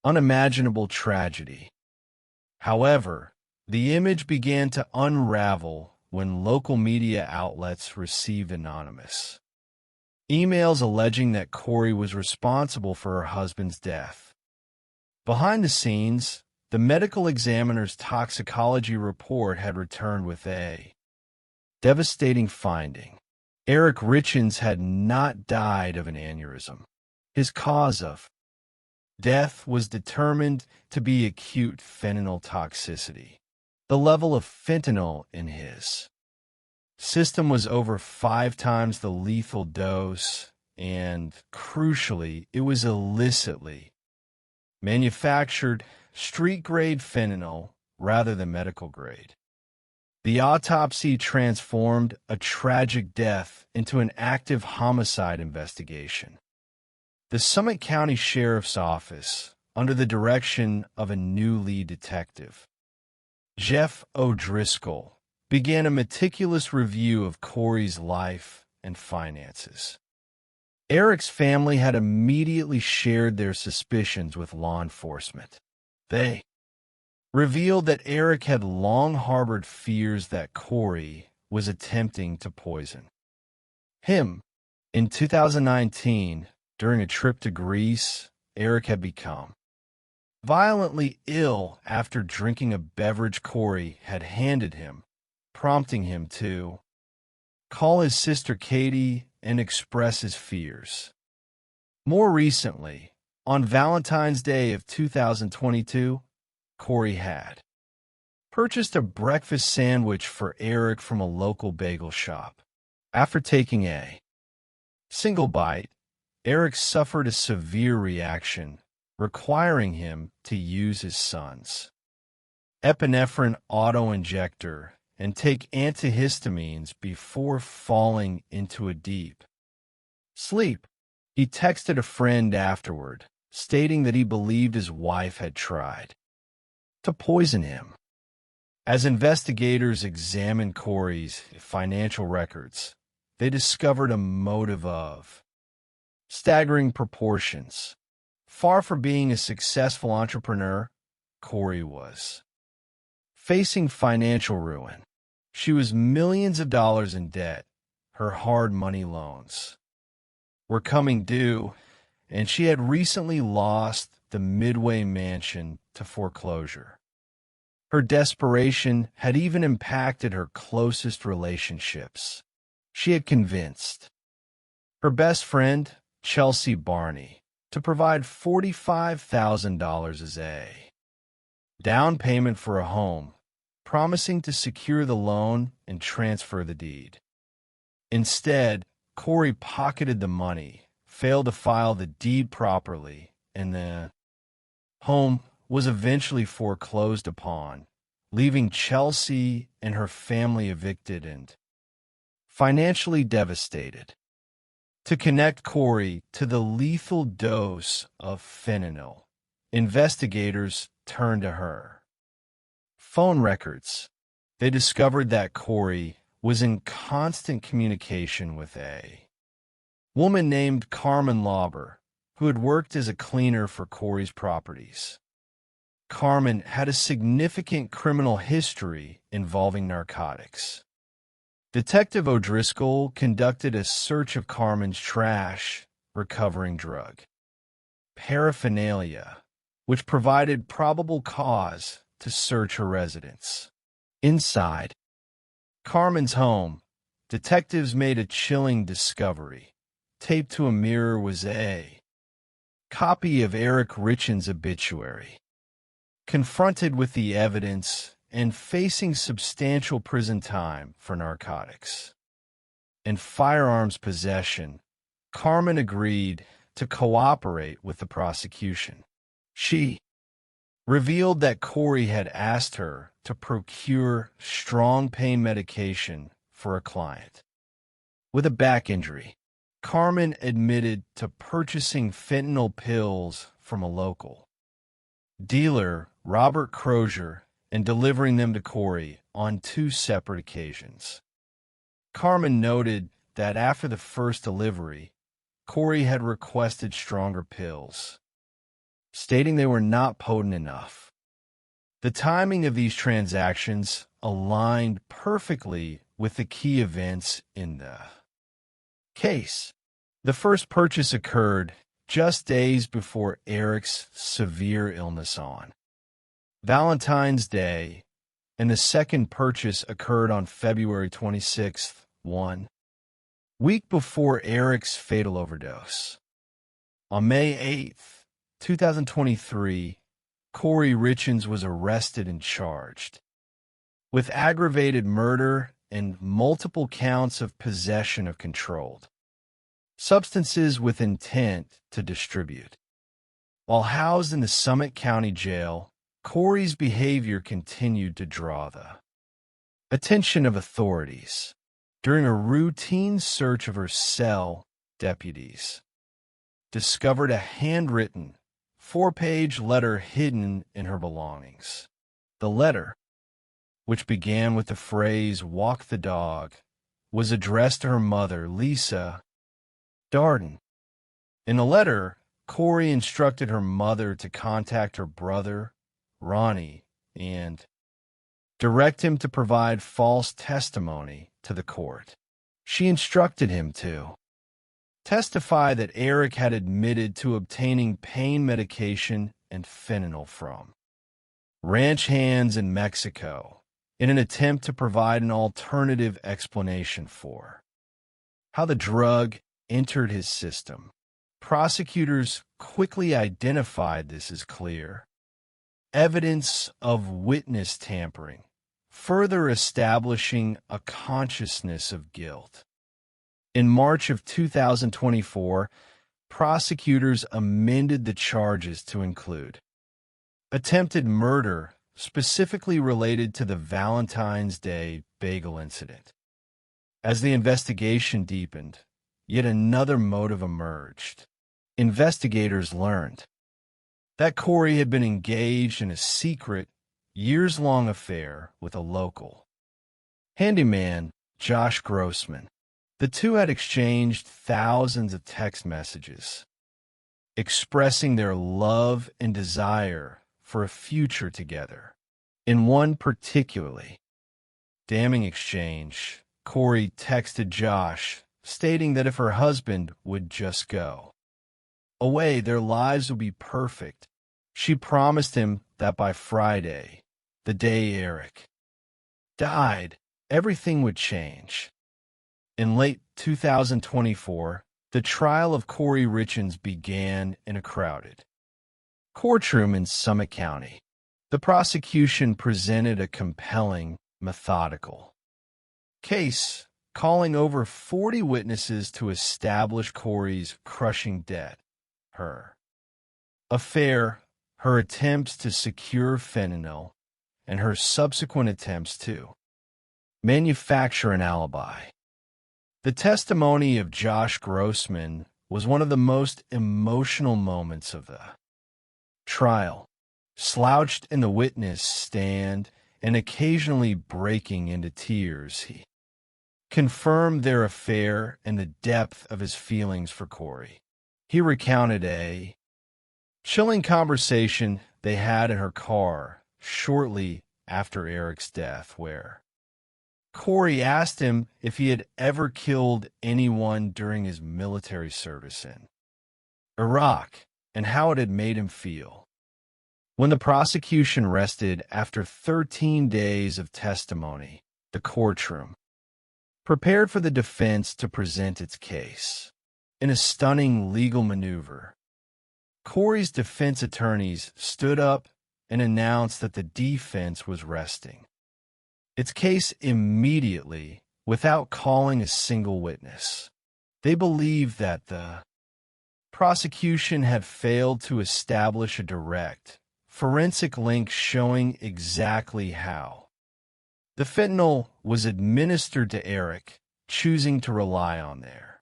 unimaginable tragedy. However, the image began to unravel when local media outlets received anonymous emails alleging that Corey was responsible for her husband's death. Behind the scenes, the medical examiner's toxicology report had returned with a devastating finding. Eric Richins had not died of an aneurysm. His cause of death was determined to be acute fentanyl toxicity. The level of fentanyl in his system was over 5 times the lethal dose and, crucially, it was illicitly manufactured street-grade fentanyl rather than medical grade. The autopsy transformed a tragic death into an active homicide investigation. The Summit County Sheriff's Office, under the direction of a new lead detective, Jeff O'Driscoll, began a meticulous review of Corey's life and finances. Eric's family had immediately shared their suspicions with law enforcement. They revealed that Eric had long harbored fears that Corey was attempting to poison him. In 2019, during a trip to Greece, Eric had become violently ill after drinking a beverage Corey had handed him, prompting him to call his sister Katie and express his fears. More recently, on Valentine's Day of 2022, Corey had purchased a breakfast sandwich for Eric from a local bagel shop. After taking a single bite, Eric suffered a severe reaction, requiring him to use his son's epinephrine auto-injector and take antihistamines before falling into a deep sleep. He texted a friend afterward, stating that he believed his wife had tried to poison him. As investigators examined Corey's financial records, they discovered a motive of staggering proportions. Far from being a successful entrepreneur, Corey was facing financial ruin. She was millions of dollars in debt. Her hard money loans were coming due, and she had recently lost the Midway mansion to foreclosure. Her desperation had even impacted her closest relationships. She had convinced her best friend, Chelsea Barney, to provide $45,000 as a down payment for a home, promising to secure the loan and transfer the deed. Instead, Corey pocketed the money, failed to file the deed properly, and the home was eventually foreclosed upon, leaving Chelsea and her family evicted and financially devastated. To connect Corey to the lethal dose of fentanyl, investigators turned to her phone records. They discovered that Corey was in constant communication with a woman named Carmen Lauber, who had worked as a cleaner for Corey's properties. Carmen had a significant criminal history involving narcotics. Detective O'Driscoll conducted a search of Carmen's trash, recovering drug paraphernalia, which provided probable cause to search her residence. Inside Carmen's home, detectives made a chilling discovery. Taped to a mirror was a copy of Eric Richen's obituary. Confronted with the evidence and facing substantial prison time for narcotics and firearms possession, Carmen agreed to cooperate with the prosecution. She revealed that Corey had asked her to procure strong pain medication for a client with a back injury. Carmen admitted to purchasing fentanyl pills from a local dealer, Robert Crozier, and delivering them to Corey on 2 separate occasions. Carmen noted that after the first delivery, Corey had requested stronger pills, stating they were not potent enough. The timing of these transactions aligned perfectly with the key events in the case. The first purchase occurred just days before Eric's severe illness on Valentine's Day, and the second purchase occurred on February 26th, 1 week before Eric's fatal overdose. On May 8th, 2023, Corey Richens was arrested and charged with aggravated murder and multiple counts of possession of controlled substances with intent to distribute. While housed in the Summit County Jail, Corey's behavior continued to draw the attention of authorities. During a routine search of her cell, deputies discovered a handwritten 4-page letter hidden in her belongings. The letter, which began with the phrase, "Walk the dog," was addressed to her mother, Lisa Darden. In the letter, Corey instructed her mother to contact her brother, Ronnie, and direct him to provide false testimony to the court. She instructed him to testify that Eric had admitted to obtaining pain medication and fentanyl from ranch hands in Mexico in an attempt to provide an alternative explanation for how the drug entered his system. Prosecutors quickly identified this as clear evidence of witness tampering, further establishing a consciousness of guilt. In March of 2024, prosecutors amended the charges to include attempted murder, specifically related to the Valentine's Day bagel incident. As the investigation deepened, yet another motive emerged. Investigators learned that Corey had been engaged in a secret, years-long affair with a local handyman, Josh Grossman. The two had exchanged thousands of text messages, expressing their love and desire for a future together. In one particularly damning exchange, Corey texted Josh, stating that if her husband would just go away, their lives would be perfect. She promised him that by Friday, the day Eric died, everything would change. In late 2024, the trial of Corey Richins began in a crowded courtroom in Summit County. The prosecution presented a compelling, methodical case, calling over 40 witnesses to establish Corey's crushing debt, her affair, her attempts to secure fentanyl, and her subsequent attempts to manufacture an alibi. The testimony of Josh Grossman was one of the most emotional moments of the trial. Slouched in the witness stand and occasionally breaking into tears, he confirmed their affair and the depth of his feelings for Corey. He recounted a chilling conversation they had in her car shortly after Eric's death, where Corey asked him if he had ever killed anyone during his military service in Iraq and how it had made him feel. When the prosecution rested after 13 days of testimony, the courtroom prepared for the defense to present its case. In a stunning legal maneuver, Corey's defense attorneys stood up and announced that the defense was resting its case immediately without calling a single witness. They believed that the prosecution had failed to establish a direct forensic link showing exactly how the fentanyl was administered to Eric, choosing to rely on their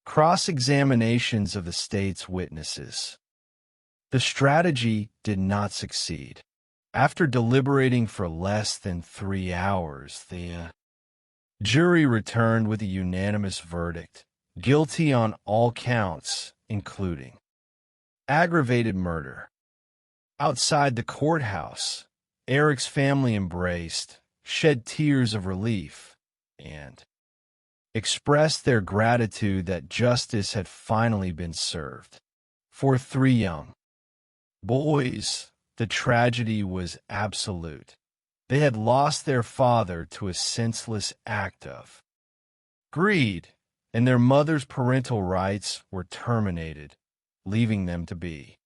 cross-examinations of the state's witnesses. The strategy did not succeed. After deliberating for less than 3 hours, the jury returned with a unanimous verdict, guilty on all counts, including aggravated murder. Outside the courthouse, Eric's family embraced, shed tears of relief, and expressed their gratitude that justice had finally been served. For 3 young boys, the tragedy was absolute. They had lost their father to a senseless act of greed, and their mother's parental rights were terminated, leaving them to be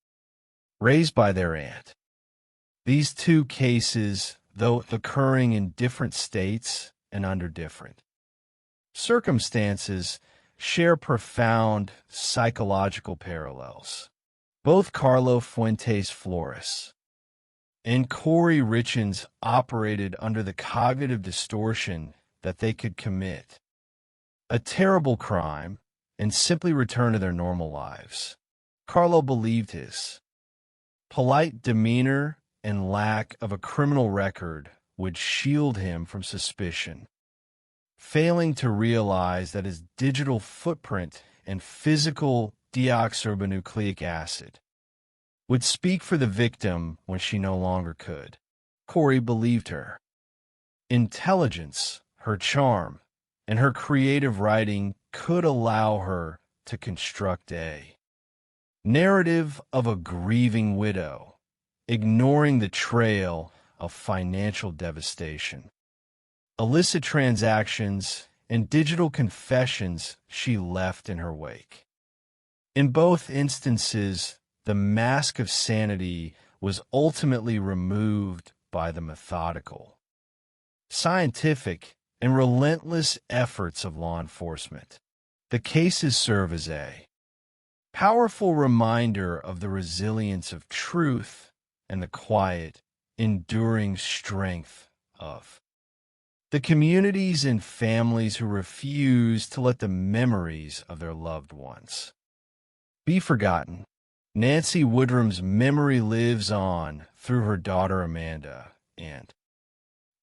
raised by their aunt. These two cases, though occurring in different states and under different circumstances, share profound psychological parallels. Both Carlo Fuentes Flores and Corey Richens operated under the cognitive distortion that they could commit a terrible crime and simply return to their normal lives. Carlo believed his polite demeanor and lack of a criminal record would shield him from suspicion, failing to realize that his digital footprint and physical deoxyribonucleic acid would speak for the victim when she no longer could. Corey believed her. Intelligence, her charm, and her creative writing could allow her to construct a narrative of a grieving widow, ignoring the trail of financial devastation, illicit transactions, and digital confessions she left in her wake. In both instances, the mask of sanity was ultimately removed by the methodical, scientific, and relentless efforts of law enforcement. The cases serve as a powerful reminder of the resilience of truth and the quiet, enduring strength of the communities and families who refuse to let the memories of their loved ones be forgotten. Nancy Woodrum's memory lives on through her daughter Amanda and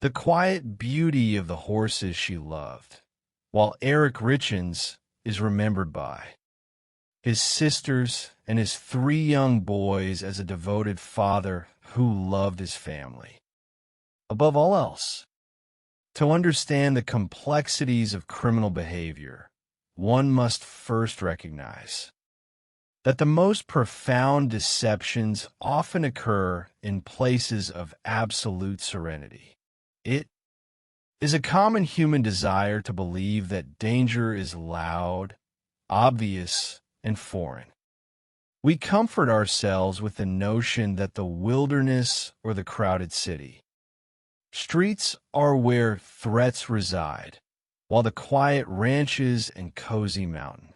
the quiet beauty of the horses she loved, while Eric Richens is remembered by his sisters and his 3 young boys as a devoted father who loved his family. Above all else, to understand the complexities of criminal behavior, one must first recognize that the most profound deceptions often occur in places of absolute serenity. It is a common human desire to believe that danger is loud, obvious, and foreign. We comfort ourselves with the notion that the wilderness or the crowded city streets are where threats reside, while the quiet ranches and cozy mountain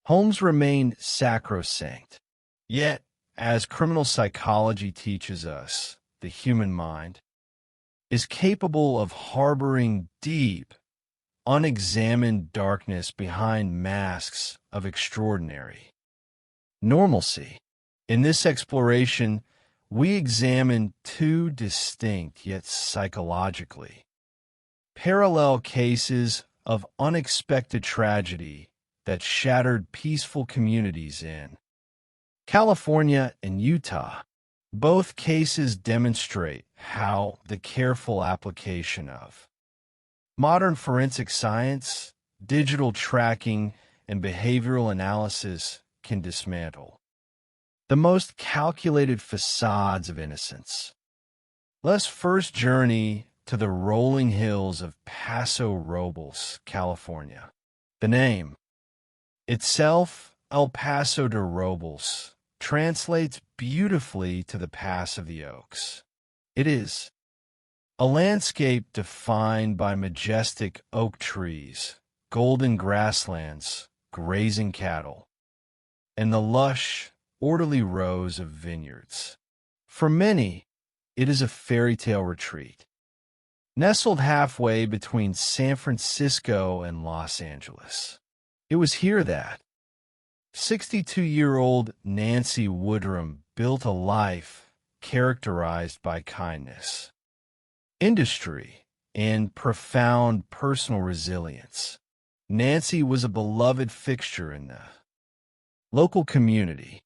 homes remain sacrosanct. Yet, as criminal psychology teaches us, the human mind is capable of harboring deep, unexamined darkness behind masks of extraordinary normalcy. In this exploration, we examine 2 distinct, yet psychologically parallel cases of unexpected tragedy that shattered peaceful communities in California and Utah. Both cases demonstrate how the careful application of modern forensic science, digital tracking, and behavioral analysis can dismantle the most calculated facades of innocence. Let's first journey to the rolling hills of Paso Robles, California. The name itself, El Paso de Robles, translates beautifully to the Pass of the Oaks. It is a landscape defined by majestic oak trees, golden grasslands, grazing cattle, and the lush, orderly rows of vineyards. For many, it is a fairy tale retreat, nestled halfway between San Francisco and Los Angeles. It was here that 62-year-old Nancy Woodrum built a life characterized by kindness, industry, and profound personal resilience. Nancy was a beloved fixture in the local community.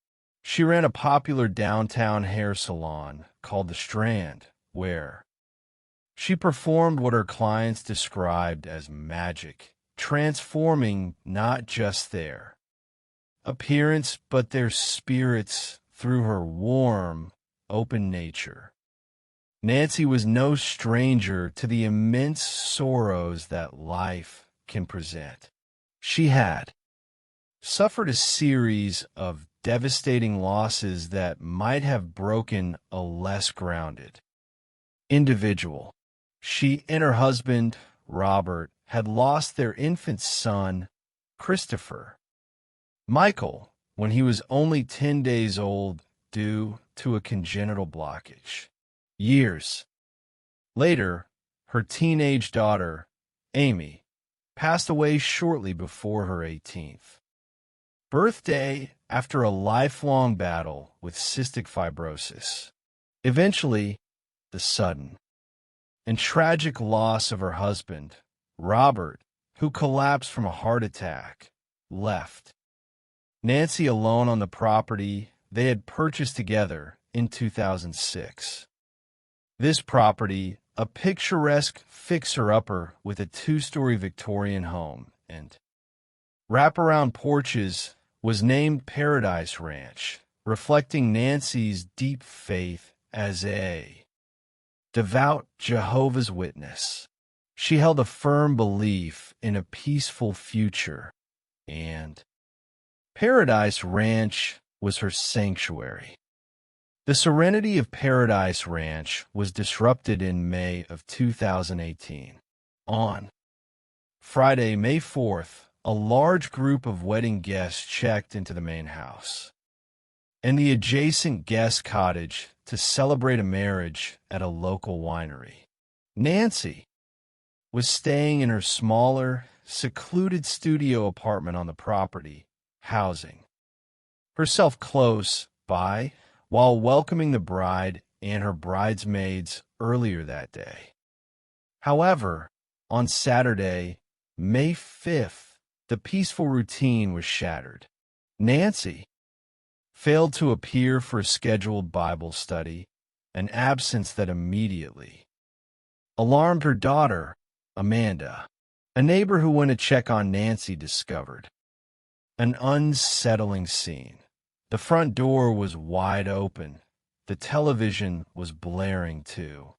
She ran a popular downtown hair salon called The Strand, where she performed what her clients described as magic, transforming not just their appearance but their spirits through her warm, open nature. Nancy was no stranger to the immense sorrows that life can present. She had suffered a series of devastating losses that might have broken a less grounded individual. She and her husband, Robert, had lost their infant son, Christopher. Michael, when he was only 10 days old due to a congenital blockage. Years later, her teenage daughter, Amy, passed away shortly before her 18th birthday after a lifelong battle with cystic fibrosis. Eventually, the sudden and tragic loss of her husband, Robert, who collapsed from a heart attack, left Nancy alone on the property they had purchased together in 2006. This property, a picturesque fixer-upper with a 2-story Victorian home and wraparound porches, was named Paradise Ranch, reflecting Nancy's deep faith as a devout Jehovah's Witness. She held a firm belief in a peaceful future, and Paradise Ranch was her sanctuary. The serenity of Paradise Ranch was disrupted in May of 2018. On Friday, May 4th, a large group of wedding guests checked into the main house and the adjacent guest cottage to celebrate a marriage at a local winery. Nancy was staying in her smaller, secluded studio apartment on the property, housing herself close by while welcoming the bride and her bridesmaids earlier that day. However, on Saturday, May 5th, the peaceful routine was shattered. Nancy failed to appear for a scheduled Bible study, an absence that immediately alarmed her daughter, Amanda. A neighbor who went to check on Nancy discovered an unsettling scene. The front door was wide open. The television was blaring too.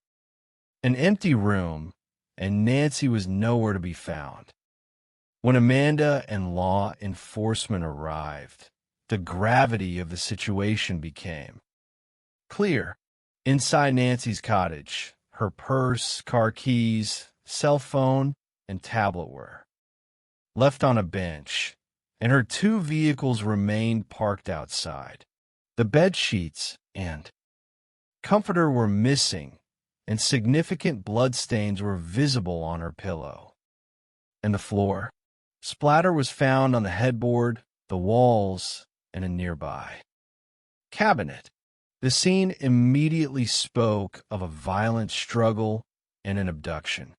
An empty room, and Nancy was nowhere to be found. When Amanda and law enforcement arrived, the gravity of the situation became clear. Inside Nancy's cottage, her purse, car keys, cell phone, and tablet were left on a bench, and her 2 vehicles remained parked outside. The bed sheets and comforter were missing, and significant bloodstains were visible on her pillow. And the floor. Splatter was found on the headboard, the walls, and a nearby cabinet. The scene immediately spoke of a violent struggle and an abduction.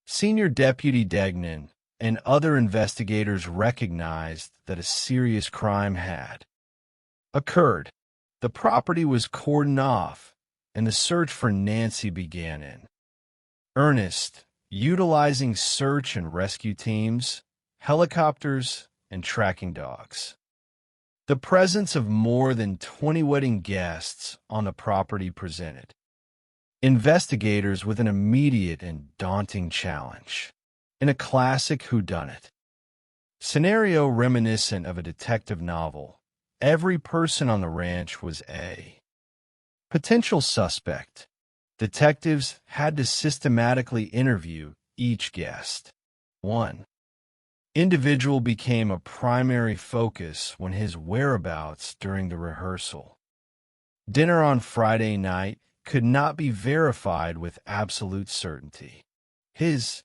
Senior Deputy Degnan and other investigators recognized that a serious crime had occurred. The property was cordoned off, and the search for Nancy began in earnest, utilizing search and rescue teams, helicopters, and tracking dogs. The presence of more than 20 wedding guests on the property presented investigators with an immediate and daunting challenge. In a classic whodunit scenario reminiscent of a detective novel, every person on the ranch was a potential suspect. Detectives had to systematically interview each guest. One individual became a primary focus when his whereabouts during the rehearsal. Dinner on Friday night could not be verified with absolute certainty. His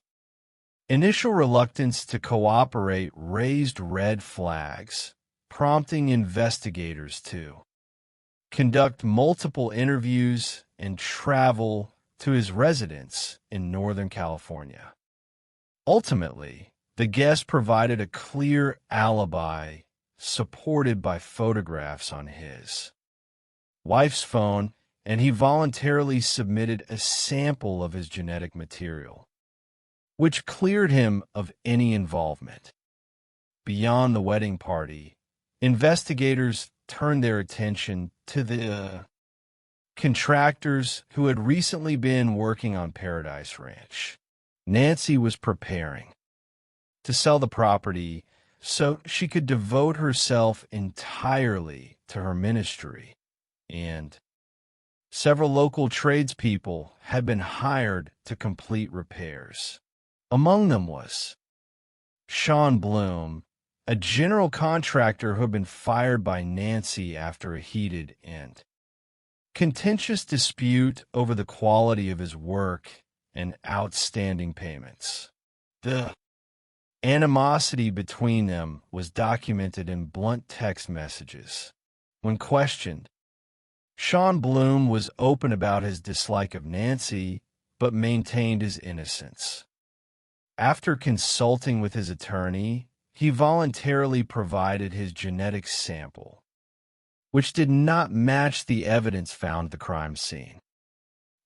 initial reluctance to cooperate raised red flags, prompting investigators to conduct multiple interviews and travel to his residence in Northern California. Ultimately, the guest provided a clear alibi supported by photographs on his wife's phone, and he voluntarily submitted a sample of his genetic material, which cleared him of any involvement. Beyond the wedding party, investigators turned their attention to the contractors who had recently been working on Paradise Ranch. Nancy was preparing to sell the property so she could devote herself entirely to her ministry, and several local tradespeople had been hired to complete repairs. Among them was Sean Bloom a general contractor who had been fired by Nancy after a heated end. Contentious dispute over the quality of his work and outstanding payments. The animosity between them was documented in blunt text messages. When questioned, Sean Bloom was open about his dislike of Nancy, but maintained his innocence. After consulting with his attorney, he voluntarily provided his genetic sample, which did not match the evidence found at the crime scene.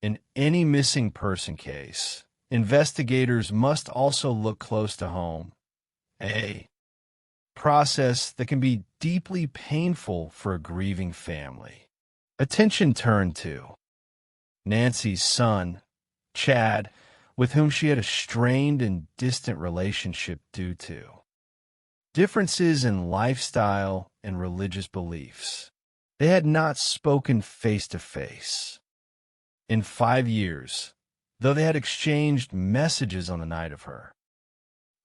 In any missing person case, investigators must also look close to home, a process that can be deeply painful for a grieving family. Attention turned to Nancy's son, Chad, with whom she had a strained and distant relationship due to differences in lifestyle and religious beliefs. They had not spoken face to face. In 5 years, though they had exchanged messages on the night of her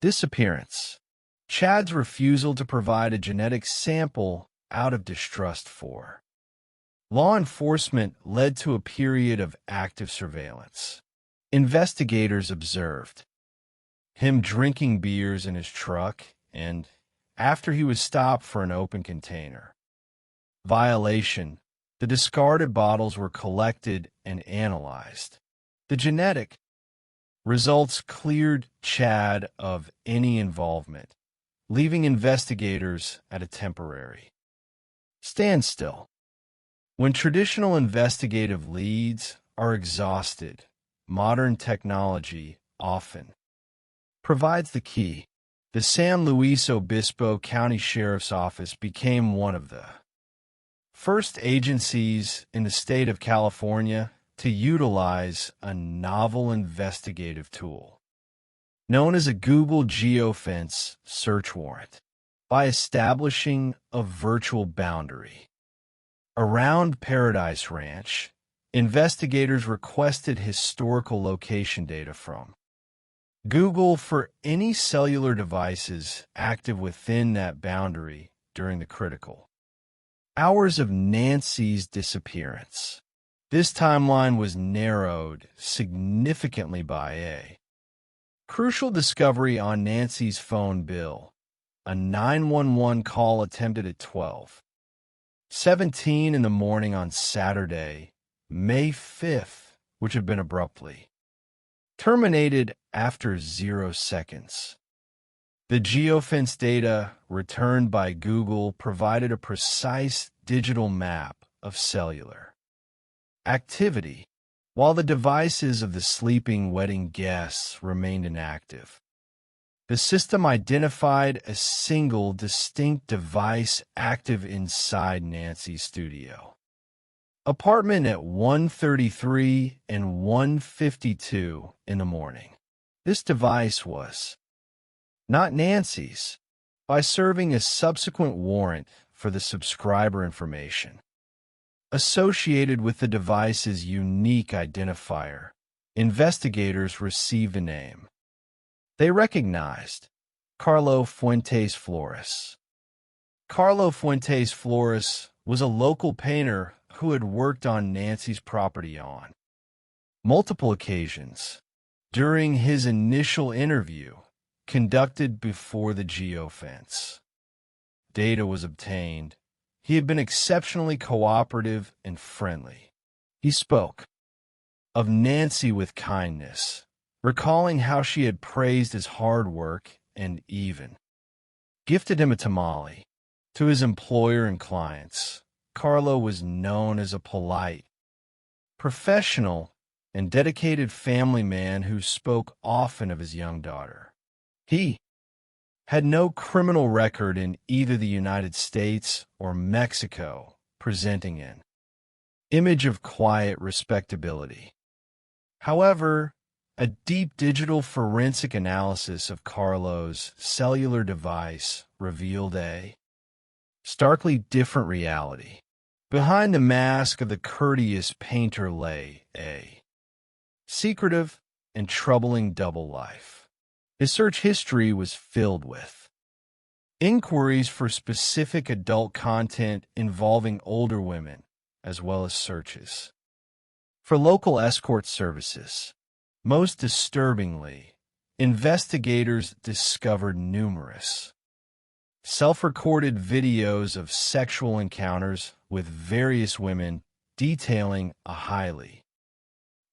disappearance, Chad's refusal to provide a genetic sample out of distrust for law enforcement led to a period of active surveillance. Investigators observed him drinking beers in his truck and after he was stopped for an open container violation, the discarded bottles were collected and analyzed. The genetic results cleared Chad of any involvement, leaving investigators at a temporary standstill. When traditional investigative leads are exhausted, modern technology often provides the key. The San Luis Obispo County Sheriff's Office became one of the first agencies in the state of California to utilize a novel investigative tool known as a Google geofence search warrant by establishing a virtual boundary. Around Paradise Ranch, investigators requested historical location data from Google for any cellular devices active within that boundary during the critical hours of Nancy's disappearance. This timeline was narrowed significantly by a crucial discovery on Nancy's phone bill, a 911 call attempted at 12:17 in the morning on Saturday, May 5th, which had been abruptly terminated after 0 seconds. The geofence data returned by Google provided a precise digital map of cellular activity, while the devices of the sleeping wedding guests remained inactive. The system identified a single distinct device active inside Nancy's studio apartment at 1:33 and 1:52 in the morning. This device was not Nancy's, by serving a subsequent warrant for the subscriber information associated with the device's unique identifier. Investigators received a name. They recognized Carlo Fuentes Flores. Carlo Fuentes Flores was a local painter who had worked on Nancy's property on multiple occasions. During his initial interview, conducted before the geofence data was obtained, he had been exceptionally cooperative and friendly. He spoke of Nancy with kindness, recalling how she had praised his hard work and even gifted him a tamale. To his employer and clients, Carlo was known as a polite, professional, and dedicated family man who spoke often of his young daughter. He had no criminal record in either the United States or Mexico, presenting an image of quiet respectability. However, a deep digital forensic analysis of Carlo's cellular device revealed a starkly different reality. Behind the mask of the courteous painter lay a secretive and troubling double life. His search history was filled with inquiries for specific adult content involving older women, as well as searches. For local escort services, most disturbingly, investigators discovered numerous self-recorded videos of sexual encounters with various women detailing a highly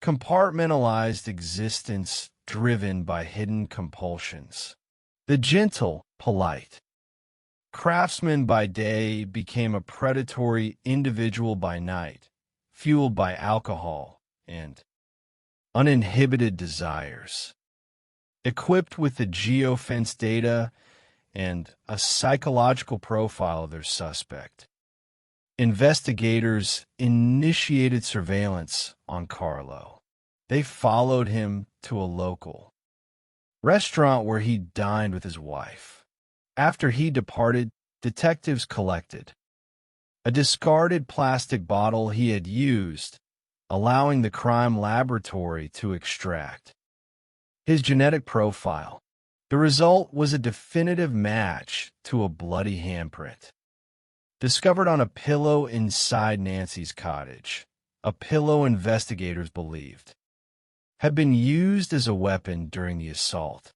compartmentalized existence driven by hidden compulsions. The gentle, polite craftsman by day became a predatory individual by night, fueled by alcohol and uninhibited desires. Equipped with the geofence data and a psychological profile of their suspect, investigators initiated surveillance on Carlo. They followed him to a local restaurant where he dined with his wife. After he departed, detectives collected a discarded plastic bottle he had used, allowing the crime laboratory to extract his genetic profile. The result was a definitive match to a bloody handprint discovered on a pillow inside Nancy's cottage, a pillow investigators believed had been used as a weapon during the assault.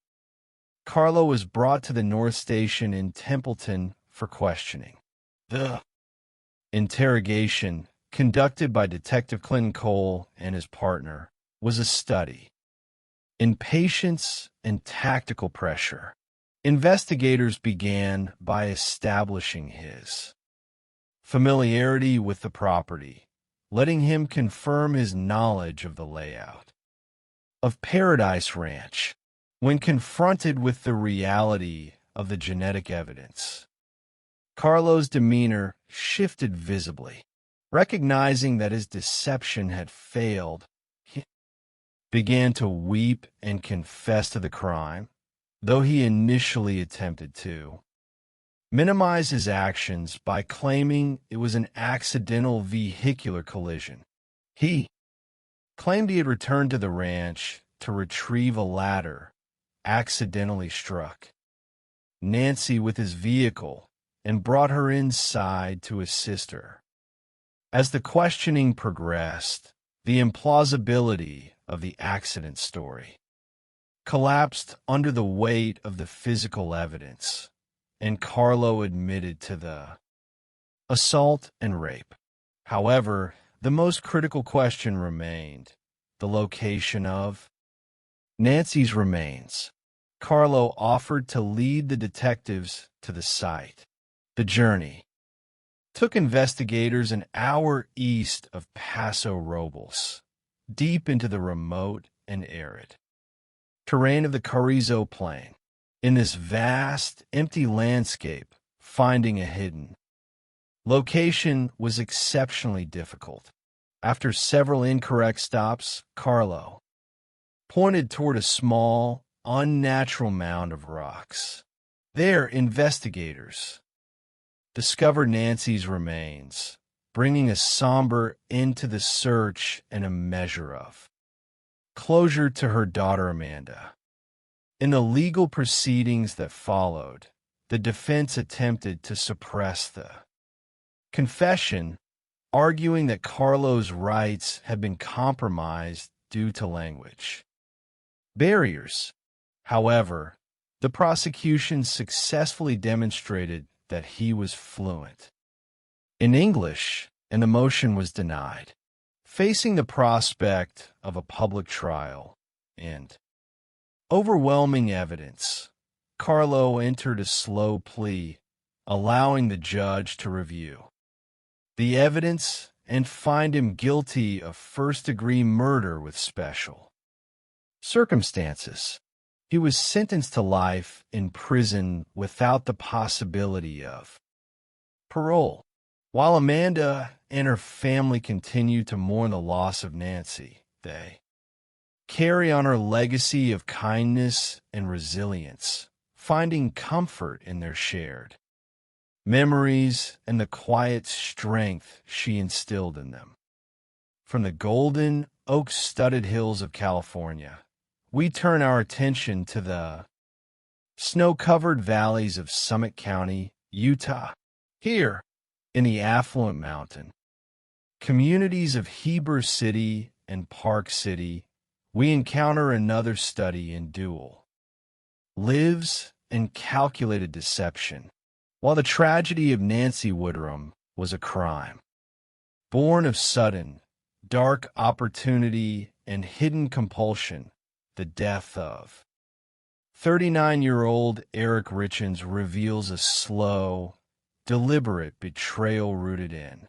Carlo was brought to the North Station in Templeton for questioning. The interrogation, conducted by Detective Clinton Cole and his partner, was a study in patience and tactical pressure. Investigators began by establishing his familiarity with the property, letting him confirm his knowledge of the layout of Paradise Ranch. When confronted with the reality of the genetic evidence, Carlo's demeanor shifted visibly. Recognizing that his deception had failed, he began to weep and confess to the crime, though he initially attempted to minimize his actions by claiming it was an accidental vehicular collision. He claimed he had returned to the ranch to retrieve a ladder accidentally struck Nancy with his vehicle and brought her inside to assist her. As the questioning progressed, the implausibility of the accident story collapsed under the weight of the physical evidence, and Carlo admitted to the assault and rape. However, the most critical question remained: the location of Nancy's remains. Carlo offered to lead the detectives to the site. The journey took investigators an hour east of Paso Robles, deep into the remote and arid terrain of the Carrizo Plain. In this vast, empty landscape, finding a hidden location was exceptionally difficult. After several incorrect stops, Carlo pointed toward a small, unnatural mound of rocks. There, investigators discovered Nancy's remains, bringing a somber end to the search and a measure of closure to her daughter Amanda. In the legal proceedings that followed, the defense attempted to suppress the confession, arguing that Carlo's rights had been compromised due to language barriers. However, the prosecution successfully demonstrated that he was fluent in English, and the motion was denied. Facing the prospect of a public trial and overwhelming evidence, Carlo entered a slow plea, allowing the judge to review the evidence and find him guilty of first-degree murder with special circumstances. He was sentenced to life in prison without the possibility of parole. While Amanda and her family continue to mourn the loss of Nancy, they carry on her legacy of kindness and resilience, finding comfort in their shared memories and the quiet strength she instilled in them. From the golden, oak-studded hills of California, we turn our attention to the snow-covered valleys of Summit County, Utah. Here, in the affluent mountain communities of Heber City and Park City, we encounter another study in dual lives and calculated deception. While the tragedy of Nancy Woodrum was a crime, born of sudden, dark opportunity and hidden compulsion, the death of 39-year-old Eric Richens reveals a slow, deliberate betrayal rooted in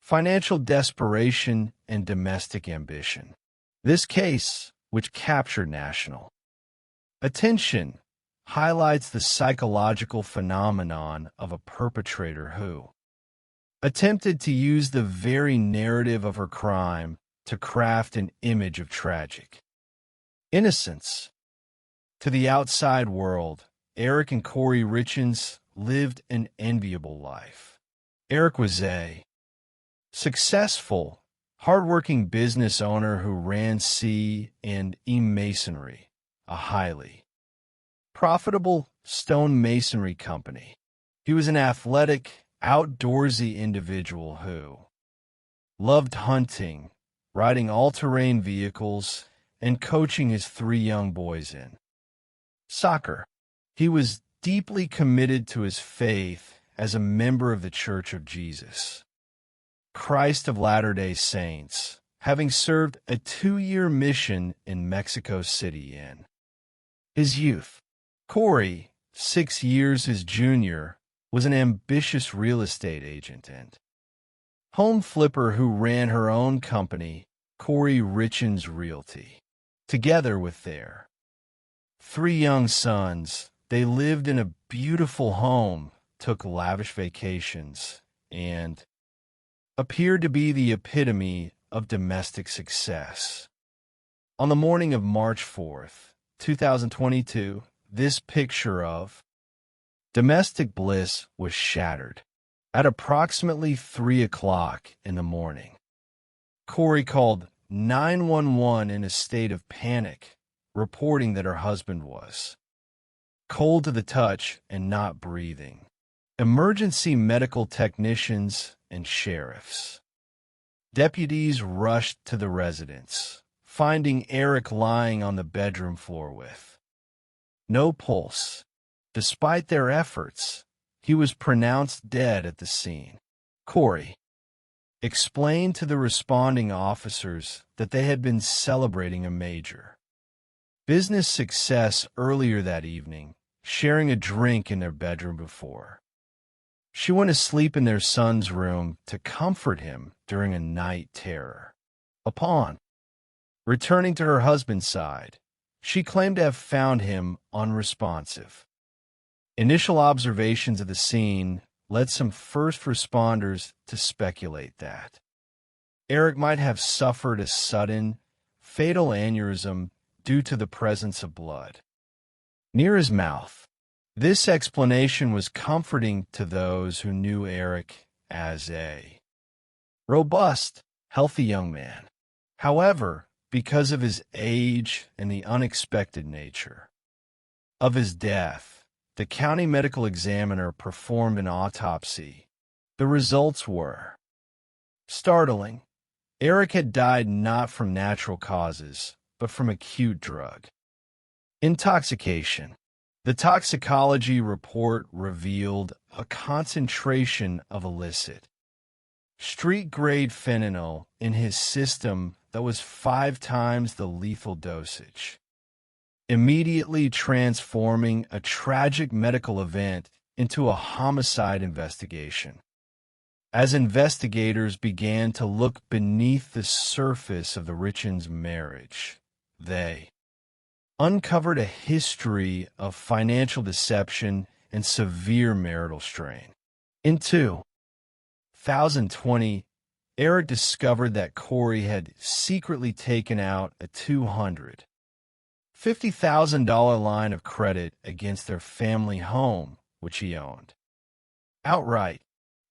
financial desperation and domestic ambition. This case, which captured national attention, highlights the psychological phenomenon of a perpetrator who attempted to use the very narrative of her crime to craft an image of tragic innocence. To the outside world, Eric and Corey Richens lived an enviable life. Eric was a successful, hardworking business owner who ran C and E Masonry, a highly profitable stone masonry company. He was an athletic, outdoorsy individual who loved hunting, riding all-terrain vehicles, and coaching his 3 young boys in soccer. He was deeply committed to his faith as a member of the Church of Jesus Christ of Latter-day Saints, having served a 2-year mission in Mexico City in his youth. Corey, 6 years his junior, was an ambitious real estate agent and home flipper who ran her own company, Corey Richens Realty. Together with their 3 young sons, they lived in a beautiful home, took lavish vacations, and appeared to be the epitome of domestic success. On the morning of March 4th, 2022, this picture of domestic bliss was shattered. At approximately 3 o'clock in the morning, Corey called 911 in a state of panic, reporting that her husband was cold to the touch and not breathing. Emergency medical technicians and sheriffs. Deputies rushed to the residence, finding Eric lying on the bedroom floor with no pulse. Despite their efforts, he was pronounced dead at the scene. Corey explained to the responding officers that they had been celebrating a major business success earlier that evening, sharing a drink in their bedroom before she went to sleep in their son's room to comfort him during a night terror. Upon returning to her husband's side, she claimed to have found him unresponsive. Initial observations of the scene led some first responders to speculate that Eric might have suffered a sudden, fatal aneurysm due to the presence of blood near his mouth. This explanation was comforting to those who knew Eric as a robust, healthy young man. However, because of his age and the unexpected nature of his death, the county medical examiner performed an autopsy. The results were startling. Eric had died not from natural causes, but from acute drug intoxication. The toxicology report revealed a concentration of illicit street-grade fentanyl in his system that was 5 times the lethal dosage, immediately transforming a tragic medical event into a homicide investigation. As investigators began to look beneath the surface of the Richens marriage, they uncovered a history of financial deception and severe marital strain. In 2020, Eric discovered that Corey had secretly taken out a $250,000 line of credit against their family home, which he owned outright.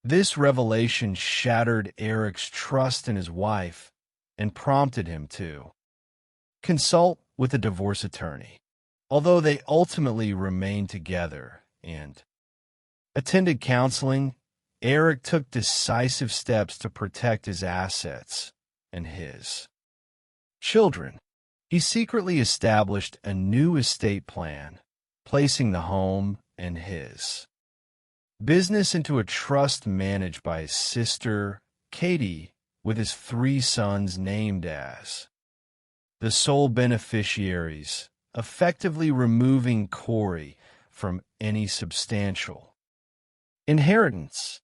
This revelation shattered Eric's trust in his wife and prompted him to consult with a divorce attorney. although they ultimately remained together and attended counseling. Eric took decisive steps to protect his assets and his children. He secretly established a new estate plan, placing the home and his business into a trust managed by his sister, Katie, with his 3 sons named as the sole beneficiaries, effectively removing Corey from any substantial inheritance.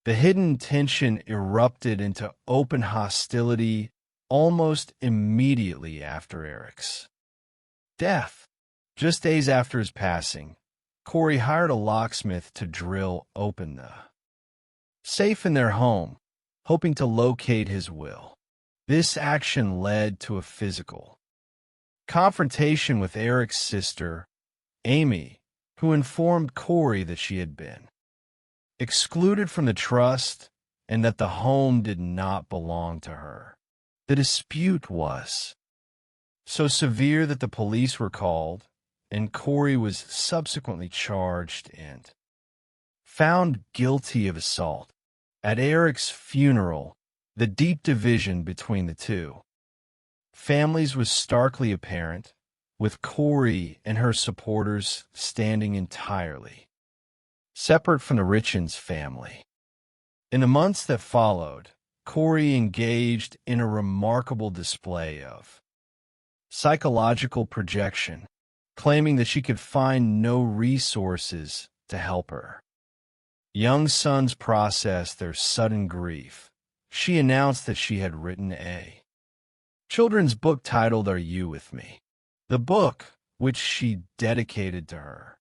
The hidden tension erupted into open hostility almost immediately after Eric's death. Just days after his passing, Corey hired a locksmith to drill open the safe in their home, hoping to locate his will. This action led to a physical confrontation with Eric's sister, Amy, who informed Corey that she had been excluded from the trust and that the home did not belong to her. The dispute was so severe that the police were called, and Corey was subsequently charged and found guilty of assault. At Eric's funeral, the deep division between the two families was starkly apparent, with Corey and her supporters standing entirely separate from the Richens family. In the months that followed, Corey engaged in a remarkable display of psychological projection, claiming that she could find no resources to help her young sons process their sudden grief. She announced that she had written a children's book titled Are You With Me? The book, which she dedicated to her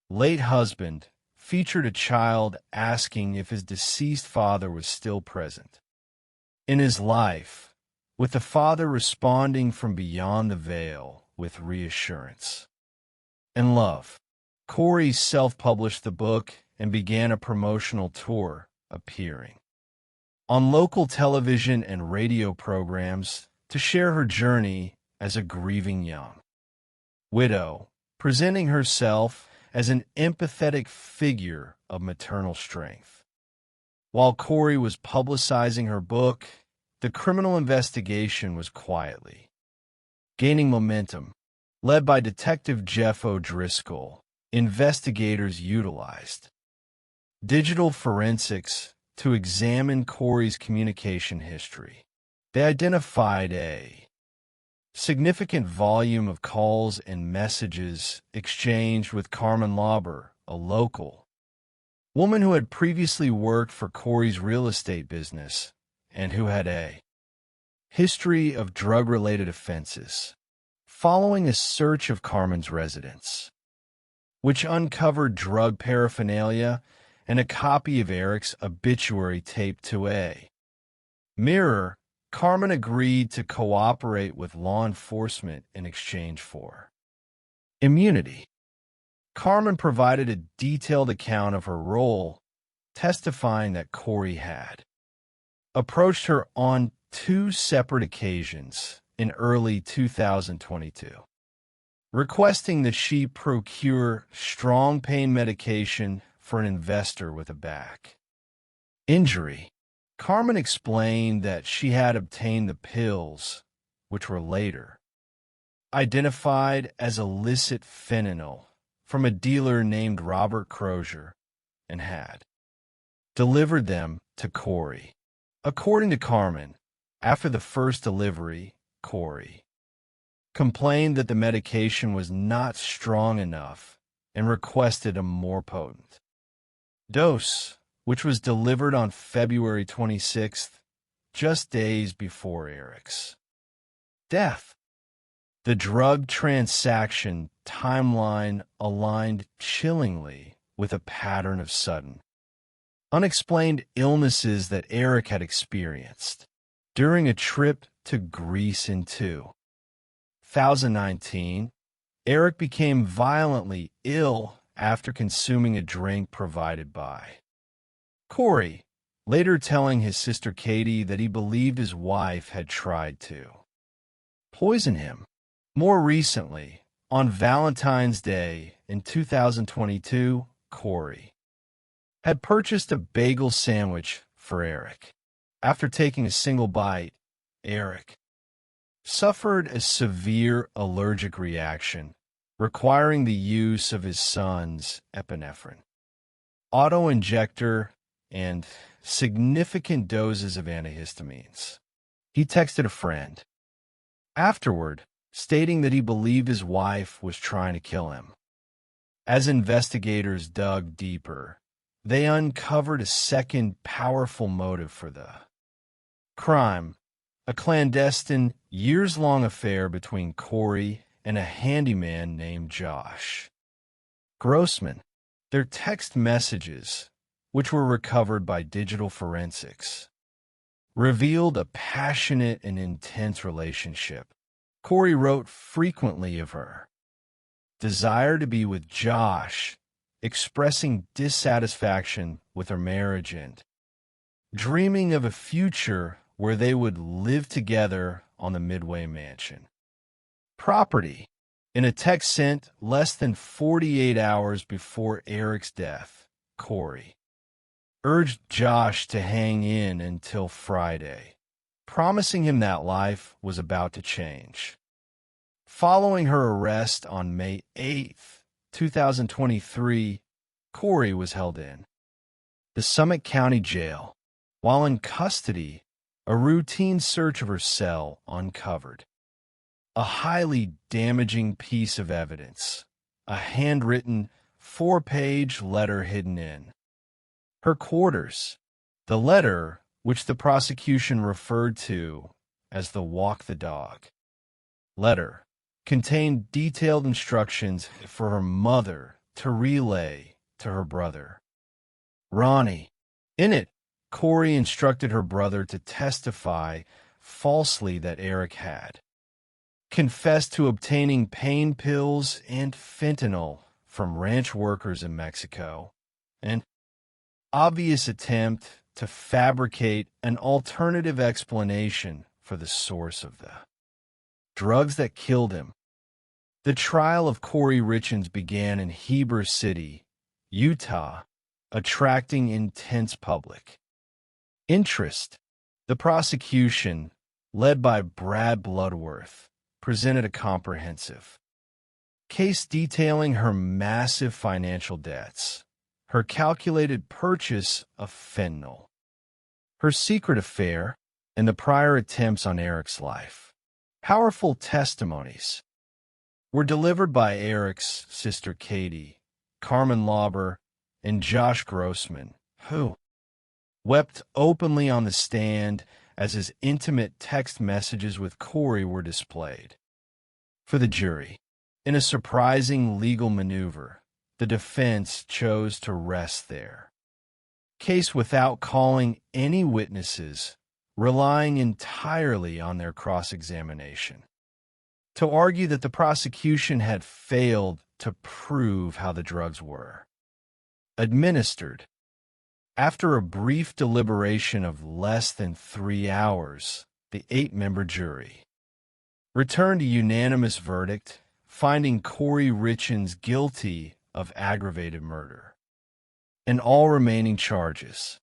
late husband, featured a child asking if his deceased father was still present in his life, with the father responding from beyond the veil with reassurance and love. Corey self-published the book and began a promotional tour, appearing on local television and radio programs to share her journey as a grieving young widow, presenting herself as an empathetic figure of maternal strength. While Corey was publicizing her book, the criminal investigation was quietly gaining momentum. Led by Detective Jeff O'Driscoll, investigators utilized digital forensics to examine Corey's communication history. They identified a significant volume of calls and messages exchanged with Carmen Lauber, a local woman who had previously worked for Corey's real estate business and who had a history of drug-related offenses. Following a search of Carmen's residence, which uncovered drug paraphernalia and a copy of Eric's obituary taped to a mirror, Carmen agreed to cooperate with law enforcement in exchange for immunity. Carmen provided a detailed account of her role, testifying that Corey had approached her on 2 separate occasions in early 2022, requesting that she procure strong pain medication for an investor with a back injury. Carmen explained that she had obtained the pills, which were later identified as illicit fentanyl from a dealer named Robert Crozier, and had delivered them to Corey. According to Carmen, after the first delivery, Corey complained that the medication was not strong enough and requested a more potent dose, which was delivered on February 26th, just days before Eric's death. The drug transaction timeline aligned chillingly with a pattern of sudden, unexplained illnesses that Eric had experienced during a trip to Greece in 2019. Eric became violently ill after consuming a drink provided by Corey, later telling his sister Katie that he believed his wife had tried to poison him. More recently, On Valentine's Day in 2022, Corey had purchased a bagel sandwich for Eric. After taking a single bite, Eric suffered a severe allergic reaction, requiring the use of his son's epinephrine, auto-injector, and significant doses of antihistamines. He texted a friend afterward, stating that he believed his wife was trying to kill him. As investigators dug deeper, they uncovered a second powerful motive for the crime: a clandestine, years-long affair between Corey and a handyman named Josh Grossman. Their text messages, which were recovered by digital forensics, revealed a passionate and intense relationship. Corey wrote frequently of her desire to be with Josh, expressing dissatisfaction with her marriage and dreaming of a future where they would live together on the Midway mansion property. In a text sent less than 48 hours before Eric's death, Corey urged Josh to hang in until Friday, promising him that life was about to change. Following her arrest on May 8th, 2023, Corey was held in the Summit County Jail. While in custody, a routine search of her cell uncovered a highly damaging piece of evidence, a handwritten 4-page letter hidden in her quarters. The letter, which the prosecution referred to as the walk the dog letter, contained detailed instructions for her mother to relay to her brother, Ronnie. In it, Corey instructed her brother to testify falsely that Eric had confessed to obtaining pain pills and fentanyl from ranch workers in Mexico, an obvious attempt to fabricate an alternative explanation for the source of the drugs that killed him. The trial of Corey Richins began in Heber City, Utah, attracting intense public interest. The prosecution, led by Brad Bloodworth, presented a comprehensive case detailing her massive financial debts, her calculated purchase of fentanyl, her secret affair, and the prior attempts on Eric's life. Powerful testimonies were delivered by Eric's sister Katie, Carmen Lauber, and Josh Grossman, who wept openly on the stand as his intimate text messages with Corey were displayed for the jury. In a surprising legal maneuver, the defense chose to rest their case without calling any witnesses, relying entirely on their cross-examination to argue that the prosecution had failed to prove how the drugs were administered. After a brief deliberation of less than 3 hours, the 8-member jury returned a unanimous verdict, finding Corey Richins guilty of aggravated murder and all remaining charges.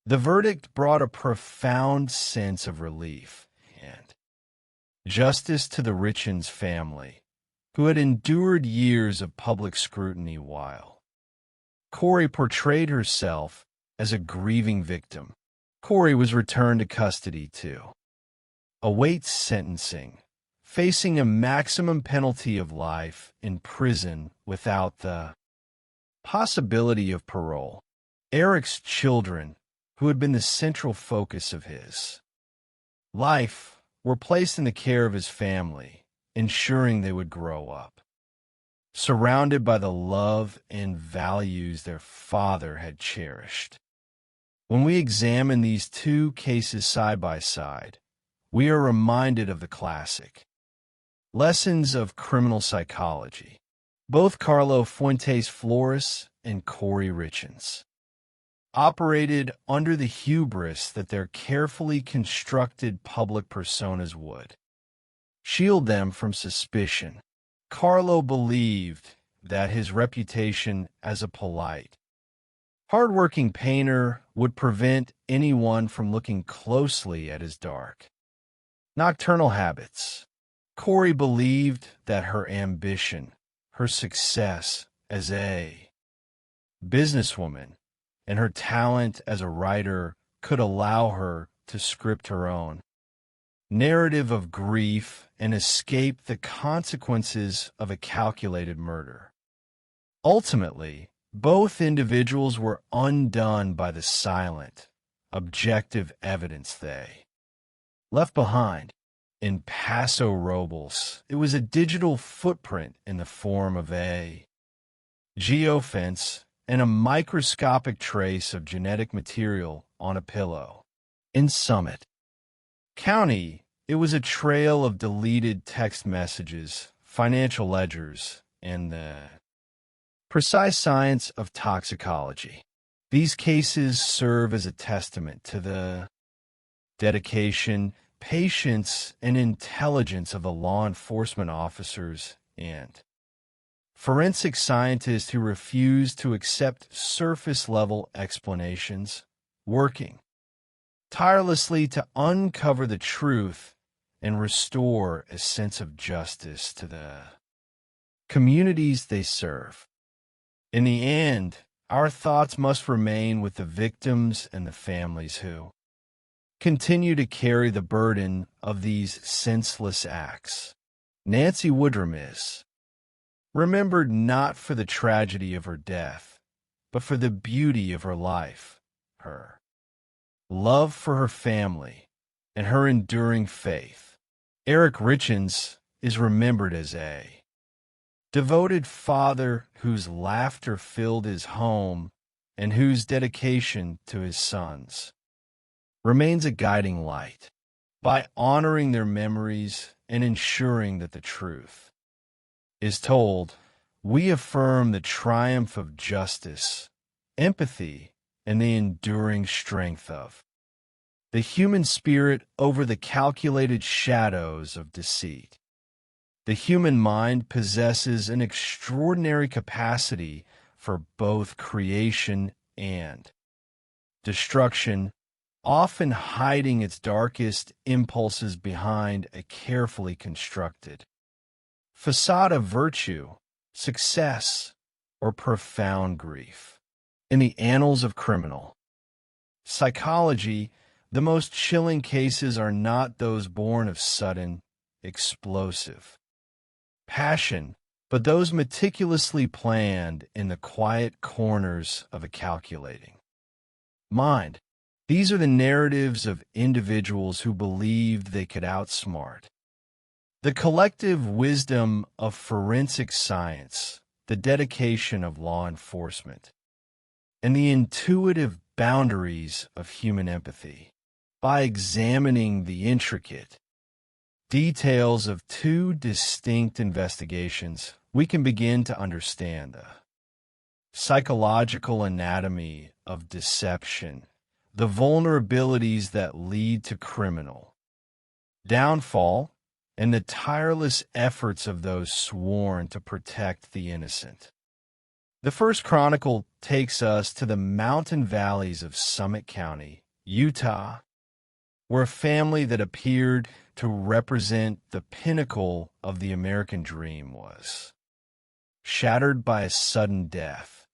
The verdict brought a profound sense of relief and justice to the Richins family, who had endured years of public scrutiny while Corey portrayed herself as a grieving victim. Corey was returned to custody to await sentencing, facing a maximum penalty of life in prison without the possibility of parole. Eric's children, who had been the central focus of his life, were placed in the care of his family, ensuring they would grow up surrounded by the love and values their father had cherished. When we examine these two cases side by side, we are reminded of the classic lessons of criminal psychology. Both Carlo Fuentes Flores and Corey Richins operated under the hubris that their carefully constructed public personas would shield them from suspicion, Carlo believed that his reputation as a polite, hardworking painter would prevent anyone from looking closely at his dark, nocturnal habits. Corey believed that her ambition, her success as a businesswoman, and her talent as a writer could allow her to script her own narrative of grief and escape the consequences of a calculated murder. Ultimately, both individuals were undone by the silent, objective evidence they left behind. In Paso Robles, it was a digital footprint in the form of a geofence and a microscopic trace of genetic material on a pillow. In Summit County, it was a trail of deleted text messages, financial ledgers, and the precise science of toxicology. These cases serve as a testament to the dedication, patience, and intelligence of the law enforcement officers and forensic scientists who refuse to accept surface-level explanations, working tirelessly to uncover the truth and restore a sense of justice to the communities they serve. In the end, our thoughts must remain with the victims and the families who continue to carry the burden of these senseless acts. Nancy Woodrum is remembered not for the tragedy of her death, but for the beauty of her life, her love for her family, and her enduring faith. Eric Richens is remembered as a devoted father whose laughter filled his home and whose dedication to his sons remains a guiding light. By honoring their memories and ensuring that the truth is told, we affirm the triumph of justice, empathy, and the enduring strength of the human spirit over the calculated shadows of deceit. The human mind possesses an extraordinary capacity for both creation and destruction, often hiding its darkest impulses behind a carefully constructed facade of virtue, success, or profound grief. In the annals of criminal psychology, the most chilling cases are not those born of sudden, explosive passion, but those meticulously planned in the quiet corners of a calculating mind. These are the narratives of individuals who believed they could outsmart the collective wisdom of forensic science, the dedication of law enforcement, and the intuitive boundaries of human empathy. By examining the intricate details of two distinct investigations, we can begin to understand the psychological anatomy of deception, the vulnerabilities that lead to criminal downfall, and the tireless efforts of those sworn to protect the innocent. The first chronicle takes us to the mountain valleys of Summit County, Utah, where a family that appeared to represent the pinnacle of the American dream was shattered by a sudden death,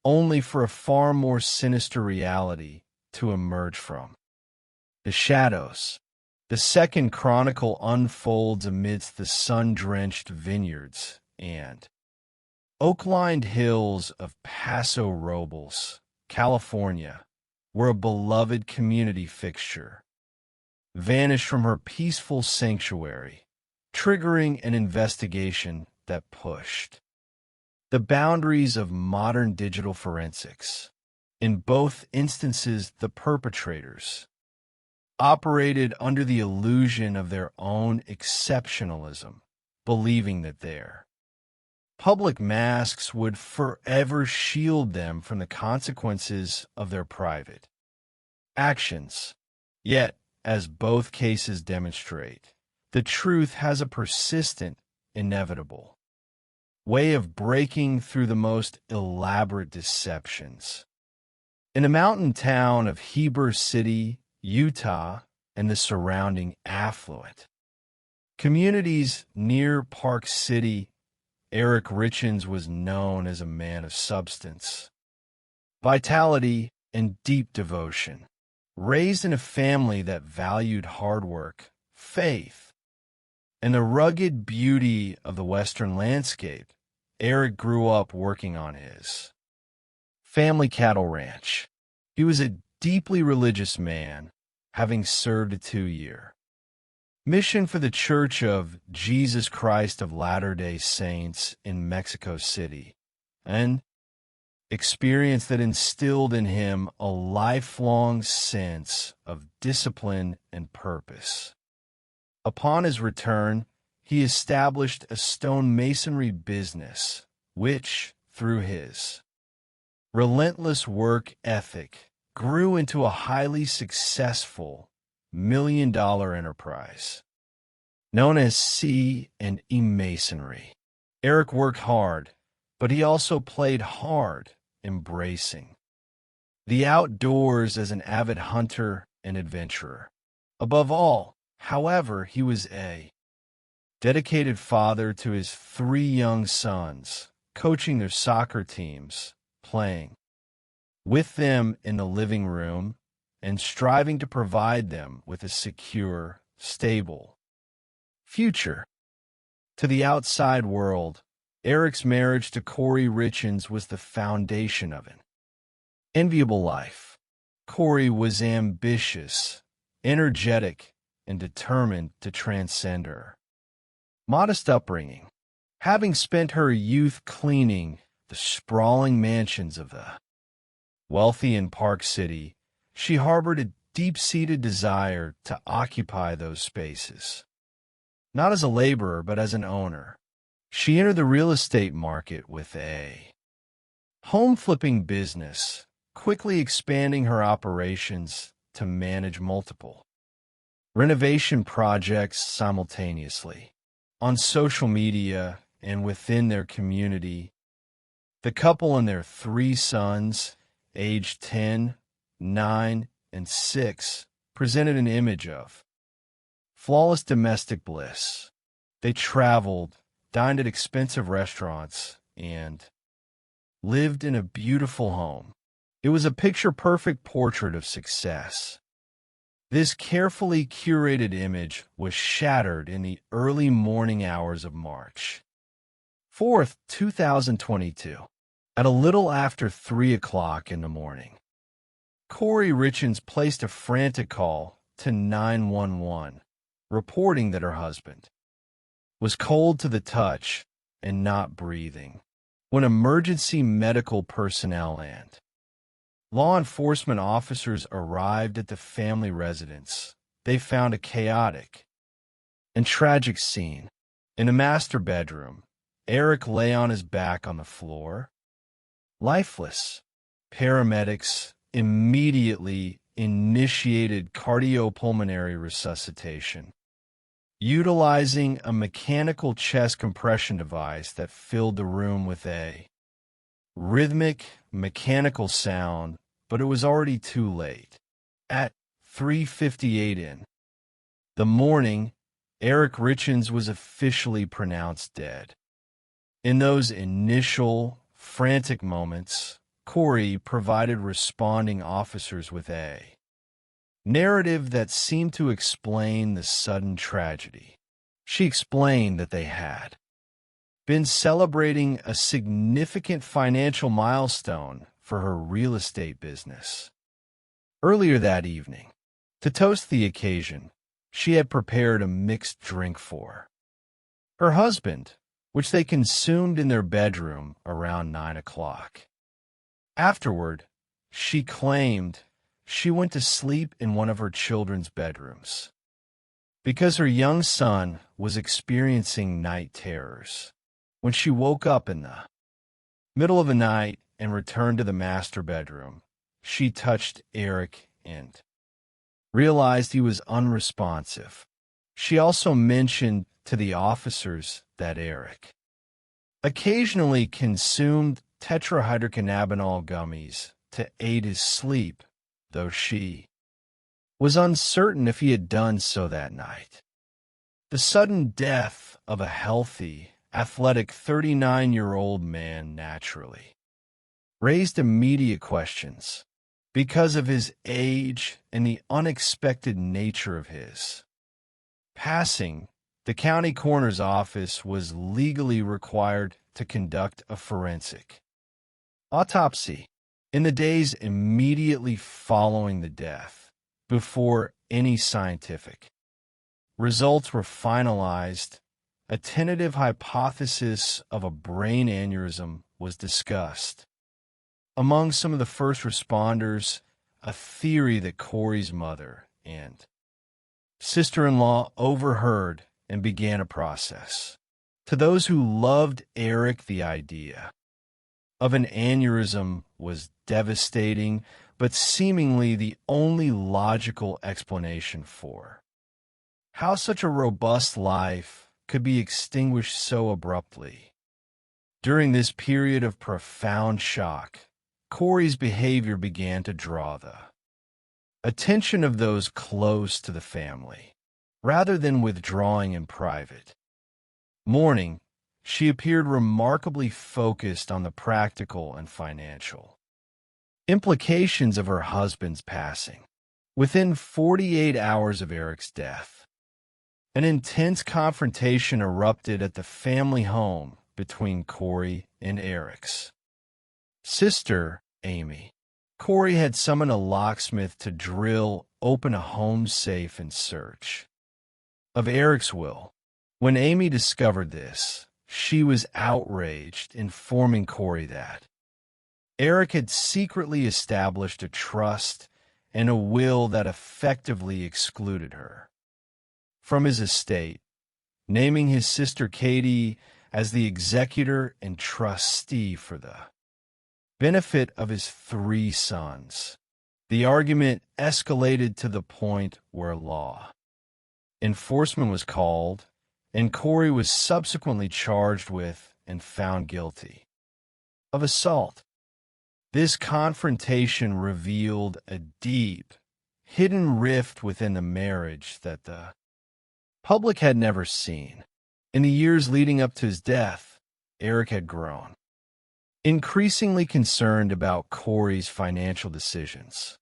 only for a far more sinister reality to emerge from. The shadows. The second chronicle unfolds amidst the sun-drenched vineyards and oak-lined hills of Paso Robles, California, where a beloved community fixture vanished from her peaceful sanctuary, triggering an investigation that pushed the boundaries of modern digital forensics. In both instances, the perpetrators operated under the illusion of their own exceptionalism, believing that their public masks would forever shield them from the consequences of their private actions. Yet, as both cases demonstrate, the truth has a persistent, inevitable way of breaking through the most elaborate deceptions. In the mountain town of Heber City, Utah, and the surrounding affluent communities near Park City, Eric Richins was known as a man of substance, vitality, and deep devotion. Raised in a family that valued hard work, faith, and the rugged beauty of the Western landscape, Eric grew up working on his family cattle ranch. He was a deeply religious man, having served a 2-year mission for the Church of Jesus Christ of Latter-day Saints in Mexico City, and experience that instilled in him a lifelong sense of discipline and purpose. Upon his return, he established a stonemasonry business, which, through his relentless work ethic, grew into a highly successful million-dollar enterprise known as C&E Masonry. Eric worked hard, but he also played hard, embracing the outdoors as an avid hunter and adventurer. Above all, however, he was a dedicated father to his 3 young sons, coaching their soccer teams, playing with them in the living room, and striving to provide them with a secure, stable future. To the outside world, Eric's marriage to Corey Richins was the foundation of an enviable life. Corey was ambitious, energetic, and determined to transcend her modest upbringing. Having spent her youth cleaning the sprawling mansions of the wealthy in Park City, she harbored a deep-seated desire to occupy those spaces. Not as a laborer, but as an owner. She entered the real estate market with a home flipping business, quickly expanding her operations to manage multiple renovation projects simultaneously. On social media and within their community, the couple and their 3 sons, aged 10, 9, and 6, presented an image of flawless domestic bliss. They traveled, dined at expensive restaurants, and lived in a beautiful home. It was a picture-perfect portrait of success. This carefully curated image was shattered in the early morning hours of March 4th, 2022, at a little after 3 o'clock in the morning. Corey Richins placed a frantic call to 911, reporting that her husband was cold to the touch and not breathing. When emergency medical personnel and law enforcement officers arrived at the family residence, they found a chaotic and tragic scene. In the master bedroom, Eric lay on his back on the floor, lifeless. Paramedics immediately initiated cardiopulmonary resuscitation, utilizing a mechanical chest compression device that filled the room with a rhythmic, mechanical sound, but it was already too late. At 3:58 in the morning, Eric Richins was officially pronounced dead. In those initial, frantic moments, Corey provided responding officers with a narrative that seemed to explain the sudden tragedy. She explained that they had been celebrating a significant financial milestone for her real estate business. Earlier that evening, to toast the occasion, she had prepared a mixed drink for her husband, which they consumed in their bedroom around 9 o'clock. Afterward, she claimed she went to sleep in one of her children's bedrooms because her young son was experiencing night terrors. When she woke up in the middle of the night and returned to the master bedroom, she touched Eric and realized he was unresponsive. She also mentioned to the officers that Eric occasionally consumed tetrahydrocannabinol gummies to aid his sleep, though she was uncertain if he had done so that night. The sudden death of a healthy, athletic 39-year-old man naturally raised immediate questions because of his age and the unexpected nature of his passing. The county coroner's office was legally required to conduct a forensic autopsy in the days immediately following the death, before any scientific results were finalized. A tentative hypothesis of a brain aneurysm was discussed. Among some of the first responders, a theory that Corey's mother and sister-in-law overheard and began a process. To those who loved Eric, the idea of an aneurysm was devastating, but seemingly the only logical explanation for how such a robust life could be extinguished so abruptly. During this period of profound shock, Corey's behavior began to draw the attention of those close to the family, rather than withdrawing in private mourning. She appeared remarkably focused on the practical and financial implications of her husband's passing. Within 48 hours of Eric's death, an intense confrontation erupted at the family home between Corey and Eric's sister, Amy. Corey had summoned a locksmith to drill open a home safe in search of Eric's will. When Amy discovered this, she was outraged, informing Corey that Eric had secretly established a trust and a will that effectively excluded her from his estate, naming his sister Katie as the executor and trustee for the benefit of his 3 sons. The argument escalated to the point where law enforcement was called, and Corey was subsequently charged with and found guilty of assault. This confrontation revealed a deep, hidden rift within the marriage that the public had never seen. In the years leading up to his death, Eric had grown increasingly concerned about Corey's financial decisions.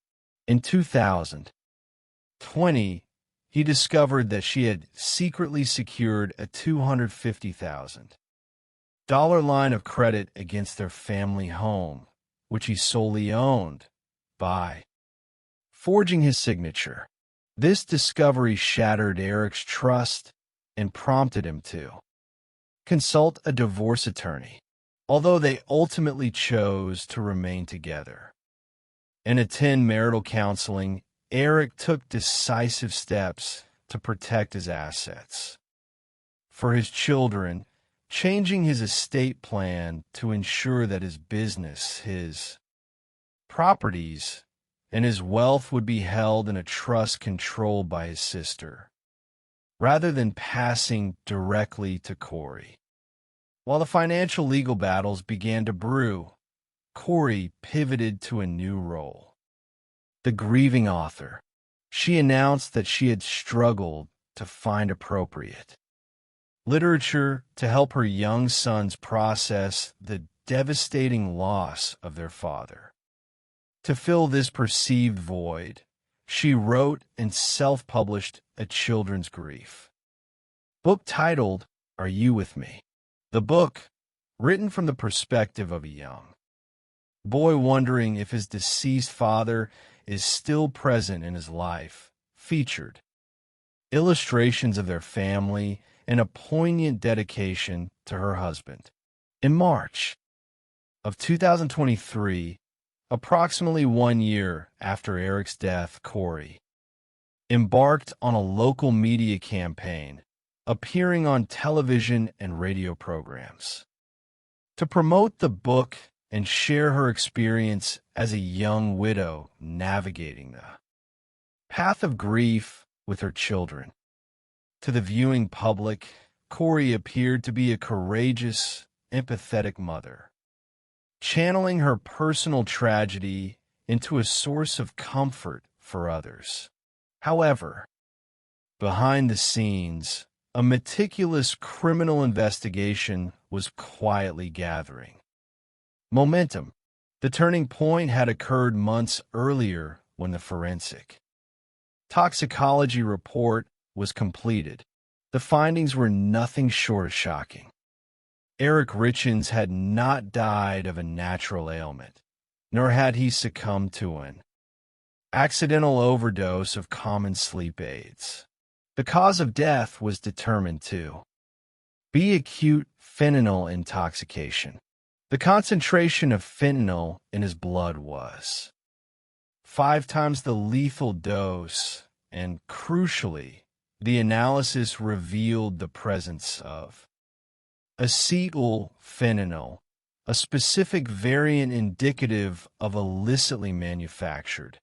In 2020, he discovered that she had secretly secured a $250,000 line of credit against their family home, which he solely owned, by forging his signature. This discovery shattered Eric's trust and prompted him to consult a divorce attorney, although they ultimately chose to remain together and attend marital counseling. Eric took decisive steps to protect his assets for his children, changing his estate plan to ensure that his business, his properties, and his wealth would be held in a trust controlled by his sister, rather than passing directly to Corey. While the financial legal battles began to brew, Corey pivoted to a new role: the grieving author. She announced that she had struggled to find appropriate literature to help her young sons process the devastating loss of their father. To fill this perceived void, she wrote and self-published a children's grief book titled Are You With Me? The book, written from the perspective of a young boy wondering if his deceased father is still present in his life, featured illustrations of their family and a poignant dedication to her husband. In March of 2023, approximately 1 year after Eric's death, Corey embarked on a local media campaign, appearing on television and radio programs to promote the book and share her experience as a young widow navigating the path of grief with her children. To the viewing public, Corey appeared to be a courageous empathetic mother, channeling her personal tragedy into a source of comfort for others. However, behind the scenes, a meticulous criminal investigation was quietly gathering momentum. The turning point had occurred months earlier when the forensic toxicology report was completed. The findings were nothing short of shocking. Eric Richins had not died of a natural ailment, nor had he succumbed to an accidental overdose of common sleep aids. The cause of death was determined to be acute fentanyl intoxication. The concentration of fentanyl in his blood was 5 times the lethal dose, and crucially, the analysis revealed the presence of acetylphenanyl, a specific variant indicative of illicitly manufactured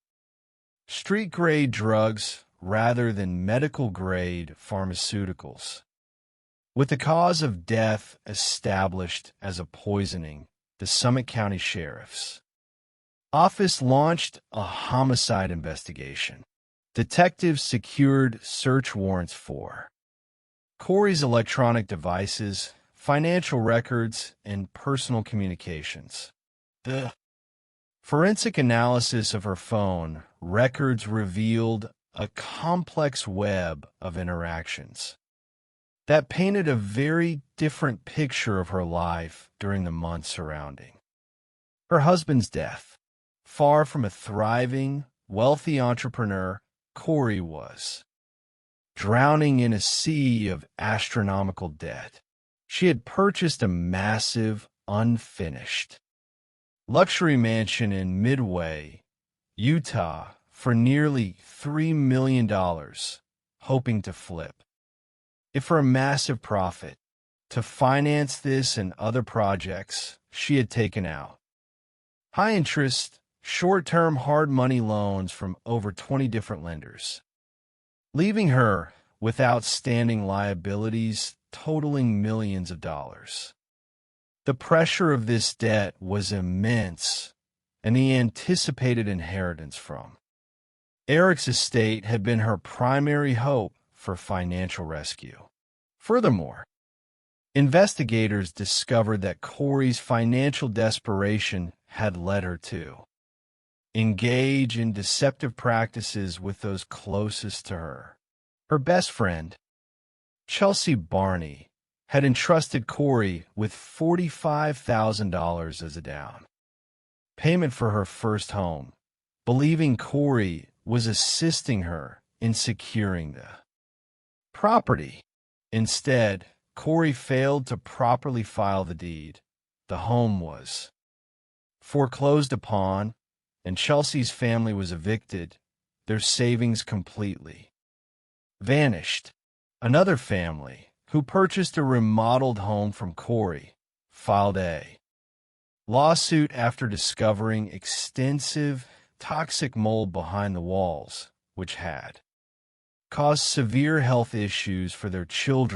street-grade drugs rather than medical-grade pharmaceuticals. With the cause of death established as a poisoning, the Summit County Sheriff's Office launched a homicide investigation. Detectives secured search warrants for Corey's electronic devices, financial records, and personal communications. The forensic analysis of her phone records revealed a complex web of interactions that painted a very different picture of her life during the months surrounding her husband's death. Far from a thriving, wealthy entrepreneur, Corey was drowning in a sea of astronomical debt. She had purchased a massive, unfinished luxury mansion in Midway, Utah, for nearly $3 million, hoping to flip it for a massive profit. To finance this and other projects, she had taken out high-interest, short-term hard money loans from over 20 different lenders, leaving her with outstanding liabilities totaling millions of dollars. The pressure of this debt was immense, and the anticipated inheritance from Eric's estate had been her primary hope for financial rescue. Furthermore, investigators discovered that Corey's financial desperation had led her to engage in deceptive practices with those closest to her. Her best friend, Chelsea Barney, had entrusted Corey with $45,000 as a down payment for her first home, believing Corey was assisting her in securing the property. Instead, Corey failed to properly file the deed. The home was foreclosed upon, and Chelsea's family was evicted, their savings completely vanished. Another family, who purchased a remodeled home from Corey, filed a lawsuit after discovering extensive toxic mold behind the walls, which had caused severe health issues for their children.